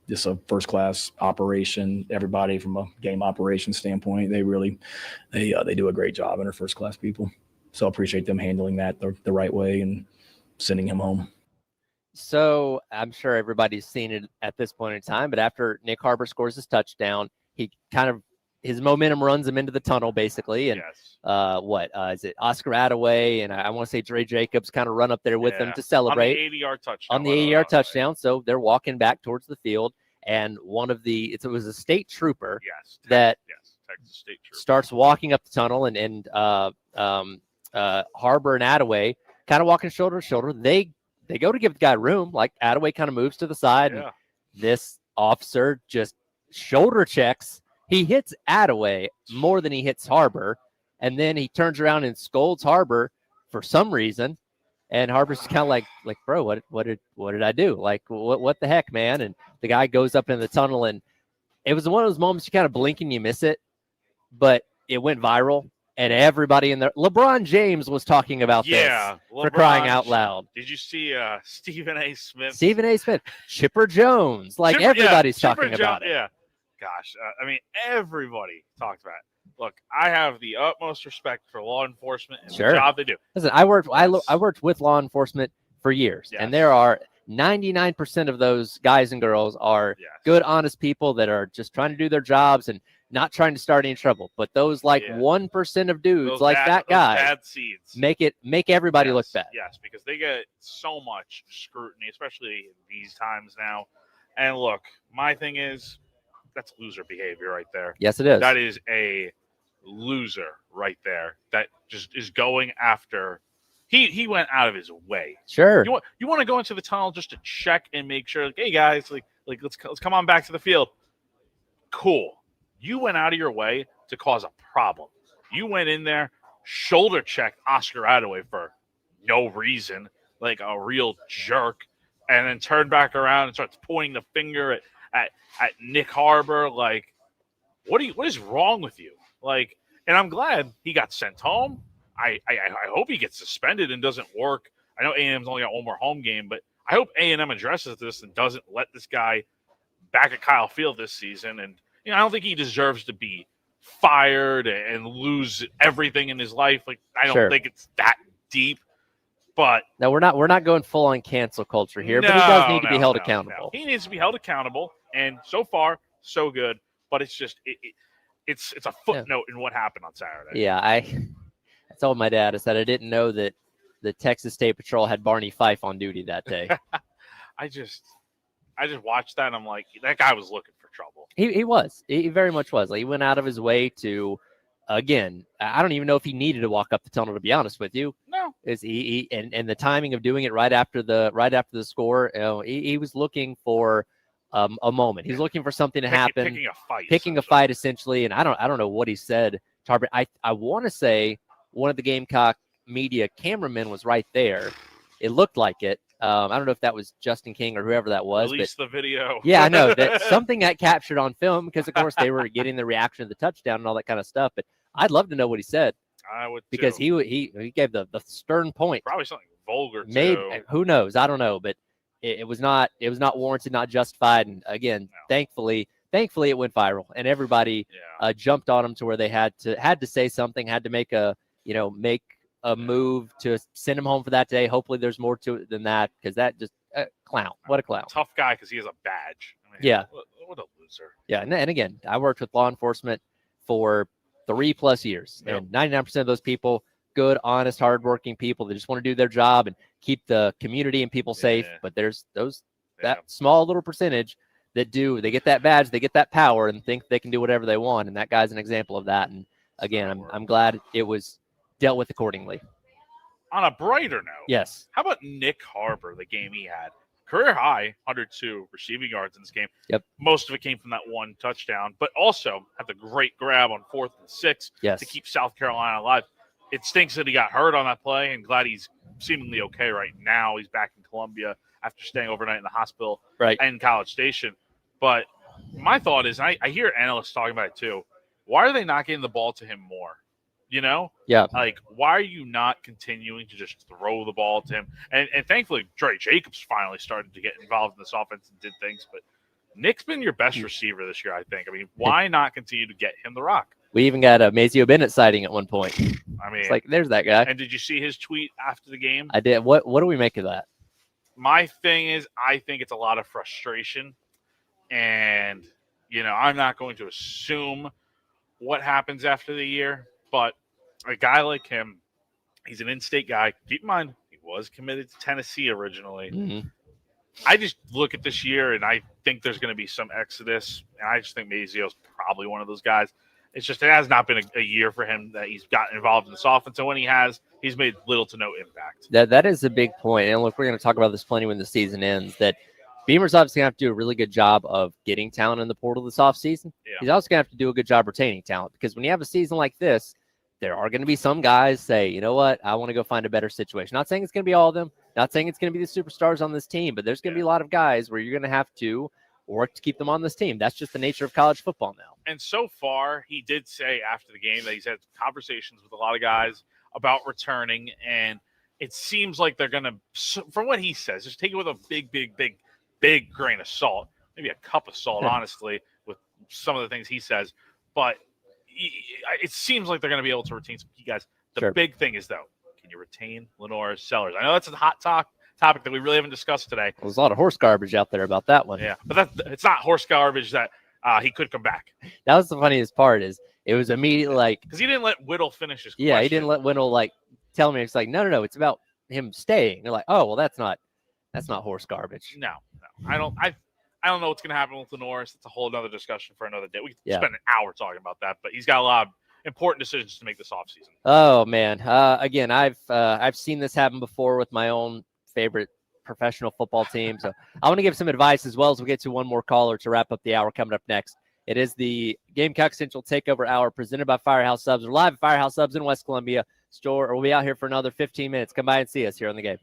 just a first class operation. Everybody from a game operation standpoint, they do a great job and are first class people. So I appreciate them handling that the right way and sending him home. So I'm sure everybody's seen it at this point in time, but after Nick Harbor scores his touchdown, he kind of his momentum runs him into the tunnel basically. And is it Oscar Attaway and I want to say Dre Jacobs kind of run up there with them to celebrate on the 80-yard touchdown. So they're walking back towards the field, and it was a state trooper Texas State trooper starts walking up the tunnel, and Harbor and Attaway kind of walking shoulder to shoulder. They go to give the guy room, like Attaway kind of moves to the side, and this officer just shoulder checks. He hits Attaway more than he hits Harbor, and then he turns around and scolds Harbor for some reason, and Harbor's kind of like, bro, what did I do? Like, what the heck, man? And the guy goes up in the tunnel, and it was one of those moments you kind of blink and you miss it, but it went viral. And everybody in there, LeBron James was talking about this for crying out loud. Did you see Stephen A. Smith? Chipper Jones, everybody's talking about it. Yeah, gosh, everybody talked about it. Look, I have the utmost respect for law enforcement and the job they do. Listen, I worked with law enforcement for years, and there are 99% of those guys and girls are good, honest people that are just trying to do their jobs and not trying to start any trouble. But those 1% of dudes those like that guy bad seeds make everybody look bad. Yes, because they get so much scrutiny, especially in these times now. And look, my thing is that's loser behavior right there. Yes, it is. That is a loser right there. That just is going after. He went out of his way. Sure. You want to go into the tunnel just to check and make sure, hey guys, let's come on back to the field. Cool. You went out of your way to cause a problem. You went in there, shoulder checked Oscar Attaway for no reason, like a real jerk, and then turned back around and starts pointing the finger at Nick Harbor. Like, what is wrong with you? Like, and I'm glad he got sent home. I hope he gets suspended and doesn't work. I know A&M's only got one more home game, but I hope A&M addresses this and doesn't let this guy back at Kyle Field this season. And I don't think he deserves to be fired and lose everything in his life. Like, I don't think it's that deep. But no, we're not going full on cancel culture here. But he does need to be held accountable. He needs to be held accountable, and so far, so good. But it's just it's a footnote in what happened on Saturday. Yeah, I told my dad, I said I didn't know that the Texas State Patrol had Barney Fife on duty that day. I just watched that and I'm like, that guy was looking for trouble. He was. He very much was. Like, he went out of his way to, again, I don't even know if he needed to walk up the tunnel, to be honest with you. No. Is he and the timing of doing it right after the score, he was looking for a moment. He's looking for something to happen. Picking a fight essentially. And I don't know what he said. Tarbert, I want to say one of the Gamecock media cameramen was right there. It looked like it. I don't know if that was Justin King or whoever that was. Release the video. Yeah, I know that something got captured on film because, of course, they were getting the reaction of the touchdown and all that kind of stuff. But I'd love to know what he said. I would because too. he gave the stern point. Probably something vulgar too. Maybe, who knows? I don't know, but it was not warranted, not justified. And again, thankfully it went viral and everybody jumped on him to where they had to say something, had to make a move to send him home for that day. Hopefully there's more to it than that, because that just clown. What a clown. Tough guy because he has a badge. I mean, yeah. What a loser. Yeah, and again, I worked with law enforcement for 3+ years, and 99% of those people, good, honest, hardworking people that just want to do their job and keep the community and people safe. But there's that small little percentage that they get that badge, they get that power, and think they can do whatever they want. And that guy's an example of that. And again, I'm glad it was dealt with accordingly. On a brighter note, yes. How about Nick Harbor, the game he had? Career high, 102 receiving yards in this game. Yep. Most of it came from that one touchdown, but also had the great grab on 4th and 6 to keep South Carolina alive. It stinks that he got hurt on that play, and glad he's seemingly okay right now. He's back in Columbia after staying overnight in the hospital and College Station. But my thought is, I hear analysts talking about it too, why are they not getting the ball to him more? You know? Yeah. Like, why are you not continuing to just throw the ball to him? And thankfully, Dre Jacobs finally started to get involved in this offense and did things. But Nick's been your best receiver this year, I think. I mean, why not continue to get him the rock? We even got a Mazio Bennett sighting at one point. I mean, it's like, there's that guy. And did you see his tweet after the game? I did. What do we make of that? My thing is, I think it's a lot of frustration. And, I'm not going to assume what happens after the year. But a guy like him, he's an in-state guy. Keep in mind, he was committed to Tennessee originally. Mm-hmm. I just look at this year, and I think there's going to be some exodus. And I just think Mazio's probably one of those guys. It's just it has not been a year for him that he's gotten involved in this offense. And when he has, he's made little to no impact. That is a big point. And look, we're going to talk about this plenty when the season ends, that Beamer's obviously going to have to do a really good job of getting talent in the portal this offseason. Yeah. He's also going to have to do a good job retaining talent, because when you have a season like this, there are going to be some guys say, you know what, I want to go find a better situation. Not saying it's going to be all of them. Not saying it's going to be the superstars on this team, but there's going to be a lot of guys where you're going to have to work to keep them on this team. That's just the nature of college football now. And so far, he did say after the game that he's had conversations with a lot of guys about returning, and it seems like they're going to, from what he says, just take it with a big grain of salt, maybe a cup of salt, honestly, with some of the things he says. But it seems like they're going to be able to retain some key guys. The big thing is, though, can you retain Lenore Sellers? I know that's a hot topic that we really haven't discussed today. Well, there's a lot of horse garbage out there about that one. Yeah, but it's not horse garbage that he could come back. That was the funniest part, is it was immediately like, because he didn't let Whittle finish his question. Yeah, he didn't let Whittle tell me. It's like, no, it's about him staying. They're like, oh, well, that's not horse garbage. No. I don't know what's going to happen with Lenore. It's a whole other discussion for another day. We could spend an hour talking about that, but he's got a lot of important decisions to make this offseason. Oh man, again, I've seen this happen before with my own favorite professional football team. So I want to give some advice as well as we get to one more caller to wrap up the hour coming up next. It is the Gamecock Central Takeover Hour presented by Firehouse Subs. We're live at Firehouse Subs in West Columbia. We'll be out here for another 15 minutes. Come by and see us here on the game.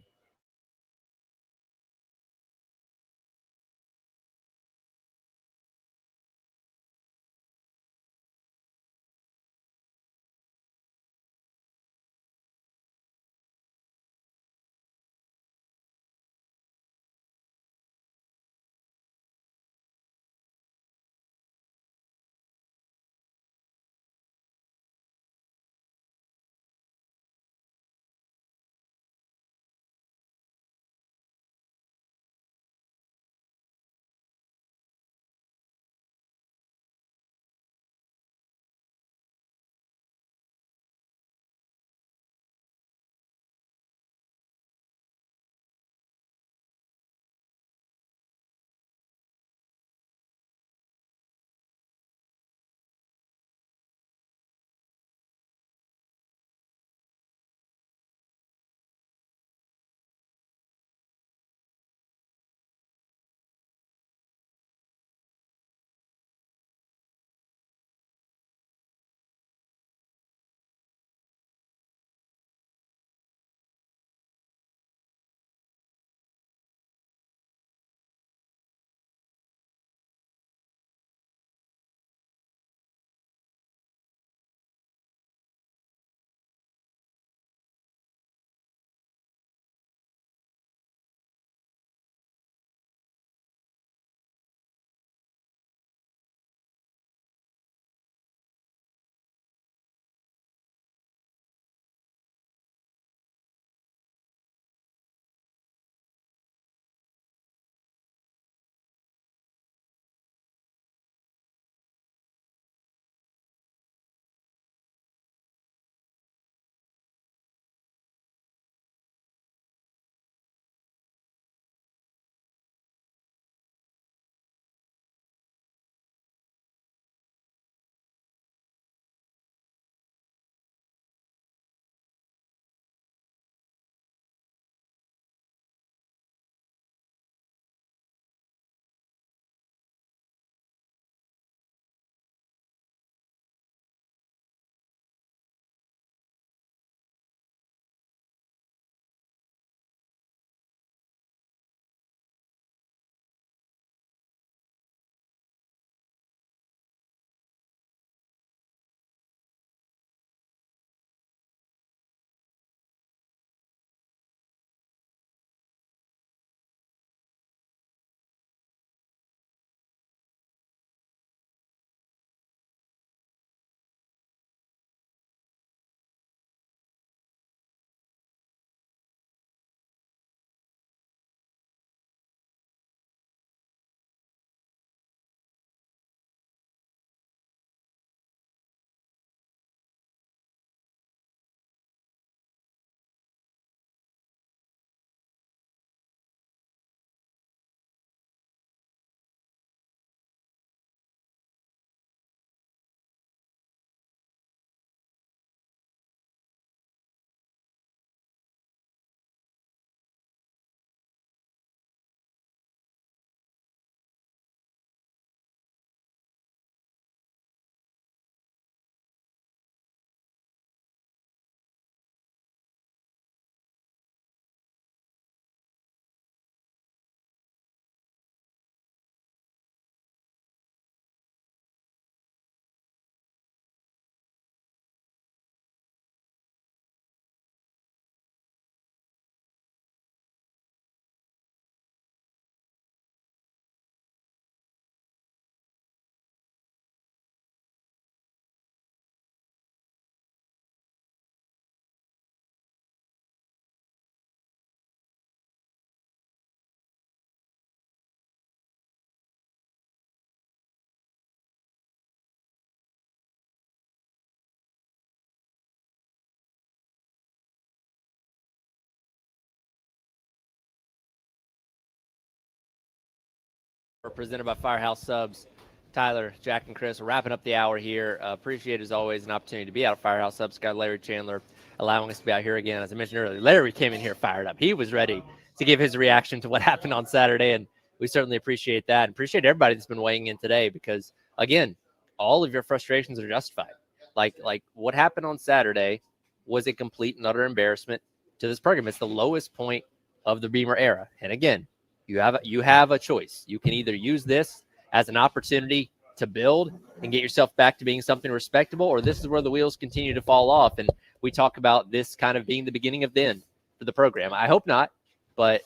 We're presented by Firehouse Subs. Tyler, Jack, and Chris, we're wrapping up the hour here. Appreciate, as always, an opportunity to be out at Firehouse Subs. Got Larry Chandler allowing us to be out here again. As I mentioned earlier, Larry came in here fired up. He was ready to give his reaction to what happened on Saturday, and we certainly appreciate that. And appreciate everybody that's been weighing in today because, again, all of your frustrations are justified. Like what happened on Saturday was a complete and utter embarrassment to this program. It's the lowest point of the Beamer era. And again, you have a choice. You can either use this as an opportunity to build and get yourself back to being something respectable, or this is where the wheels continue to fall off. And we talk about this kind of being the beginning of the end for the program. I hope not, but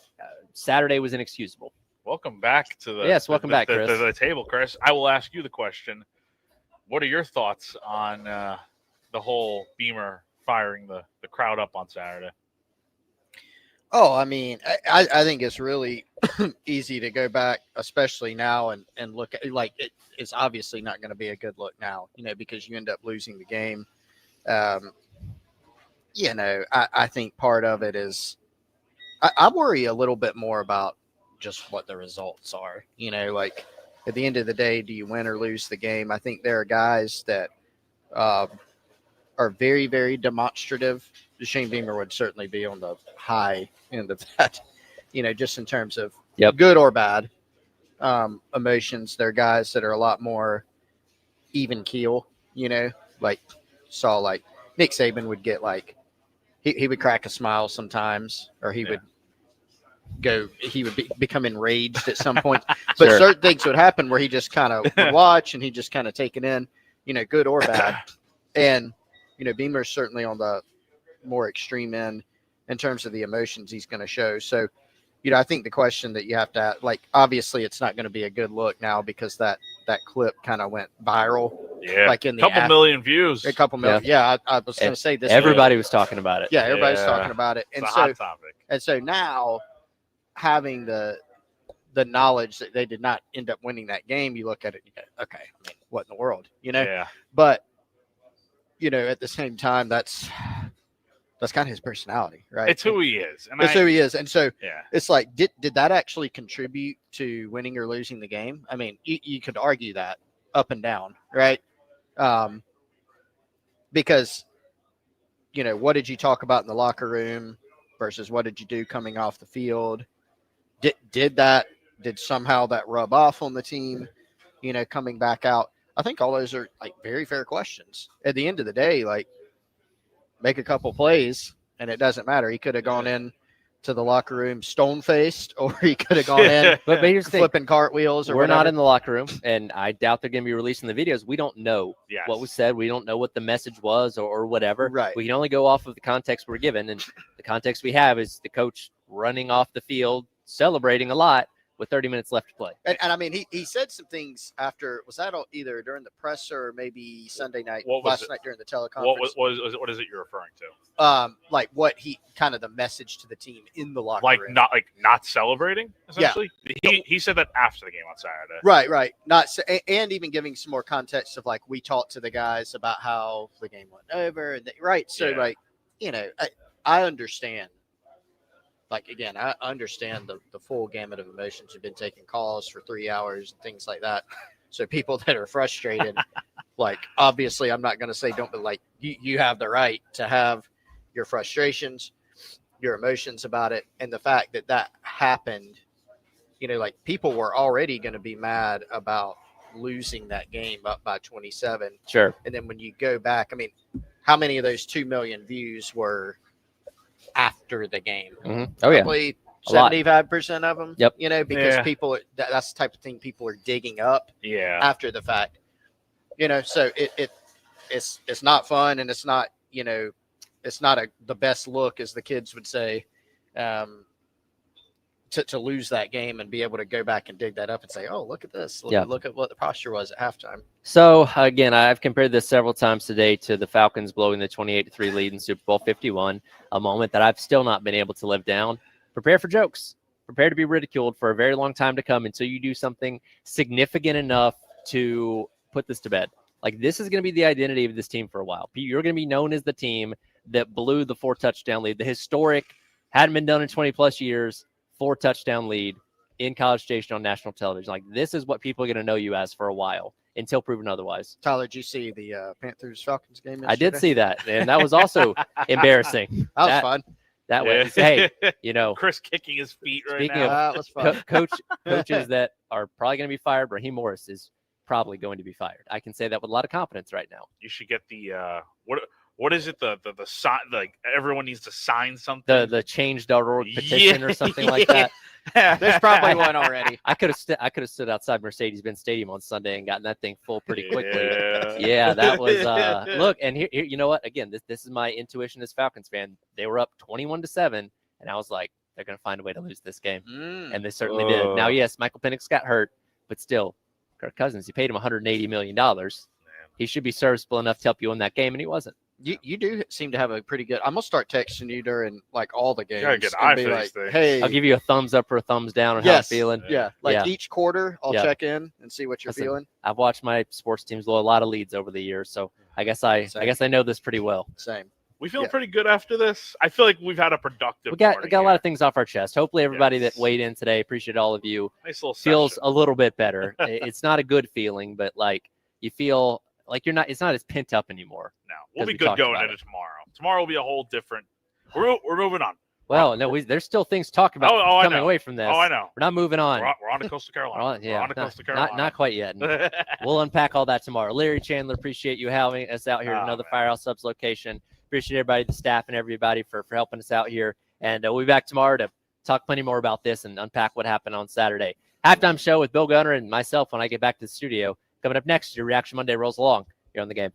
Saturday was inexcusable. Welcome back to the welcome back, Chris. To the table, Chris. I will ask you the question. What are your thoughts on the whole Beamer firing the crowd up on Saturday? Oh, I mean, I think it's really easy to go back, especially now, and look at it's obviously not going to be a good look now, because you end up losing the game. I think part of it is I worry a little bit more about just what the results are. At the end of the day, do you win or lose the game? I think there are guys that are very, very demonstrative. Shane Beamer would certainly be on the high end of that, just in terms of good or bad emotions. There are guys that are a lot more even keel, saw Nick Saban would get he would crack a smile sometimes, or he would become enraged at some point. But certain things would happen where he just kind of would watch and he just kind of take it in, good or bad. And, Beamer's certainly on the more extreme end in terms of the emotions he's going to show. So, I think the question that you have to ask, obviously it's not going to be a good look now because that clip kind of went viral. Yeah. In the couple million views. A couple million. Yeah. I was going to say this. Everybody was talking about it. Yeah. Everybody's talking about it. And it's a hot topic. And so now having the knowledge that they did not end up winning that game, you look at it, you go, okay, I mean, what in the world, Yeah. But, at the same time, that's kind of his personality, right? It's who he is. And who he is. And so it's like, did that actually contribute to winning or losing the game? I mean, you could argue that up and down, right? Because, what did you talk about in the locker room versus what did you do coming off the field? Did somehow that rub off on the team, coming back out? I think all those are very fair questions. At the end of the day, make a couple plays and it doesn't matter. He could have gone in to the locker room stone-faced, or he could have gone in but here's the flipping cartwheels. We're not in the locker room, and I doubt they're going to be releasing the videos. We don't know what was said. We don't know what the message was or whatever. Right. We can only go off of the context we're given, and the context we have is the coach running off the field, celebrating a lot with 30 minutes left to play. And I mean, he said some things after. Was that either during the presser or maybe Sunday night, last night during the teleconference? What is it you're referring to? What he kind of the message to the team in the locker room, not celebrating. Essentially, he said that after the game on Saturday. Right. And even giving some more context of we talked to the guys about how the game went over, and So I understand. Again, I understand the full gamut of emotions. You've been taking calls for 3 hours and things like that. So people that are frustrated, obviously I'm not going to say don't, but you have the right to have your frustrations, your emotions about it. And the fact that happened, people were already going to be mad about losing that game up by 27. Sure. And then when you go back, I mean, how many of those 2 million views were after the game? Mm-hmm. Oh, yeah. Probably 75% of them. Yep. Because people, that's the type of thing people are digging up after the fact. So it's not fun, and it's not, it's not the best look, as the kids would say, to lose that game and be able to go back and dig that up and say, oh, look at this. Look at what the posture was at halftime. So, again, I've compared this several times today to the Falcons blowing the 28-3 lead in Super Bowl 51, a moment that I've still not been able to live down. Prepare for jokes. Prepare to be ridiculed for a very long time to come until you do something significant enough to put this to bed. This is going to be the identity of this team for a while. You're going to be known as the team that blew the 4-touchdown lead, the historic, hadn't been done in 20-plus years, 4-touchdown lead in College Station on national television. Like, this is what people are going to know you as for a while until proven otherwise. Tyler, did you see the Panthers-Falcons game yesterday? I did see that, and that was also embarrassing. That was fun. That way, hey, you know, Chris kicking his feet right speaking now. That was fun. coaches that are probably going to be fired, Raheem Morris is probably going to be fired. I can say that with a lot of confidence right now. You should get the what is it? The sign, like everyone needs to sign something. The change.org petition or something like that. There's probably one already. I could have stood outside Mercedes-Benz Stadium on Sunday and gotten that thing full pretty quickly. Yeah. Yeah, that was look. And here, you know what? Again, this is my intuition as Falcons fan. They were up 21-7, and I was like, they're going to find a way to lose this game, and they certainly did. Now, yes, Michael Penix got hurt, but still, Kirk Cousins, you paid him $180 million. He should be serviceable enough to help you win that game, and he wasn't. You do seem to have a pretty good. I'm gonna start texting you during like all the games. You gotta get and eye be for like, these things. hey, I'll give you a thumbs up or a thumbs down on how I'm feeling. Yeah, each quarter, I'll check in and see what you're Listen, feeling. I've watched my sports teams blow a lot of leads over the years, so I guess I know this pretty well. Same. We feel pretty good after this. I feel like we've had a productive. We got a lot here. of things off our chest. Hopefully, everybody that weighed in today, appreciate all of you. Nice little feels session. a little bit better. It's not a good feeling, but like you feel like you're not. It's not as pent up anymore. No, we'll be we good talked going about into tomorrow. Tomorrow will be a whole different. We're moving on. Well, no, there's still things to talk about I coming know. away from this. Oh, I know. We're not moving on. We're on to Coastal Carolina. Yeah, we're on to Coastal Carolina. Not quite yet. We'll unpack all that tomorrow. Larry Chandler, appreciate you having us out here at another Firehouse Subs location. Appreciate everybody, the staff and everybody for helping us out here. And we'll be back tomorrow to talk plenty more about this and unpack what happened on Saturday. Halftime show with Bill Gunner and myself when I get back to the studio. Coming up next, your Reaction Monday rolls along here on the game.